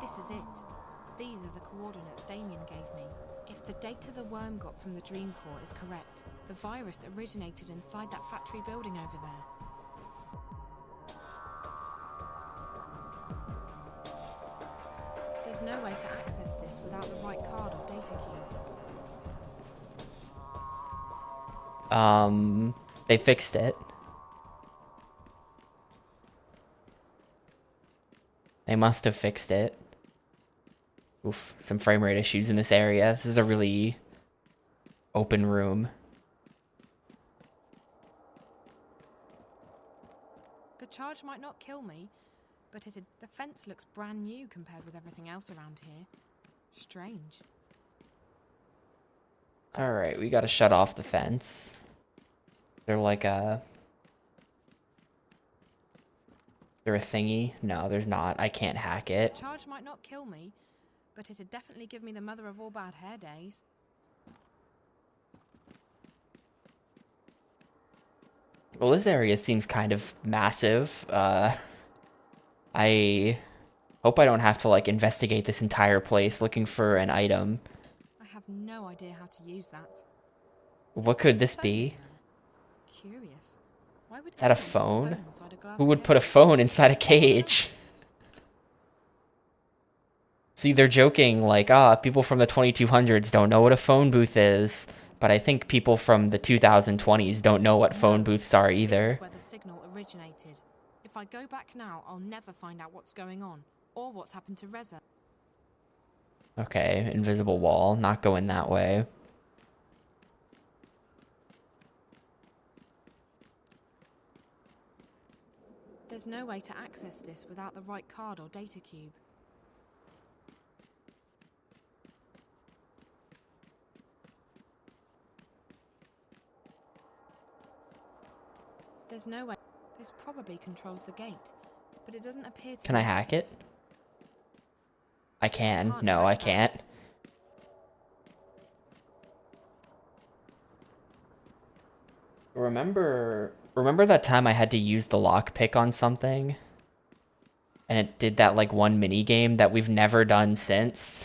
This is it. These are the coordinates Damien gave me. If the data the worm got from the dream core is correct, the virus originated inside that factory building over there. There's no way to access this without the right card or data cube. They fixed it. They must have fixed it. Oof, some frame rate issues in this area. This is a really open room. The charge might not kill me, but the fence looks brand new compared with everything else around here. Strange. Alright, we gotta shut off the fence. They're like a... There a thingy? No, there's not. I can't hack it. The charge might not kill me, but it'd definitely give me the mother of all bad hair days. Well, this area seems kind of massive. I hope I don't have to, like, investigate this entire place looking for an item. I have no idea how to use that. What could this be? Curious. Why would Is that a phone? Who would put a phone inside a cage? See, they're joking, like, people from the 2200s don't know what a phone booth is. But I think people from the 2020s don't know what phone booths are either. This is where the signal originated. If I go back now, I'll never find out what's going on, or what's happened to Reza. Okay, invisible wall, not going that way. There's no way to access this without the right card or data cube. There's no way. This probably controls the gate, but it doesn't appear to. Can I hack it? I can. No, I can't. Remember that time I had to use the lockpick on something? And it did that, like, one mini game that we've never done since?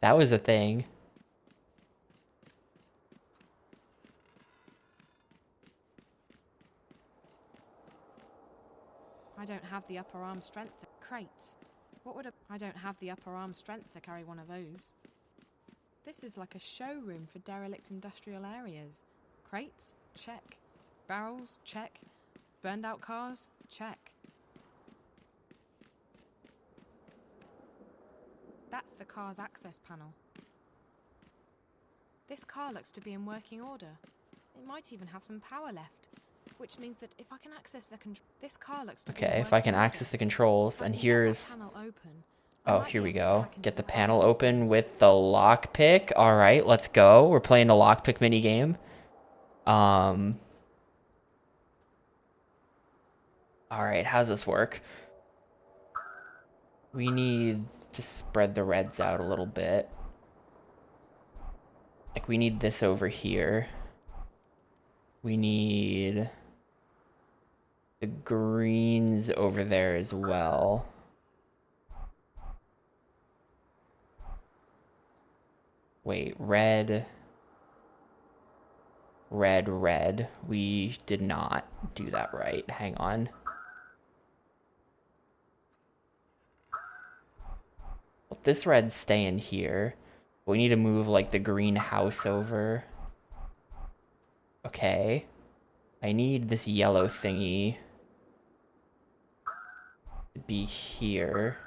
That was a thing. I don't have the upper arm strength to crates. I don't have the upper arm strength to carry one of those. This is like a showroom for derelict industrial areas. Crates? Check. Barrels? Check. Burned out cars? Check. That's the car's access panel. This car looks to be in working order. It might even have some power left. Which means that if I can access the this car looks to Okay, if I can access the controls, and here's... Oh, here we go. Get the panel open with the lockpick. Alright, let's go. We're playing the lockpick minigame. Alright, how's this work? We need just spread the reds out a little bit. Like, we need this over here. We need the greens over there as well. Wait, red, red, red. We did not do that right. Hang on. Well, this red's staying here. We need to move, like, the green house over. Okay. I need this yellow thingy to be here.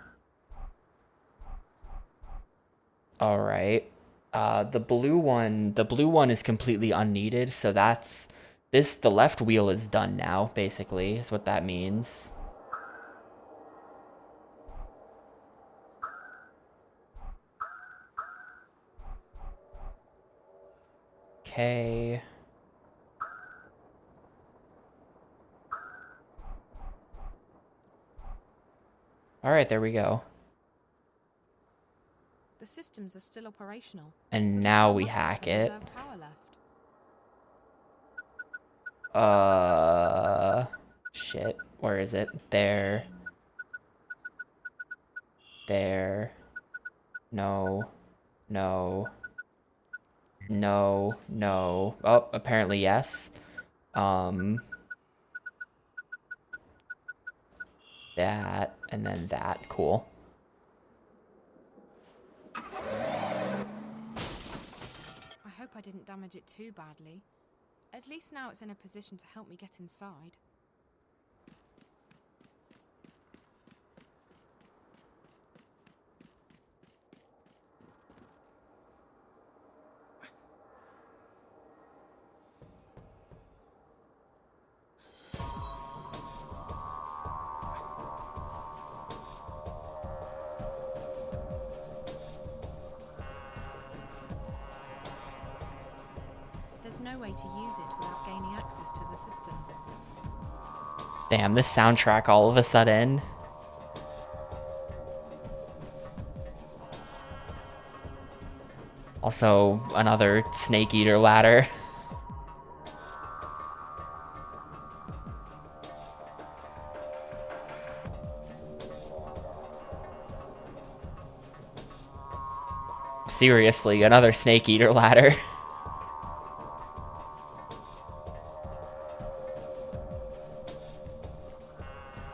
Alright. The blue one is completely unneeded, so that's... the left wheel is done now, basically, is what that means. Okay. Alright, there we go. The systems are still operational. And now we hack it. Shit. Where is it? There. There. No. No. No. No. Oh, apparently yes. That, and then that. Cool. I hope I didn't damage it too badly. At least now it's in a position to help me get inside. There's no way to use it without gaining access to the system. Damn, this soundtrack all of a sudden. Also, another snake eater ladder. Seriously, another snake eater ladder.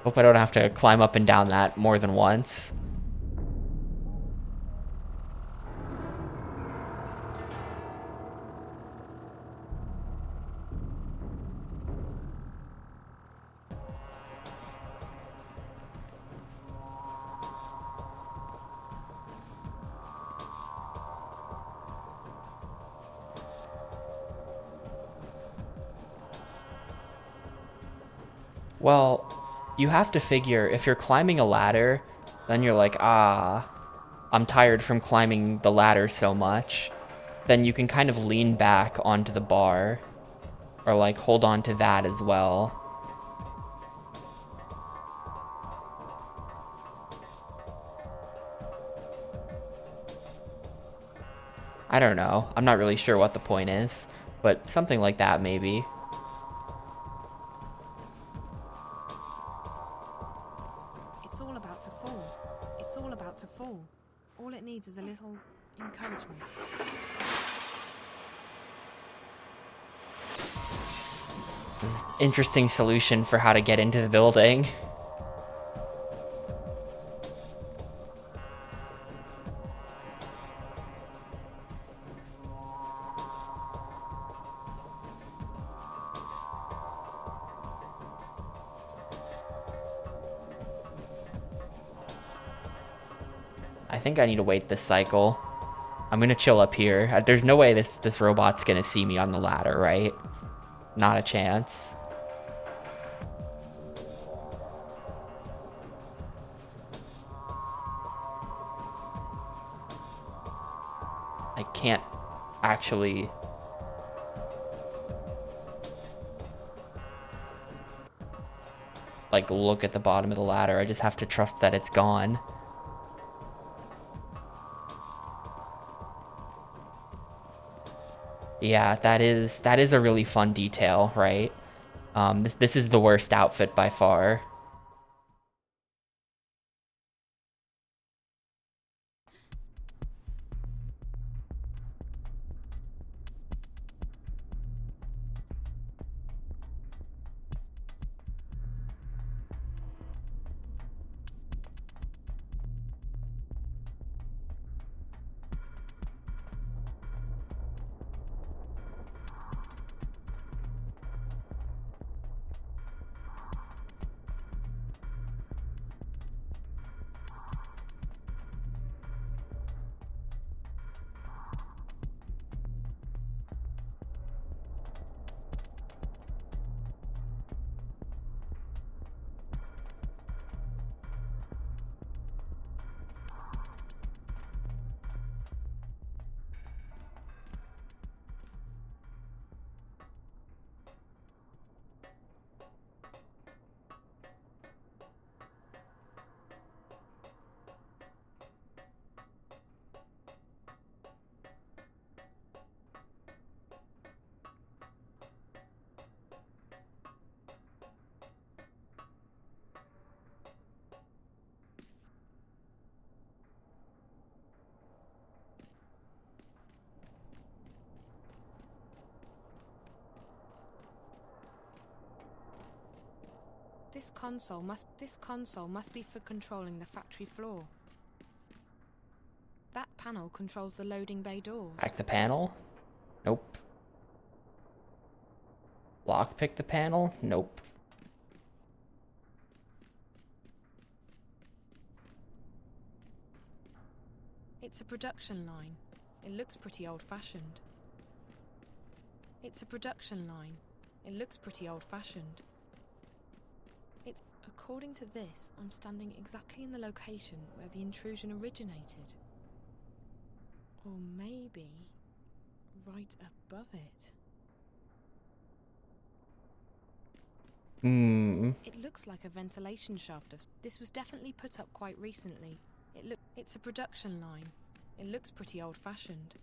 Hope I don't have to climb up and down that more than once. Well, you have to figure, if you're climbing a ladder, then you're like, ah, I'm tired from climbing the ladder so much. Then you can kind of lean back onto the bar, or like hold on to that as well. I don't know. I'm not really sure what the point is, but something like that maybe. It's all about to fall. It's all about to fall. All it needs is a little encouragement. This is an interesting solution for how to get into the building. I think I need to wait this cycle. I'm gonna chill up here. There's no way this robot's gonna see me on the ladder, right? Not a chance. I can't actually... like, look at the bottom of the ladder. I just have to trust that it's gone. Yeah, that is a really fun detail, right? This is the worst outfit by far. This console must be for controlling the factory floor. That panel controls the loading bay doors. Hack the panel? Nope. Lockpick the panel? Nope. It's a production line. It looks pretty old-fashioned. It's a production line. It looks pretty old-fashioned. It's... According to this, I'm standing exactly in the location where the intrusion originated. Or maybe... right above it. It looks like a ventilation shaft of... This was definitely put up quite recently. It's a production line. It looks pretty old-fashioned.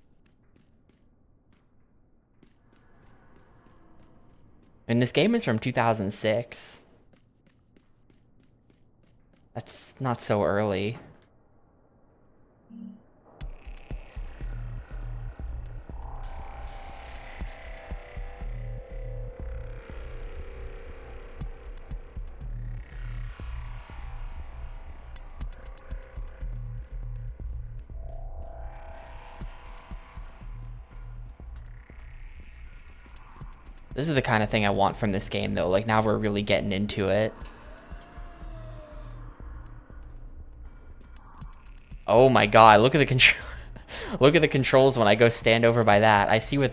And this game is from 2006. That's not so early. This is the kind of thing I want from this game, though. Like, now we're really getting into it. Oh my god, look at the control. Look at the controls when I go stand over by that. I see what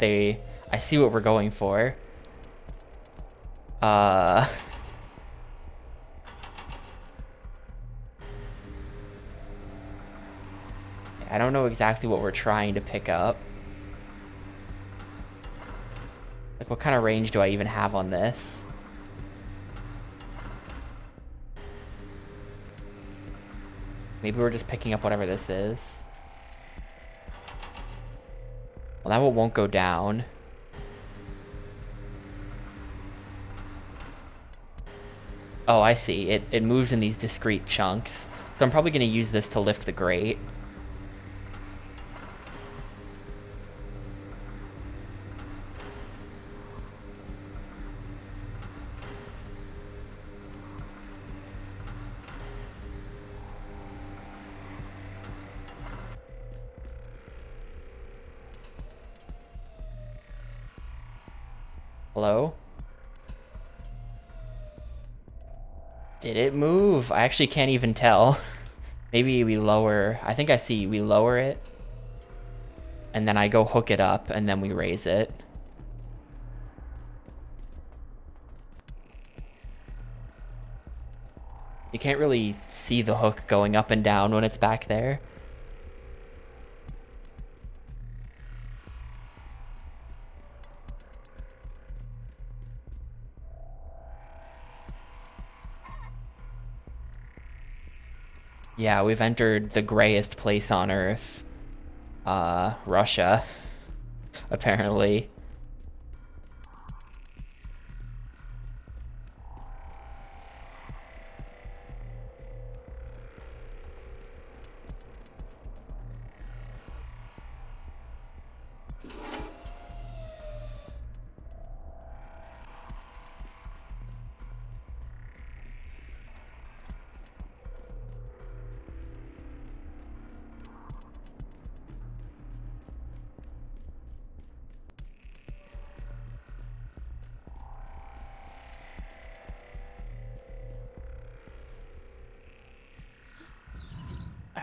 we're going for. I don't know exactly what we're trying to pick up. Like, what kind of range do I even have on this? Maybe we're just picking up whatever this is. Well, that one won't go down. Oh, I see. It moves in these discrete chunks. So I'm probably going to use this to lift the grate. Hello? Did it move? I actually can't even tell. Maybe we lower... I think I see we lower it. And then I go hook it up, and then we raise it. You can't really see the hook going up and down when it's back there. Yeah, we've entered the grayest place on Earth. Russia. Apparently.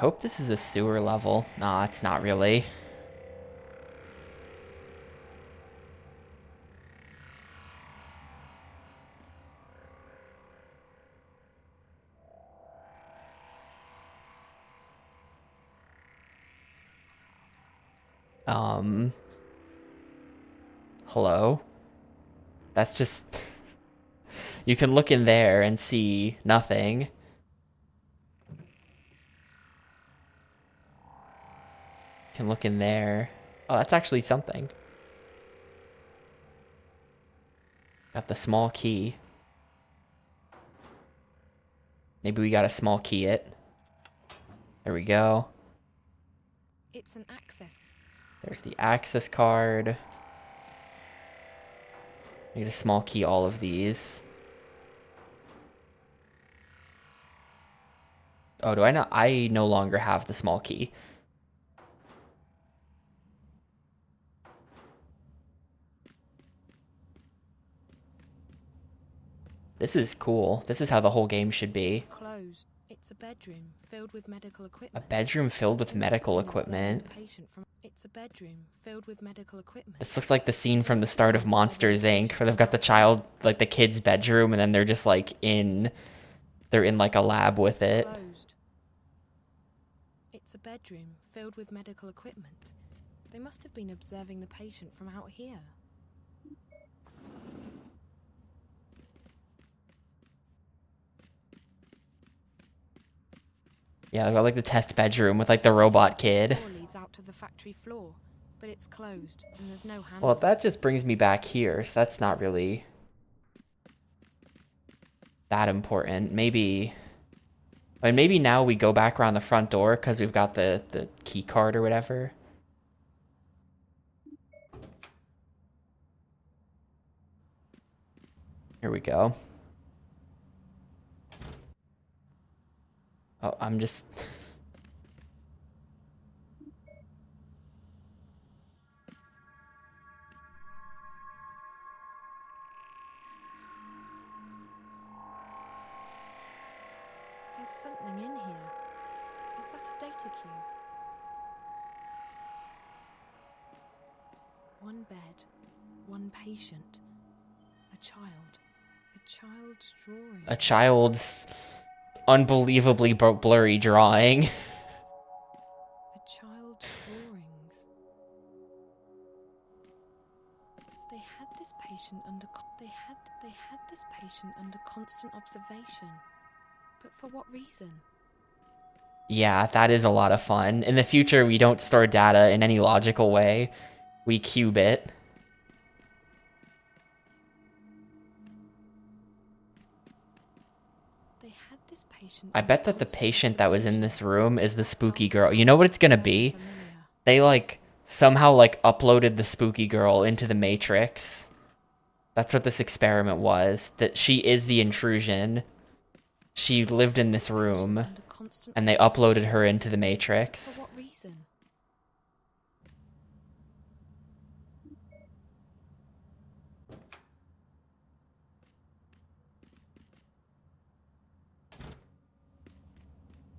hope this is a sewer level. Nah, it's not really. Hello? That's just... You can look in there and see nothing. Can look in there. Oh, that's actually something. Got the small key. Maybe we got a small key it. There we go. It's an access. There's the access card. Need a small key all of these. Oh, do I not? I no longer have the small key. This is cool. This is how the whole game should be. It's closed. It's a bedroom filled with medical A equipment. bedroom filled with medical equipment. It's a bedroom filled with medical equipment. This looks like the scene from the start of Monsters Inc. where they've got the child, like the kid's bedroom, and then they're just like they're in like a lab with it. Closed. It's a bedroom filled with medical equipment. They must have been observing the patient from out here. Yeah, they've got like the test bedroom with like the robot kid. The door leads out to the factory floor, but it's closed and there's no handle. Well, that just brings me back here, so that's not really that important. Maybe now we go back around the front door because we've got the key card or whatever. Here we go. Oh, I'm just... There's something in here. Is that a data cube? One bed, one patient, a child. A child's drawing. A child's unbelievably blurry drawing. A child's drawings. They had this patient under constant observation. But for what reason? Yeah, that is a lot of fun. In the future, we don't store data in any logical way. We cube it. They had this patient. I bet that the patient that was in this room is the spooky girl. You know what it's gonna be? They like somehow like uploaded the spooky girl into the Matrix. That's what this experiment was. That she is the intrusion. She lived in this room, and they uploaded her into the Matrix. For what reason?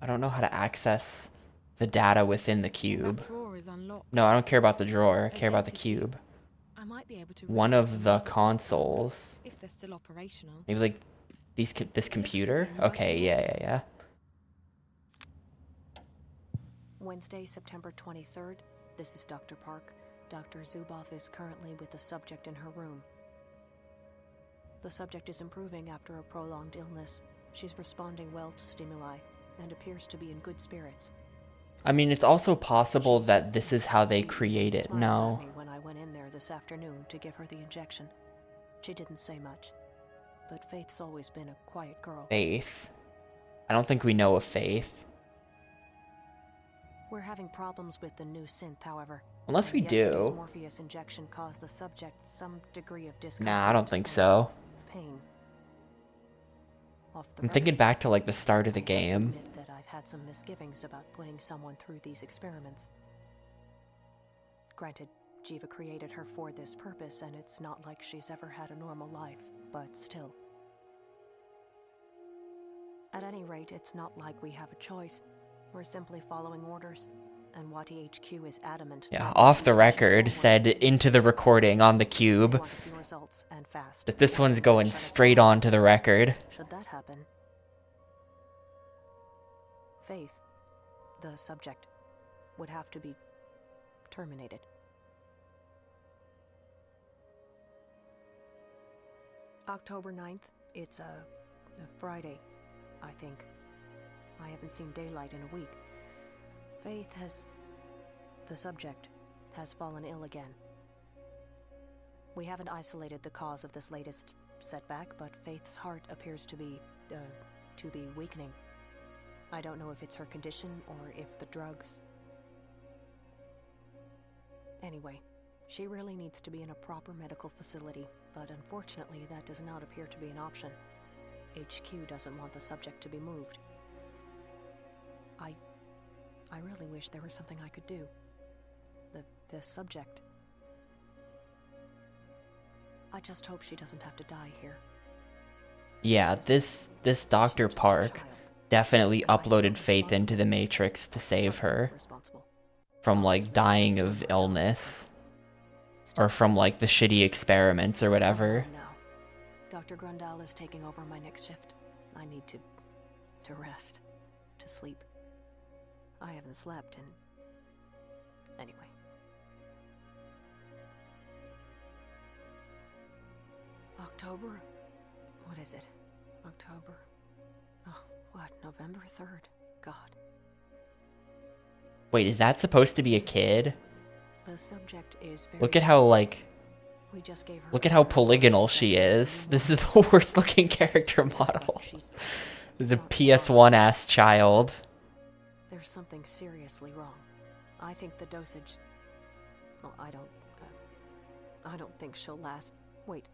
I don't know how to access the data within the cube. That drawer is unlocked. No, I don't care about the drawer. I care about the cube. I might be able to One of the consoles. if they're still operational. Maybe like this computer? Okay, yeah. Wednesday, September 23rd. This is Dr. Park. Dr. Zuboff is currently with the subject in her room. The subject is improving after a prolonged illness. She's responding well to stimuli and appears to be in good spirits. I mean, it's also possible that this is how they create it. No. Smiled at me when I went in there this afternoon to give her the injection. She didn't say much, but Faith's always been a quiet girl. Faith. I don't think we know of Faith. We're having problems with the new synth, however. Unless we Yesterday's do. Morpheus injection caused the subject some degree of discomfort. Nah, I don't think so. Pain. Off the I'm thinking back to like the start of the game. admit that I've had some misgivings about putting someone through these experiments. Granted, Jiva created her for this purpose, and it's not like she's ever had a normal life, but still. At any rate, it's not like we have a choice. We're simply following orders, and Wati HQ is adamant. Yeah, off the record, said into the recording on the cube Want to see results and fast. that this one's going straight on to the record. Should that happen, Faith, the subject, would have to be terminated. October 9th, it's a Friday, I think. I haven't seen daylight in a week. Faith has... the subject has fallen ill again. We haven't isolated the cause of this latest setback, but Faith's heart appears to be weakening. I don't know if it's her condition or if the drugs... Anyway, she really needs to be in a proper medical facility, but unfortunately that does not appear to be an option. HQ doesn't want the subject to be moved. I really wish there was something I could do. The subject... I just hope she doesn't have to die here. Yeah, this Dr. Park definitely uploaded Faith into the Matrix to save her from, like, dying of illness. Or from, like, the shitty experiments or whatever. Dr. Grundal is taking over my next shift. I need to rest, to sleep. I haven't slept in... Anyway. October? What is it? October? Oh, what? November 3rd? God. Wait, is that supposed to be a kid? The subject is very... Look at how, like... We just gave her... Look at how polygonal she is. This is the worst looking character model. The PS1-ass child. There's something seriously wrong. I think the dosage... Well, I don't think she'll last... Wait,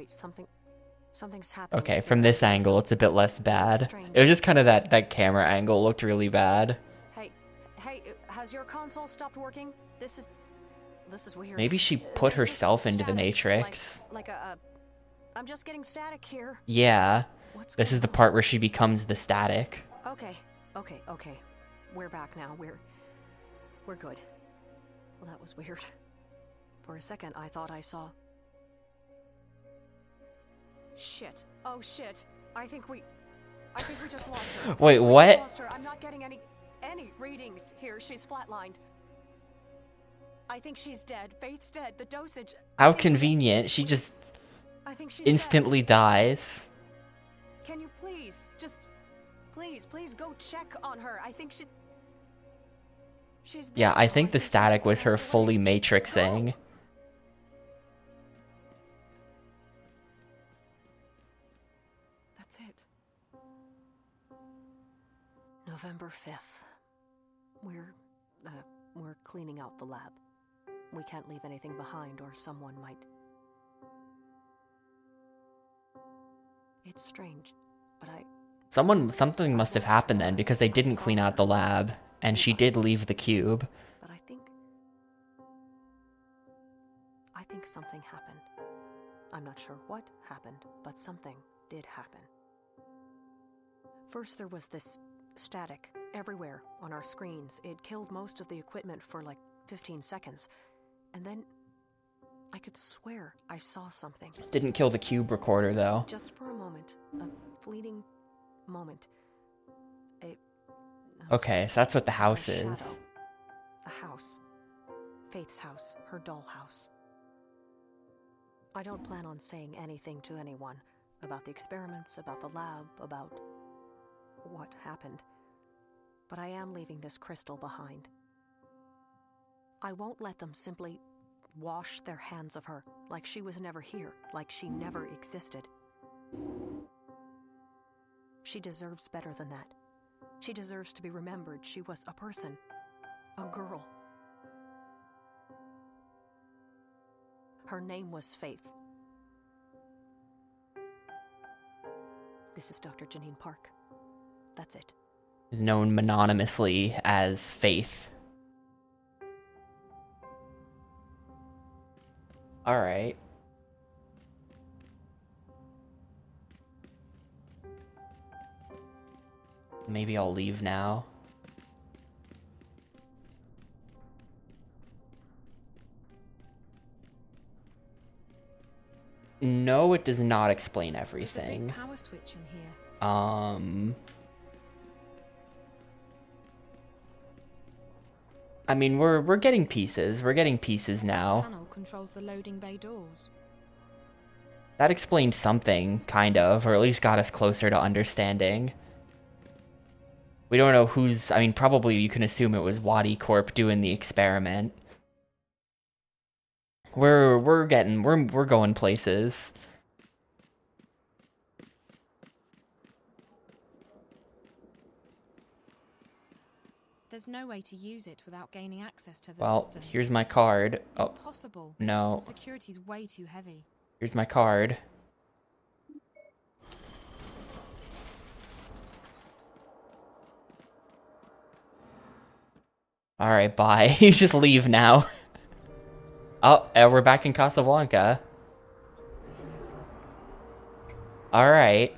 something's happening. Okay, from this angle, it's a bit less bad. It was just kind of that camera angle looked really bad. Hey, has your console stopped working? This is weird. Maybe she put herself into the Matrix. I'm just getting static here. Yeah. This is the part where she becomes the static. Okay. We're back now. We're good. Well, that was weird. For a second, I thought I saw... Shit. Oh, shit. I think we just lost her. Wait, what? Lost her. I'm not getting any readings here. She's flatlined. I think she's dead. Faith's dead. The dosage... How convenient. She just I think she's instantly dead. dies. Can you please, please go check on her. I think she's dead. Yeah, I think the static was her fully matrixing. That's it. November 5th. We're cleaning out the lab. We can't leave anything behind or someone might... It's strange, but Something must have happened then, because they didn't clean out the lab, and she did leave the cube. But I think something happened. I'm not sure what happened, but something did happen. First there was this static everywhere on our screens. It killed most of the equipment for like 15 seconds. And then I could swear I saw something. Didn't kill the cube recorder, though. Just for a moment. A fleeting moment. Okay, so that's what the house shadow. is. A house. Faith's house. Her dollhouse. I don't plan on saying anything to anyone about the experiments, about the lab, about what happened. But I am leaving this crystal behind. I won't let them simply wash their hands of her like she was never here, like she never existed. She deserves better than that. She deserves to be remembered. She was a person, a girl. Her name was Faith. This is Dr. Janine Park. That's it. Known mononymously as Faith. Alright. Maybe I'll leave now. No, it does not explain There's a big everything. power switch in here. I mean, we're getting pieces. We're getting pieces now. Panel controls the loading bay doors. That explained something, kind of, or at least got us closer to understanding. We don't know who's... I mean, probably you can assume it was Wadi Corp doing the experiment. We're going places. There's no way to use it without gaining access to the Well, system. here's my card. Oh, Impossible. no. Security's way too heavy. Here's my card. Alright, bye. You just leave now. Oh, we're back in Casablanca. Alright.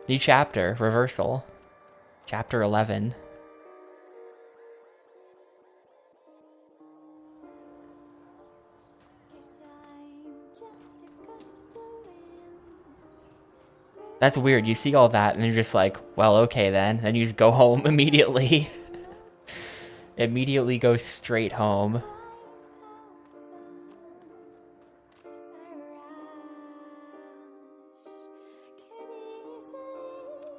New chapter. Reversal. Chapter 11. That's weird. You see all that and you're just like, well, okay then. And you just go home immediately. Immediately go straight home.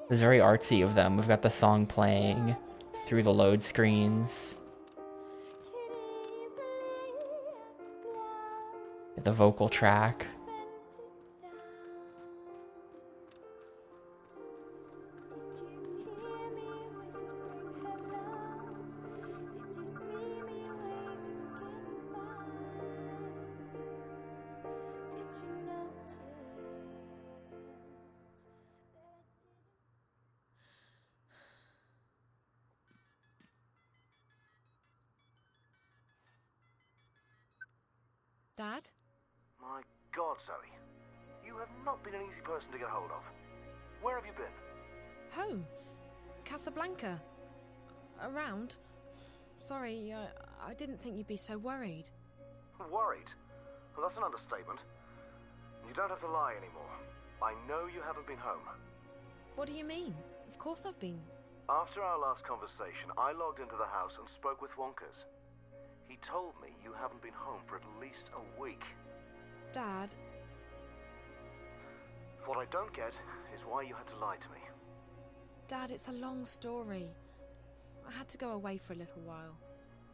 It's very artsy of them. We've got the song playing through the load screens. The vocal track. Dad? My God, Zoe. You have not been an easy person to get hold of. Where have you been? Home. Casablanca. Around. Sorry, I didn't think you'd be so worried. Worried? Well, that's an understatement. You don't have to lie anymore. I know you haven't been home. What do you mean? Of course I've been. After our last conversation, I logged into the house and spoke with Wonkers. He told me you haven't been home for at least a week. Dad. What I don't get is why you had to lie to me. Dad, it's a long story. I had to go away for a little while.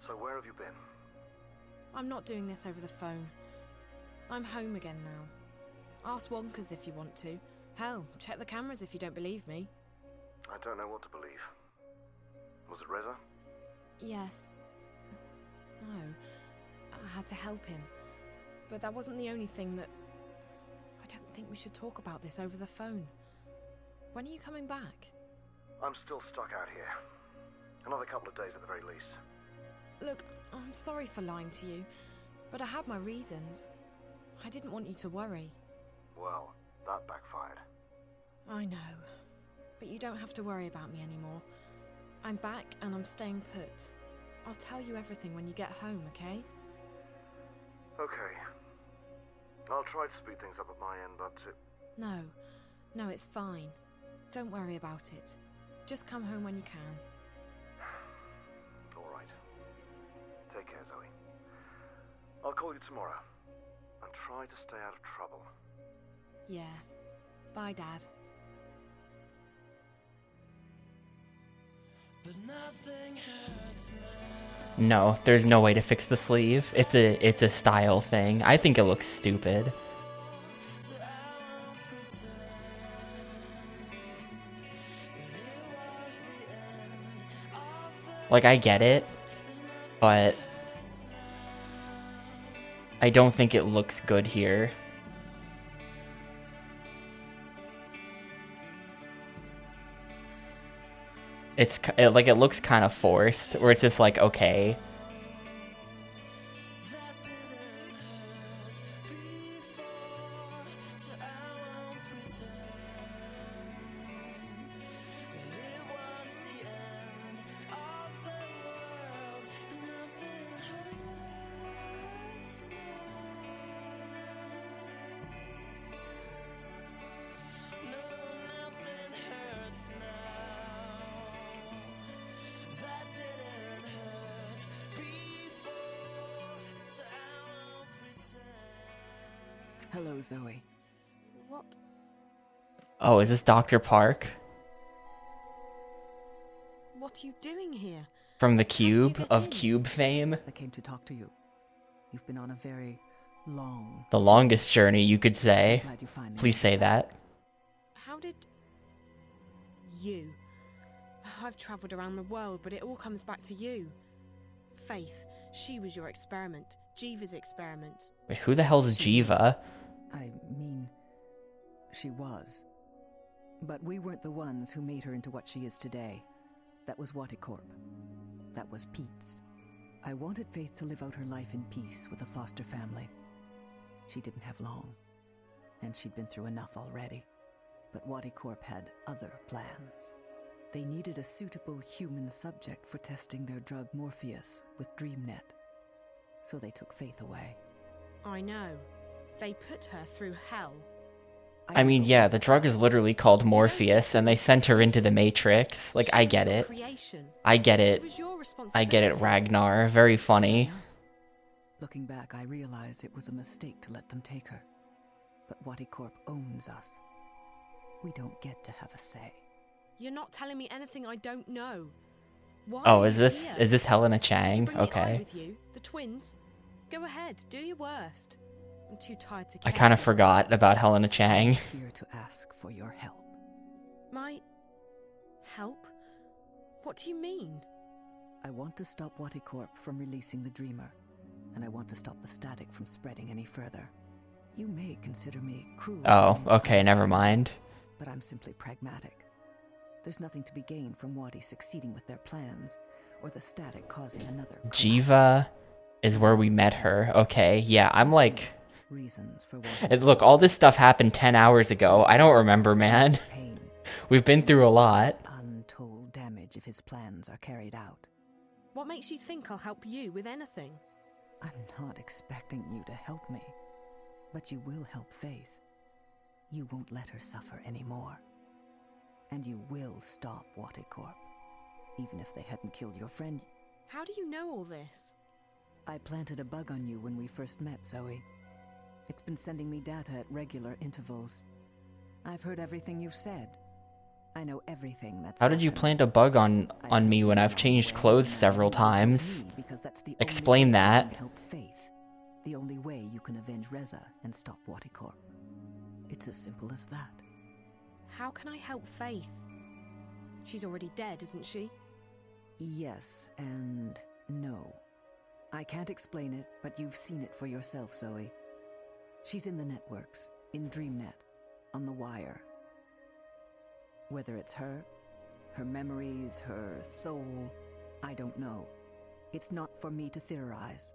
So where have you been? I'm not doing this over the phone. I'm home again now. Ask Wonkers if you want to. Hell, check the cameras if you don't believe me. I don't know what to believe. Was it Reza? Yes. No. I had to help him. But that wasn't the only thing that... I don't think we should talk about this over the phone. When are you coming back? I'm still stuck out here. Another couple of days at the very least. Look, I'm sorry for lying to you, but I had my reasons. I didn't want you to worry. Well, that backfired. I know. But you don't have to worry about me anymore. I'm back and I'm staying put. I'll tell you everything when you get home, okay? Okay. I'll try to speed things up at my end, but... No, it's fine. Don't worry about it. Just come home when you can. All right. Take care, Zoe. I'll call you tomorrow. And try to stay out of trouble. Yeah. Bye, Dad. But nothing hurts now. No, there's no way to fix the sleeve. It's a style thing. I think it looks stupid. Like, I get it, but I don't think it looks good here. It looks kind of forced, where it's just like, okay. Hello, Zoe. What? Oh, is this Dr. Park? What are you doing here? From the you Cube, get of in? Cube fame? I came to talk to you. You've been on a very long... The longest journey, you could say. glad you finally Please made say it back. that. How did... You... I've travelled around the world, but it all comes back to you. Faith, she was your experiment. Jiva's experiment. Wait, who the hell's Jiva? I mean, she was. But we weren't the ones who made her into what she is today. That was Waticorp. That was Pete's. I wanted Faith to live out her life in peace with a foster family. She didn't have long, and she'd been through enough already. But Waticorp had other plans. They needed a suitable human subject for testing their drug Morpheus with DreamNet. So they took Faith away. I know. They put her through hell. I mean, yeah, the drug is literally called Morpheus, and they sent her into the Matrix. Like, I get it. I get it. I get it, Ragnar. Very funny. Looking back, I realized it was a mistake to let them take her. But Waticorp owns us. We don't get to have a say. You're not telling me anything I don't know. Why Oh, are is you this here? Helena Did you Chang? bring the eye Okay. with you? The twins? Go ahead, do your worst. I'm too tired to I care. kind of forgot about Helena Chang. Here to ask for your help. My... help? What do you mean? I want to stop Waticorp from releasing the Dreamer, and I want to stop the static from spreading any further. You may consider me cruel. Oh, okay, never mind. But I'm simply pragmatic. There's nothing to be gained from Wati succeeding with their plans, or the static causing another. Jiva is where we met her. Okay, yeah, I'm like... Reasons for And look, all this stuff happened 10 hours ago. I don't remember, man. We've been through a lot. Untold damage if his plans are carried out. What makes you think I'll help you with anything? I'm not expecting you to help me, but you will help Faith. You won't let her suffer anymore. And you will stop Waticorp, even if they hadn't killed your friend. How do you know all this? I planted a bug on you when we first met, Zoe. It's been sending me data at regular intervals. I've heard everything you've said. I know everything that's How did you plant a bug on me when I've changed clothes several times? Explain that. Help Faith. The only way you can avenge Reza and stop Waticorp. It's as simple as that. How can I help Faith? She's already dead, isn't she? Yes and no. I can't explain it, but you've seen it for yourself, Zoe. She's in the networks, in DreamNet, on the wire. Whether it's her memories, her soul, I don't know. It's not for me to theorize.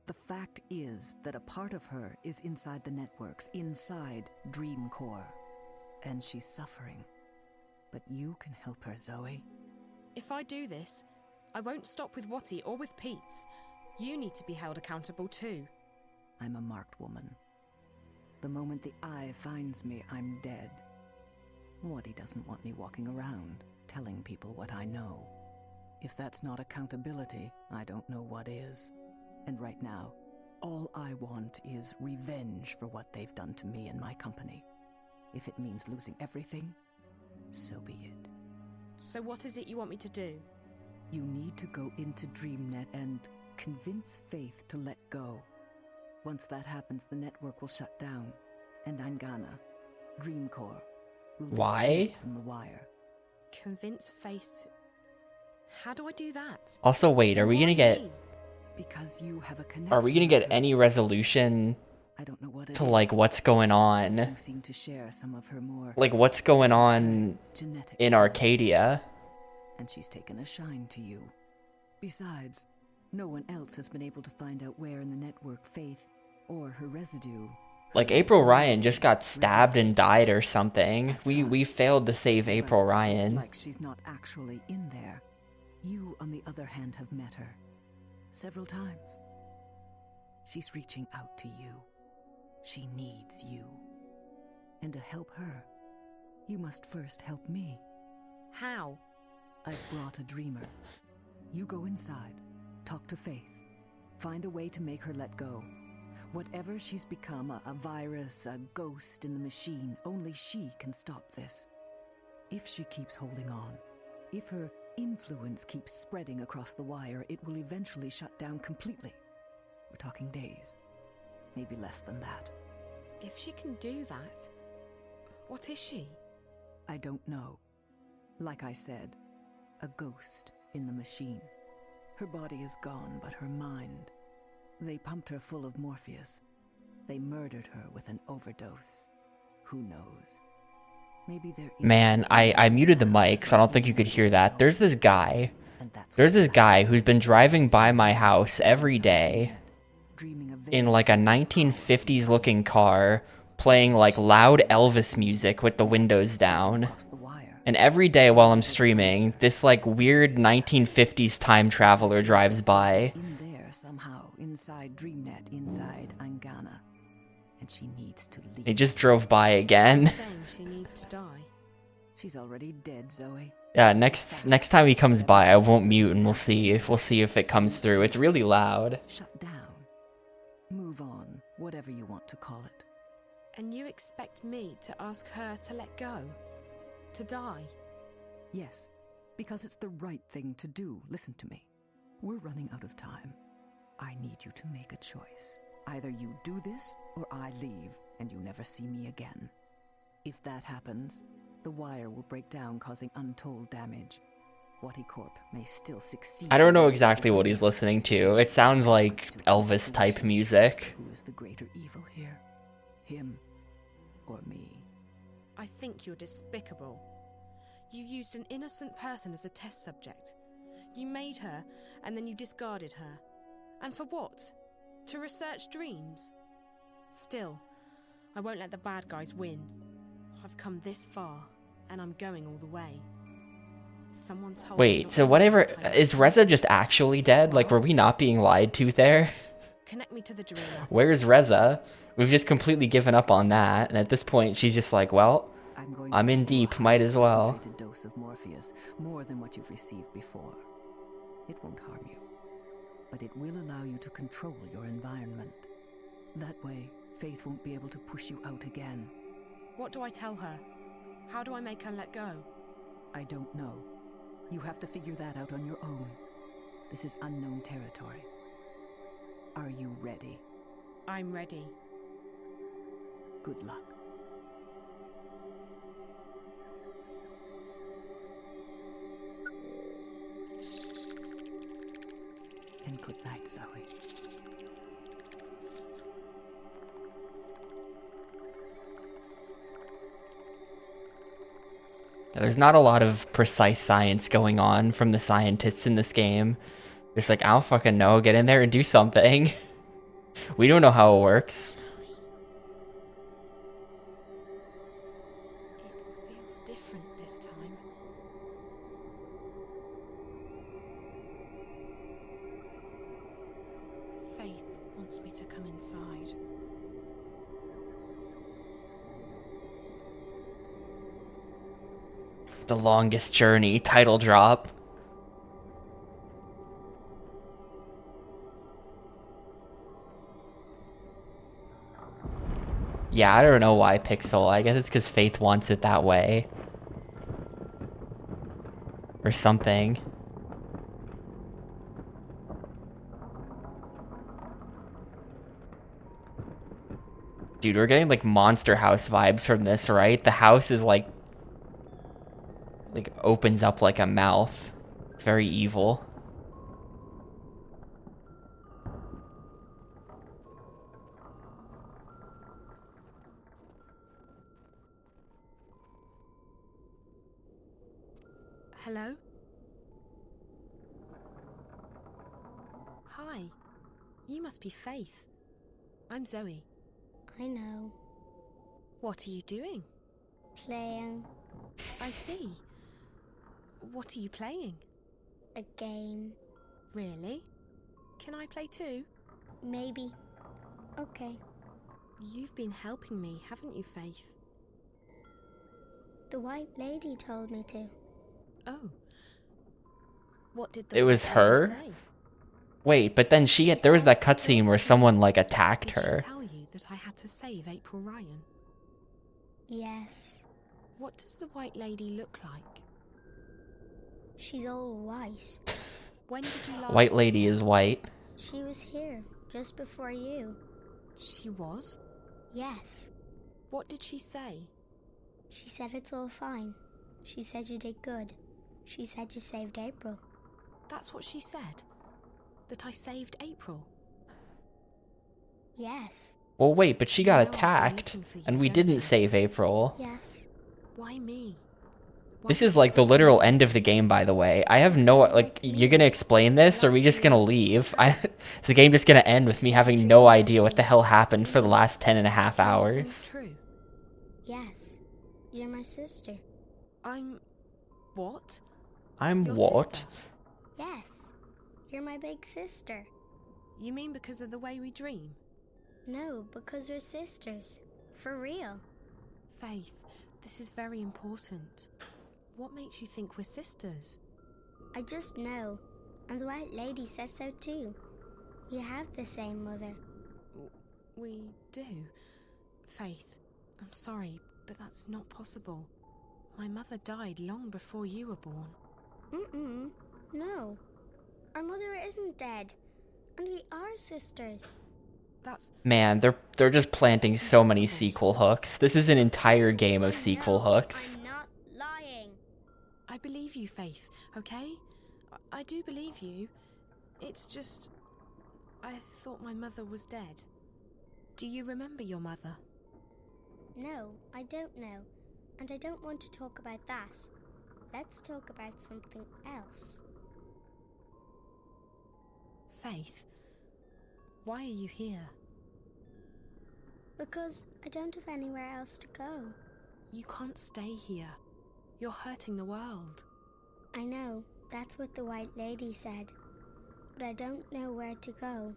The fact is that a part of her is inside the networks, inside Dream Core. And she's suffering. But you can help her, Zoe. If I do this, I won't stop with Wati or with Pete's. You need to be held accountable too. I'm a marked woman. The moment the eye finds me, I'm dead. Wati doesn't want me walking around, telling people what I know. If that's not accountability, I don't know what is. And right now, all I want is revenge for what they've done to me and my company. If it means losing everything, so be it. So what is it you want me to do? You need to go into DreamNet and convince Faith to let go. Once that happens, the network will shut down, and Angana, Dreamcore, will Why? disconnect from the wire. Convince Faith to... How do I do that? Also, wait, are we gonna get... Because you have a connection. Are we gonna get any resolution I don't know what it to, is. like, what's going on? You seem to share some of her more Like, what's going on genetic in Arcadia? and she's taken a shine to you. Besides, no one else has been able to find out where in the network Faith or her residue. Like, April Ryan just got stabbed and died or something. We failed to save April It's Ryan. like she's not actually in there. You, on the other hand, have met her several times. She's reaching out to you. She needs you. And to help her, you must first help me. How? I've brought a dreamer. You go inside, talk to Faith, find a way to make her let go. Whatever she's become, a virus, a ghost in the machine, only she can stop this. If she keeps holding on, if her influence keeps spreading across the wire, it will eventually shut down completely. We're talking days, maybe less than that. If she can do that, what is she? I don't know. Like I said, a ghost in the machine. Her body is gone, but her mind. They pumped her full of Morpheus. They murdered her with an overdose. Who knows? Maybe there is... Man, I muted the mic, so I don't think you could hear that. There's this guy. There's this guy who's been driving by my house every day in like a 1950s looking car, playing like loud Elvis music with the windows down. And every day while I'm streaming, this like weird 1950s time traveler drives by. In there somehow, inside DreamNet, inside Angana. And she needs to leave. He just drove by again. Saying she needs to die. She's already dead, Zoe. Yeah, next time he comes by, I won't mute and we'll see if it comes through. It's really loud. Shut down. Move on, whatever you want to call it. And you expect me to ask her to let go? To die? Yes, because it's the right thing to do. Listen to me. We're running out of time. I need you to make a choice. Either you do this, or I leave, and you never see me again. If that happens, the wire will break down, causing untold damage. Waticorp may still succeed. I don't know exactly what he's listening to. It sounds like Elvis-type music. Who is the greater evil here? Him or me? I think you're despicable. You used an innocent person as a test subject. You made her, and then you discarded her. And for what? To research dreams? Still, I won't let the bad guys win. I've come this far, and I'm going all the way. Someone told me. Wait, so whatever, is Reza just actually dead? Like, were we not being lied to there? Connect me to the dreamer. Where's Reza? We've just completely given up on that, and at this point, she's just like, well, I'm in deep, might as well. Concentrated dose of Morpheus, more than what you've received before. It won't harm you, but it will allow you to control your environment. That way, Faith won't be able to push you out again. What do I tell her? How do I make her let go? I don't know. You have to figure that out on your own. This is unknown territory. Are you ready? I'm ready. Good luck. And good night, Zoe. There's not a lot of precise science going on from the scientists in this game. It's like, I don't fucking know, get in there and do something. We don't know how it works. It feels different this time. Faith wants me to come inside. The longest journey, title drop. Yeah, I don't know why Pixel. I guess it's because Faith wants it that way. Or something. Dude, we're getting like Monster House vibes from this, right? The house is like opens up like a mouth. It's very evil. Hello? Hi. You must be Faith. I'm Zoe. I know. What are you doing? Playing. I see. What are you playing? A game. Really? Can I play too? Maybe. Okay. You've been helping me, haven't you, Faith? The White Lady told me to. Oh. What did the It was White Lady her? say? Wait, but then there was that cutscene where someone like attacked her. Did she tell you that I had to save April Ryan? Yes. What does the White Lady look like? She's all white. When did you last White see Lady her? is white. She was here, just before you. She was? Yes. What did she say? She said it's all fine. She said you did good. She said you saved April. That's what she said? That I saved April? Yes. Well, wait, but she You got know I've been attacked, looking for you, and we don't didn't you? save April. Yes. Why me? This is like the literal end of the game, by the way. I have no, like, you're gonna explain this, or are we just gonna leave? Is the game just gonna end with me having no idea what the hell happened for the last 10.5 hours? True. Yes. You're my sister. I'm... what? I'm Your what? sister? Yes. You're my big sister. You mean because of the way we dream? No, because we're sisters. For real. Faith, this is very important. What makes you think we're sisters? I just know. And the White Lady says so too. We have the same mother. We do. Faith, I'm sorry, but that's not possible. My mother died long before you were born. Mm-mm. No. Our mother isn't dead. And we are sisters. That's... Man, they're just planting so many sequel hooks. This is an entire game of sequel hooks. I'm not lying. I believe you, Faith, okay? I do believe you. It's just... I thought my mother was dead. Do you remember your mother? No, I don't know. And I don't want to talk about that. Let's talk about something else. Faith, why are you here? Because I don't have anywhere else to go. You can't stay here. You're hurting the world. I know, that's what the White Lady said. But I don't know where to go.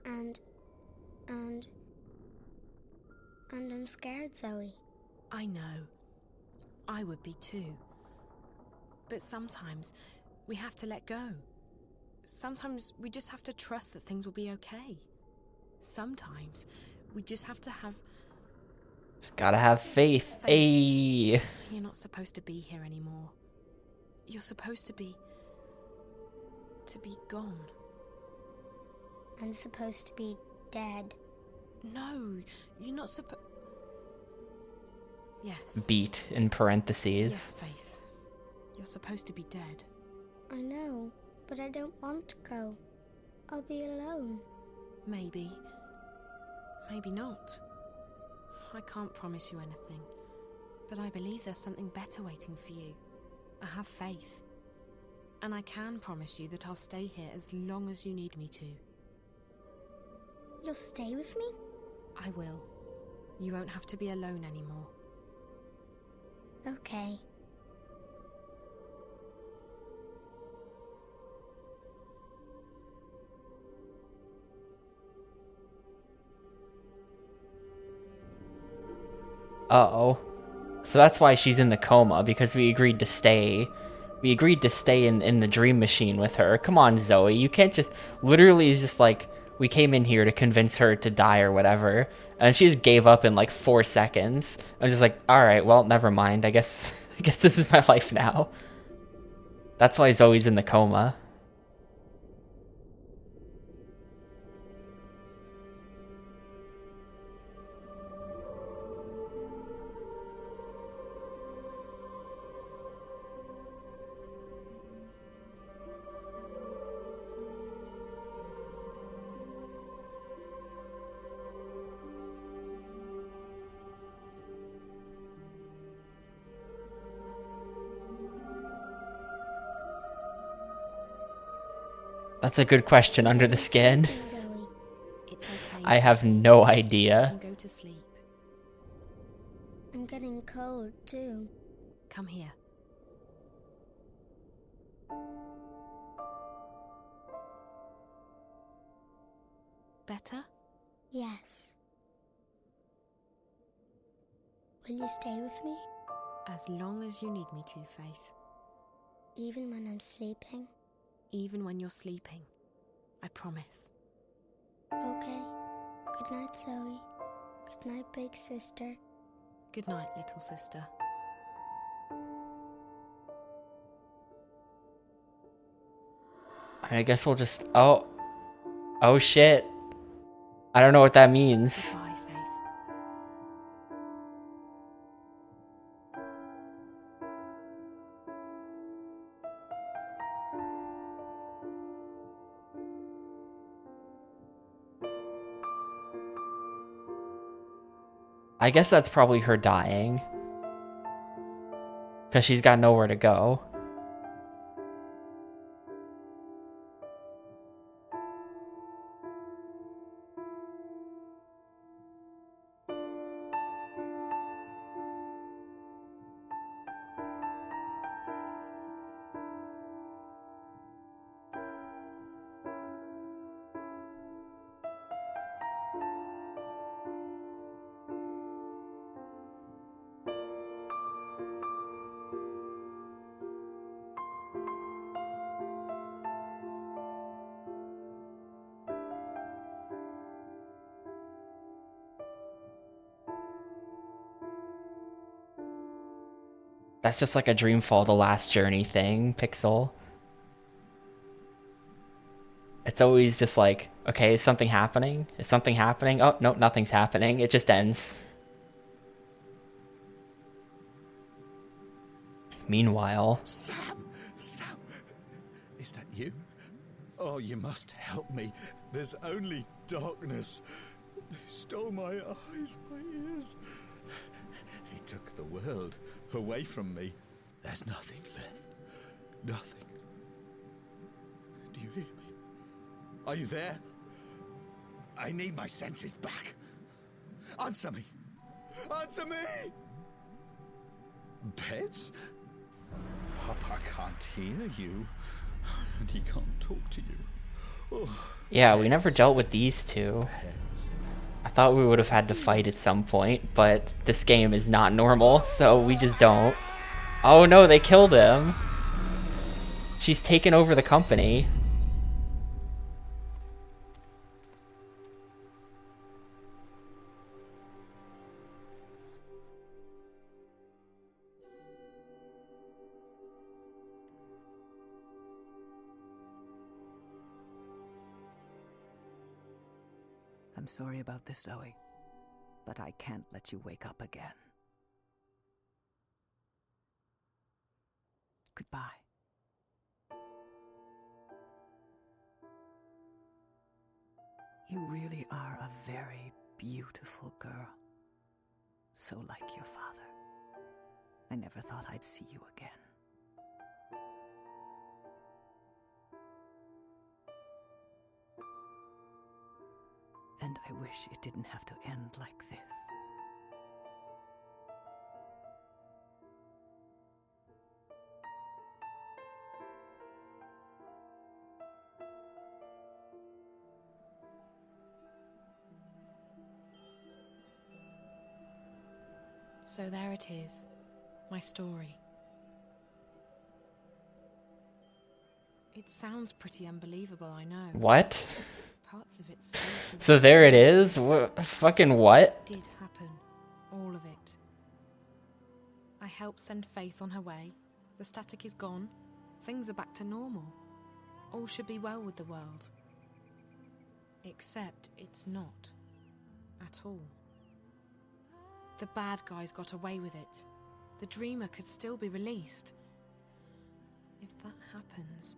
And I'm scared, Zoe. I know. I would be too. But sometimes we have to let go. Sometimes we just have to trust that things will be okay. Sometimes we just have to have... Just gotta have faith. Ayy. You're not supposed to be here anymore. You're supposed to be gone. I'm supposed to be dead. No, you're not supposed... Yes. Beat in parentheses. Yes, Faith. You're supposed to be dead. I know, but I don't want to go. I'll be alone. Maybe. Maybe not. I can't promise you anything, but I believe there's something better waiting for you. I have faith. And I can promise you that I'll stay here as long as you need me to. You'll stay with me? I will. You won't have to be alone anymore. Okay. Uh-oh. So that's why she's in the coma, because we agreed to stay. We agreed to stay in the dream machine with her. Come on, Zoe. You can't just... Literally, it's just like, we came in here to convince her to die or whatever. And she just gave up in like 4 seconds. I was just like, alright, well, never mind. I guess this is my life now. That's why Zoe's in the coma. That's a good question, under the skin. It's okay. I have no idea. Go to sleep. I'm getting cold, too. Come here. Better? Yes. Will you stay with me? As long as you need me to, Faith. Even when I'm sleeping? Even when you're sleeping. I promise. Okay. Good night, Zoe. Good night, big sister. Good night, little sister. I guess we'll just... Oh. Oh, shit. I don't know what that means. Goodbye, Faith. I guess that's probably her dying. Because she's got nowhere to go. That's just like a Dreamfall The Last Journey thing, Pixel. It's always just like, okay, is something happening? Is something happening? Oh, no, nothing's happening. It just ends. Meanwhile... Sam! Sam! Is that you? Oh, you must help me. There's only darkness. They stole my eyes, my ears. He took the world away from me. There's nothing left. Nothing. Do you hear me? Are you there? I need my senses back. Answer me. Answer me! Pets? Papa can't hear you. And he can't talk to you. Oh, yeah, we never dealt with these two. I thought we would have had to fight at some point, but this game is not normal, so we just don't. Oh no, they killed him. She's taken over the company. I'm sorry about this, Zoe, but I can't let you wake up again. Goodbye. You really are a very beautiful girl. So like your father. I never thought I'd see you again. And I wish it didn't have to end like this. So there it is, my story. It sounds pretty unbelievable, I know. What? Parts of it still feel So there it is? Fucking what? It did happen. All of it. I helped send Faith on her way. The static is gone. Things are back to normal. All should be well with the world. Except it's not. At all. The bad guys got away with it. The Dreamer could still be released. If that happens...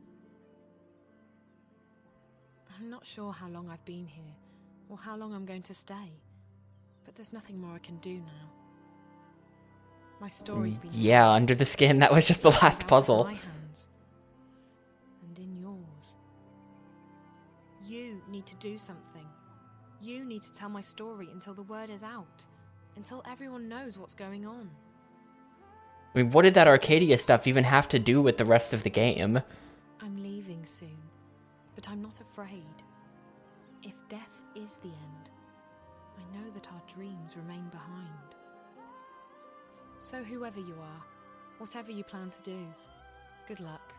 I'm not sure how long I've been here, or how long I'm going to stay. But there's nothing more I can do now. My story's been Yeah, under the skin, that was just the last puzzle. in my hands. And in yours. You need to do something. You need to tell my story until the word is out. Until everyone knows what's going on. I mean, what did that Arcadia stuff even have to do with the rest of the game? I'm leaving soon, but I'm not afraid. If death is the end, I know that our dreams remain behind. So whoever you are, whatever you plan to do, good luck.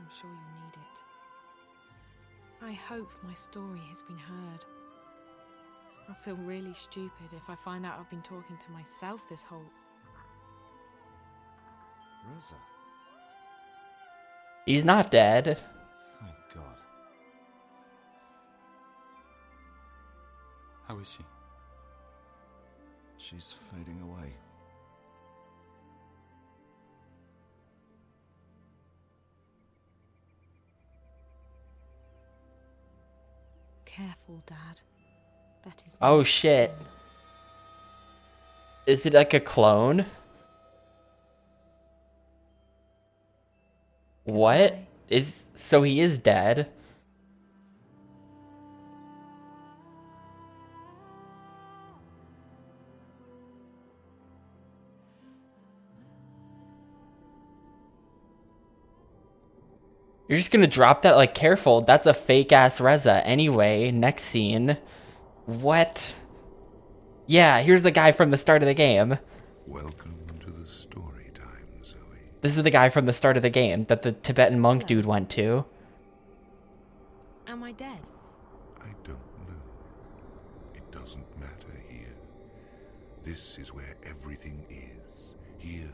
I'm sure you'll need it. I hope my story has been heard. I'll feel really stupid if I find out I've been talking to myself this whole... Reza. He's not dead. Thank God. How is she? She's fading away. Careful, Dad. That is... Oh shit. Is it like a clone? What? So he is dead? You're just gonna drop that? Like, careful, that's a fake-ass Reza. Anyway, next scene. What? Yeah, here's the guy from the start of the game. Welcome to the story time, Zoe. This is the guy from the start of the game that the Tibetan monk dude went to. Am I dead? I don't know. It doesn't matter here. This is where everything is. Here,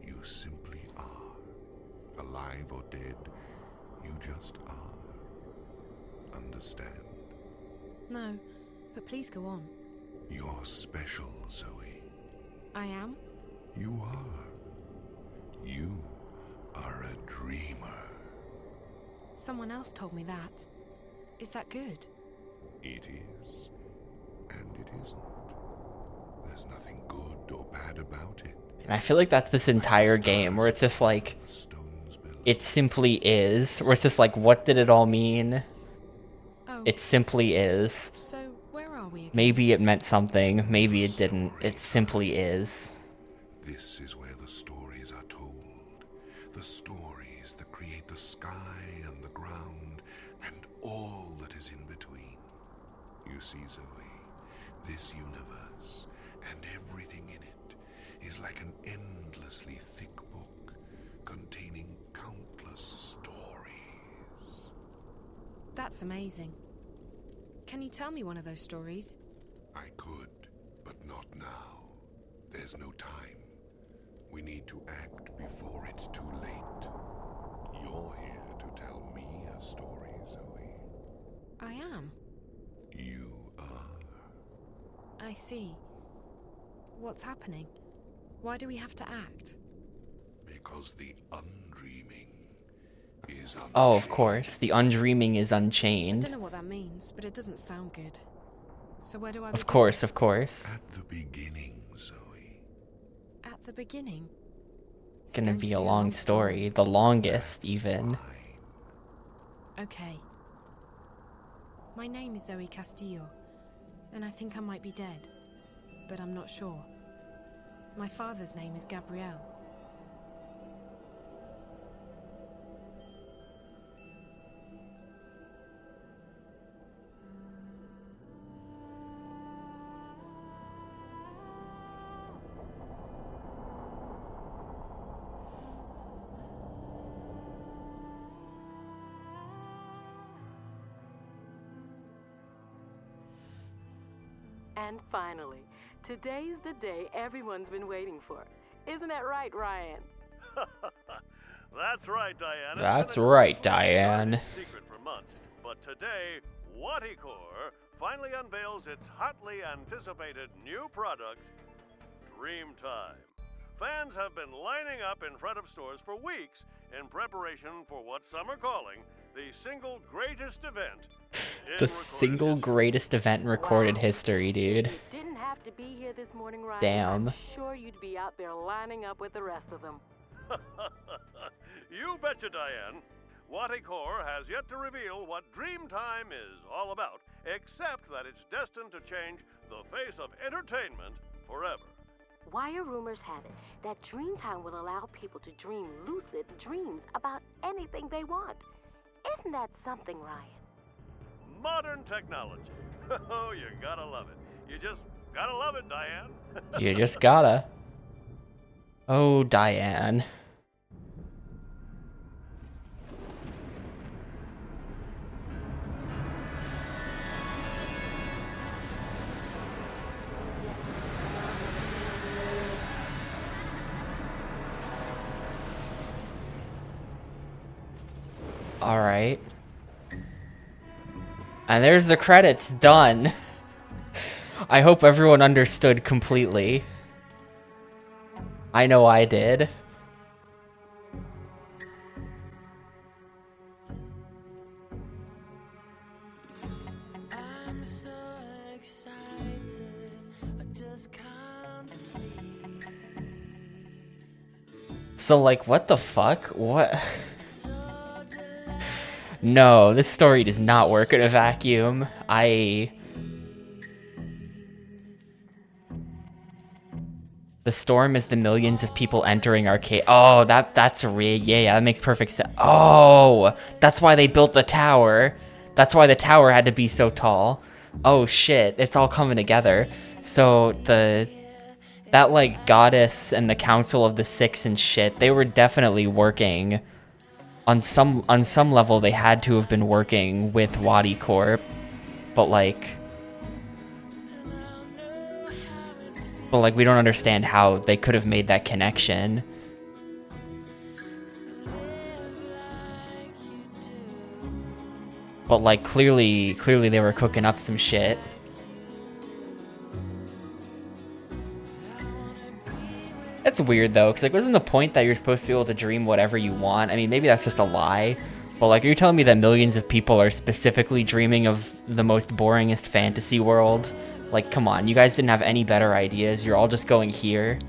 you simply are. Alive or dead, you just are. Understand? No, but please go on. You're special, Zoe. I am? You are. You are a dreamer. Someone else told me that. Is that good? It is, and it isn't. There's nothing good or bad about it. And I feel like that's this entire game, where it's just like, it simply is. Where it's just like, what did it all mean? Oh. It simply is. So, where are we again? Maybe it meant something, maybe it didn't. It simply is. This is where the stories are told. The stories that create the sky and the ground and all that is in between. You see, Zoe, this universe and everything in it is like an endlessly thick book containing countless stories. That's amazing. Can you tell me one of those stories? I could, but not now. There's no time. We need to act before it's too late. You're here to tell me a story, Zoe. I am. You are. I see. What's happening? Why do we have to act? Because the undreaming is unchained. Oh, of course. The undreaming is I unchained. don't know what that means, but it doesn't sound good. So where do I Of begin? course, of course. At the beginning, Zoe. At the beginning? It's gonna be a long story. The longest, even. Okay. My name is Zoe Castillo, and I think I might be dead, but I'm not sure. My father's name is Gabriel. And finally, today's the day everyone's been waiting for. Isn't that right, Ryan? That's right, Diane. That's right, Diane. Secret for months, but today, Waticore finally unveils its hotly anticipated new product, Dreamtime. Fans have been lining up in front of stores for weeks in preparation for what some are calling the single greatest event. The single greatest event in recorded history, dude. If you didn't have to be here this morning, Ryan, Damn. I'm sure you'd be out there lining up with the rest of them. You betcha, Diane. Waticore has yet to reveal what Dreamtime is all about, except that it's destined to change the face of entertainment forever. Wire rumors have it that Dreamtime will allow people to dream lucid dreams about anything they want. Isn't that something, Ryan? Modern technology. Oh, you gotta love it. You just gotta love it, Diane. You just gotta. Oh, Diane. Alright. And there's the credits, done. I hope everyone understood completely. I know I did. I'm so excited, I just can't sleep. So, like, what the fuck? What? No, this story does not work in a vacuum. The storm is the millions of people entering arcade. Oh, that's yeah, that makes perfect sense. Oh, that's why they built the tower. That's why the tower had to be so tall. Oh shit, it's all coming together. So that like goddess and the Council of the Six and shit, they were definitely working on some level. They had to have been working with Wadi Corp, but like we don't understand how they could have made that connection. But like clearly they were cooking up some shit. That's weird though, because like wasn't the point that you're supposed to be able to dream whatever you want? I mean, maybe that's just a lie. But like, are you telling me that millions of people are specifically dreaming of the most boringest fantasy world? Like, come on, you guys didn't have any better ideas. You're all just going here.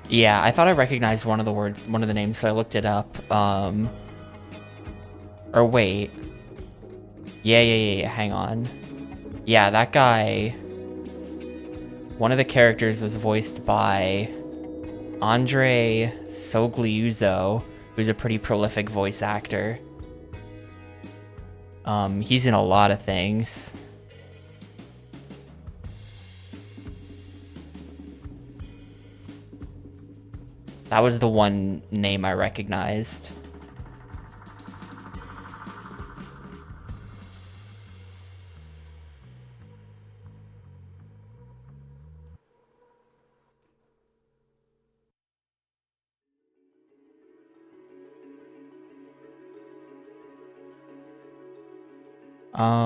Yeah, I thought I recognized one of the words, one of the names, so I looked it up. Or wait. Yeah, hang on. Yeah, that guy... One of the characters was voiced by Andre Sogliuzzo, who's a pretty prolific voice actor. He's in a lot of things. That was the one name I recognized.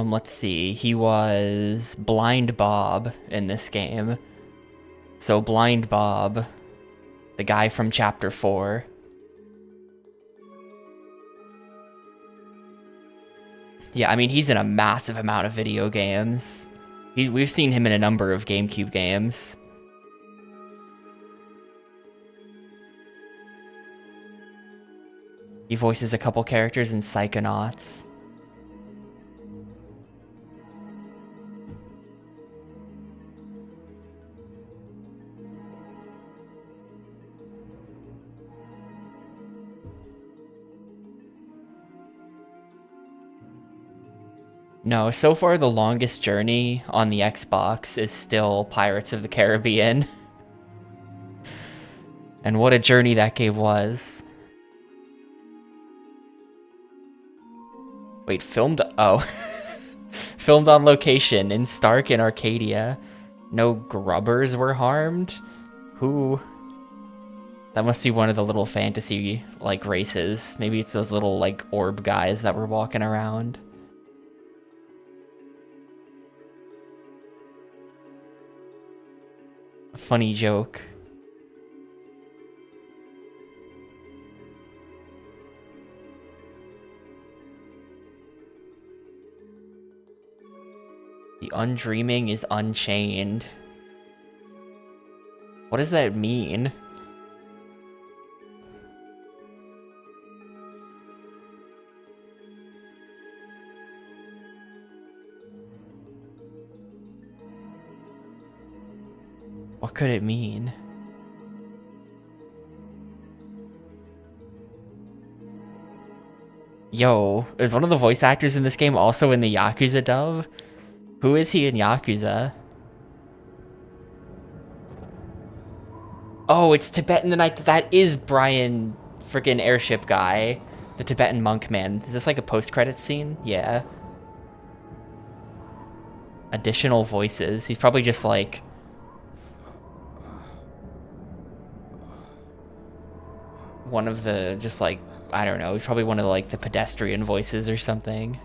Let's see. He was Blind Bob in this game. So Blind Bob, the guy from Chapter 4. Yeah, I mean, he's in a massive amount of video games. We've seen him in a number of GameCube games. He voices a couple characters in Psychonauts. No, so far the longest journey on the Xbox is still Pirates of the Caribbean. And what a journey that game was. Wait, filmed? Oh. Filmed on location in Stark in Arcadia. No grubbers were harmed? Who? That must be one of the little fantasy, like, races. Maybe it's those little, like, orb guys that were walking around. Funny joke. The undreaming is unchained. What does that mean? What could it mean? Yo, is one of the voice actors in this game also in the Yakuza dub? Who is he in Yakuza? Oh, it's Tibetan the Night. That is Brian, freaking airship guy. The Tibetan monk man. Is this like a post-credits scene? Yeah. Additional voices. He's probably just like... one of the, just like, I don't know. He's probably one of the, like, the pedestrian voices or something.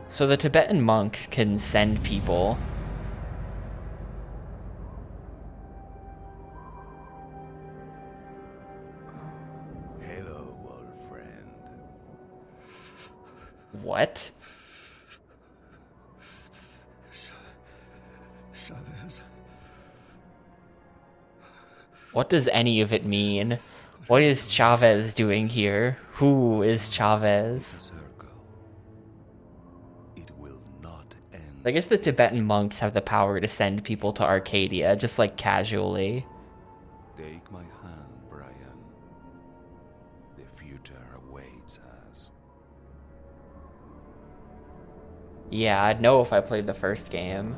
So the Tibetan monks can send people. Hello, old friend. What? Chavez. What does any of it mean? What is Chavez doing here? Who is Chavez? I guess the Tibetan monks have the power to send people to Arcadia, just like casually. Take my hand, Brian. The future awaits us. Yeah, I'd know if I played the first game.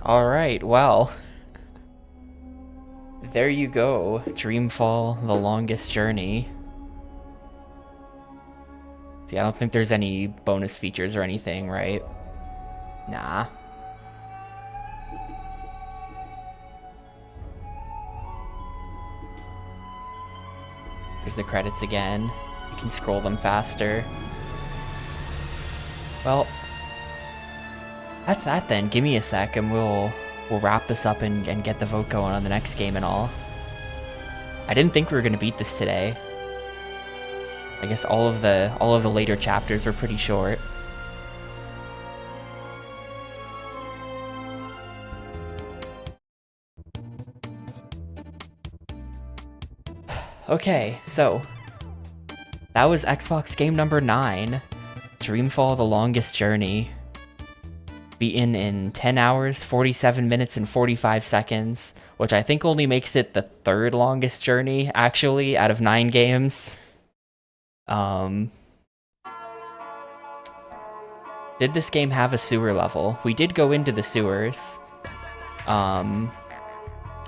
Alright, well. There you go. Dreamfall, The Longest Journey. See, I don't think there's any bonus features or anything, right? Nah. Here's the credits again. You can scroll them faster. Well, that's that then. Give me a sec and we'll wrap this up and get the vote going on the next game and all. I didn't think we were gonna beat this today. I guess all of the later chapters were pretty short. Okay, so that was Xbox game number 9, Dreamfall: The Longest Journey. Beaten in 10 hours, 47 minutes, and 45 seconds, which I think only makes it the third longest journey, actually, out of 9 games. Did this game have a sewer level? We did go into the sewers.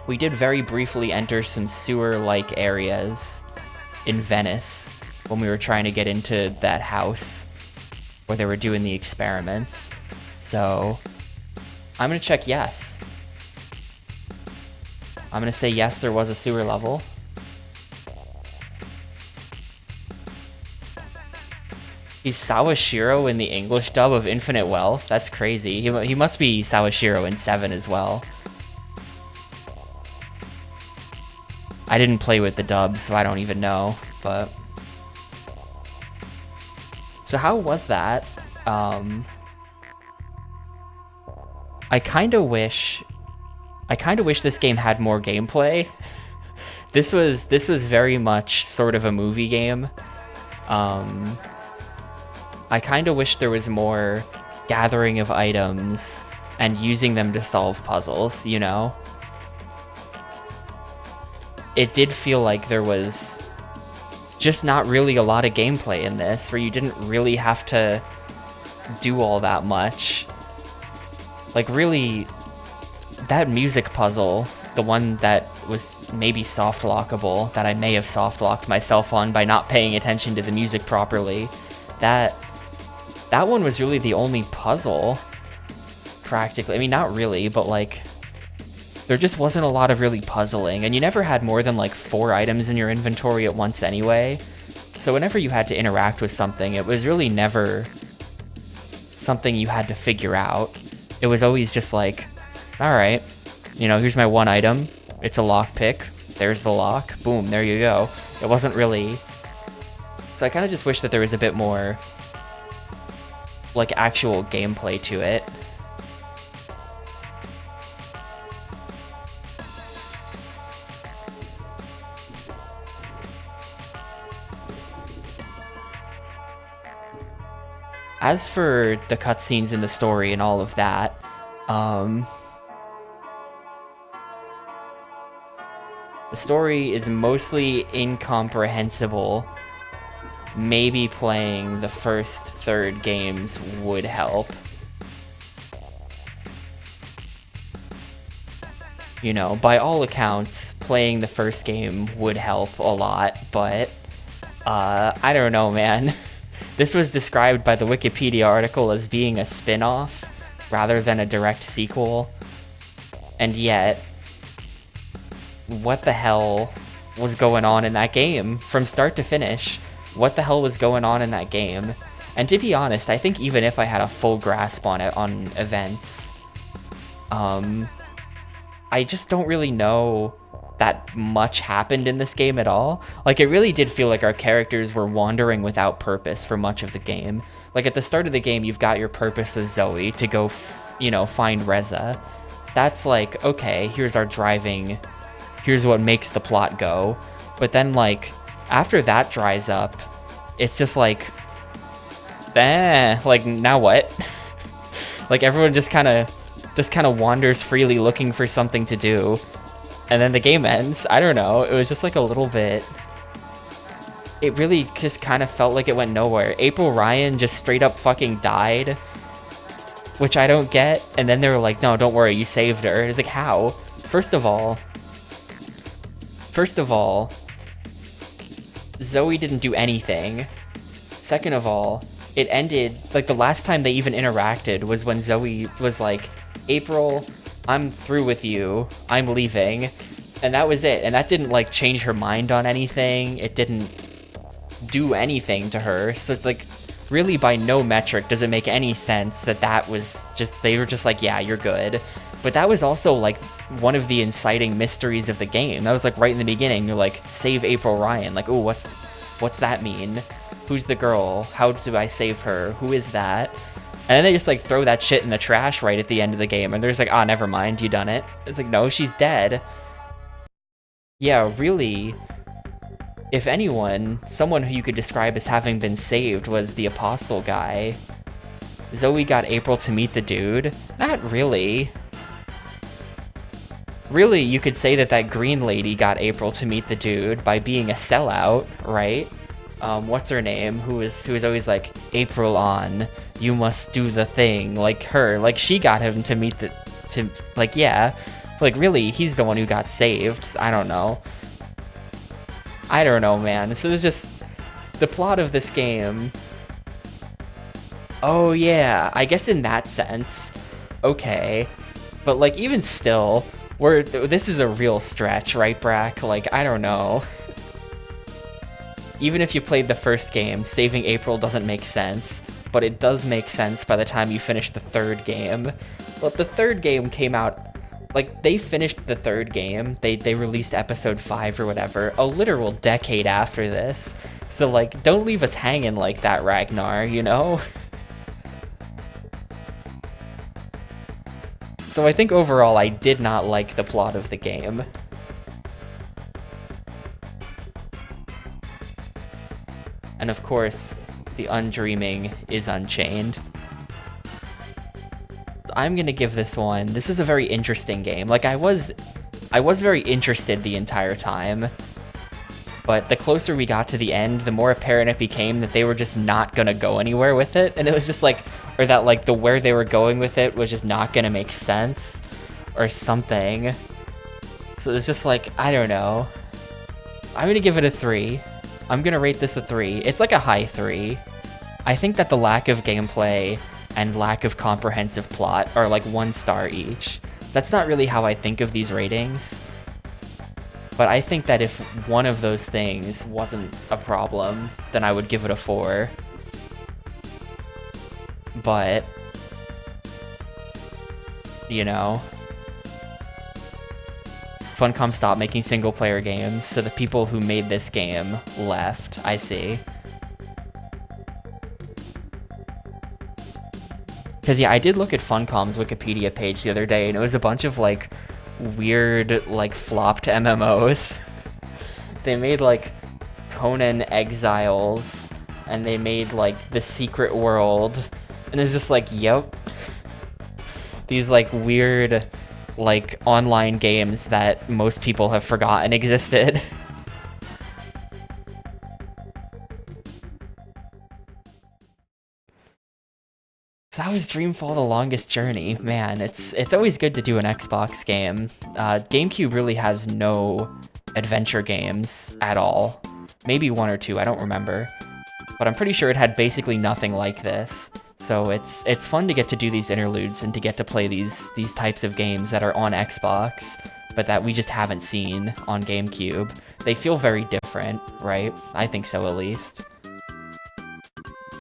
We did very briefly enter some sewer-like areas in Venice when we were trying to get into that house where they were doing the experiments. So I'm gonna check yes. I'm gonna say yes, there was a sewer level. He's Sawashiro in the English dub of Infinite Wealth? That's crazy. He must be Sawashiro in 7 as well. I didn't play with the dub, so I don't even know, but... So how was that? I kinda wish this game had more gameplay. This was very much sort of a movie game. I kinda wish there was more gathering of items and using them to solve puzzles, you know? It did feel like there was just not really a lot of gameplay in this, where you didn't really have to do all that much. Like, really, that music puzzle, the one that was maybe soft-lockable, that I may have soft-locked myself on by not paying attention to the music properly, that one was really the only puzzle, practically. I mean, not really, but, like, there just wasn't a lot of really puzzling, and you never had more than, like, 4 items in your inventory at once anyway. So whenever you had to interact with something, it was really never something you had to figure out. It was always just like, alright, you know, here's my one item, it's a lockpick, there's the lock, boom, there you go. It wasn't really... So I kind of just wish that there was a bit more, like, actual gameplay to it. As for the cutscenes in the story and all of that, the story is mostly incomprehensible. Maybe playing the first third games would help. You know, by all accounts, playing the first game would help a lot, but I don't know, man. This was described by the Wikipedia article as being a spin-off rather than a direct sequel. And yet, what the hell was going on in that game from start to finish? What the hell was going on in that game? And to be honest, I think even if I had a full grasp on it, on events, I just don't really know that much happened in this game at all. Like, it really did feel like our characters were wandering without purpose for much of the game. Like, at the start of the game, you've got your purpose with Zoe to go, you know, find Reza. That's like, okay, here's our driving, here's what makes the plot go. But then, like, after that dries up, it's just like, like, now what? Like, everyone just kind of wanders freely looking for something to do. And then the game ends. I don't know. It was just like a little bit... It really just kind of felt like it went nowhere. April Ryan just straight up fucking died, which I don't get. And then they were like, no, don't worry, you saved her. It's like, how? First of all, Zoe didn't do anything. Second of all, it ended... Like, the last time they even interacted was when Zoe was like, April... I'm through with you, I'm leaving, and that was it. And that didn't, like, change her mind on anything. It didn't do anything to her. So it's like, really by no metric does it make any sense that that was just, they were just like, yeah, you're good. But that was also like one of the inciting mysteries of the game. That was like right in the beginning. You're like, save April Ryan. Like, oh, what's that mean? Who's the girl? How do I save her? Who is that? And then they just like throw that shit in the trash right at the end of the game. And they're just like, ah, never mind, you done it. It's like, no, she's dead. Yeah, really, if anyone, someone who you could describe as having been saved was the Apostle guy. Zoe got April to meet the dude? Not really. Really, you could say that that green lady got April to meet the dude by being a sellout, right? What's her name? Who is always like, April on, you must do the thing, like her. Like, she got him to meet the, like, yeah. Like, really, he's the one who got saved. I don't know. I don't know, man. So there's just, the plot of this game. Oh yeah, I guess in that sense, okay. But like, even still, this is a real stretch, right, Brack? Like, I don't know. Even if you played the first game, saving April doesn't make sense, but it does make sense by the time you finish the third game. But the third game came out, like, they finished the third game, they released episode 5 or whatever, a literal decade after this. So, like, don't leave us hanging like that, Ragnar, you know? So I think overall I did not like the plot of the game. And of course, the undreaming is unchained. I'm gonna give this one, this is a very interesting game. Like, I was very interested the entire time, but the closer we got to the end, the more apparent it became that they were just not gonna go anywhere with it, and it was just like, or that like where they were going with it was just not gonna make sense, or something. So it's just like, I don't know. I'm gonna give it a 3. I'm gonna rate this a 3. It's like a high 3. I think that the lack of gameplay and lack of comprehensive plot are like 1 star each. That's not really how I think of these ratings. But I think that if one of those things wasn't a problem, then I would give it a 4. But, you know, Funcom stopped making single-player games, so the people who made this game left, I see. Because, yeah, I did look at Funcom's Wikipedia page the other day, and it was a bunch of, like, weird, like, flopped MMOs. They made, like, Conan Exiles, and they made, like, The Secret World, and it's just like, yep. These, like, weird, like, online games that most people have forgotten existed. That was Dreamfall: The Longest Journey. Man, it's always good to do an Xbox game. GameCube really has no adventure games at all. Maybe 1 or 2, I don't remember. But I'm pretty sure it had basically nothing like this. So it's fun to get to do these interludes and to get to play these types of games that are on Xbox, but that we just haven't seen on GameCube. They feel very different, right? I think so, at least.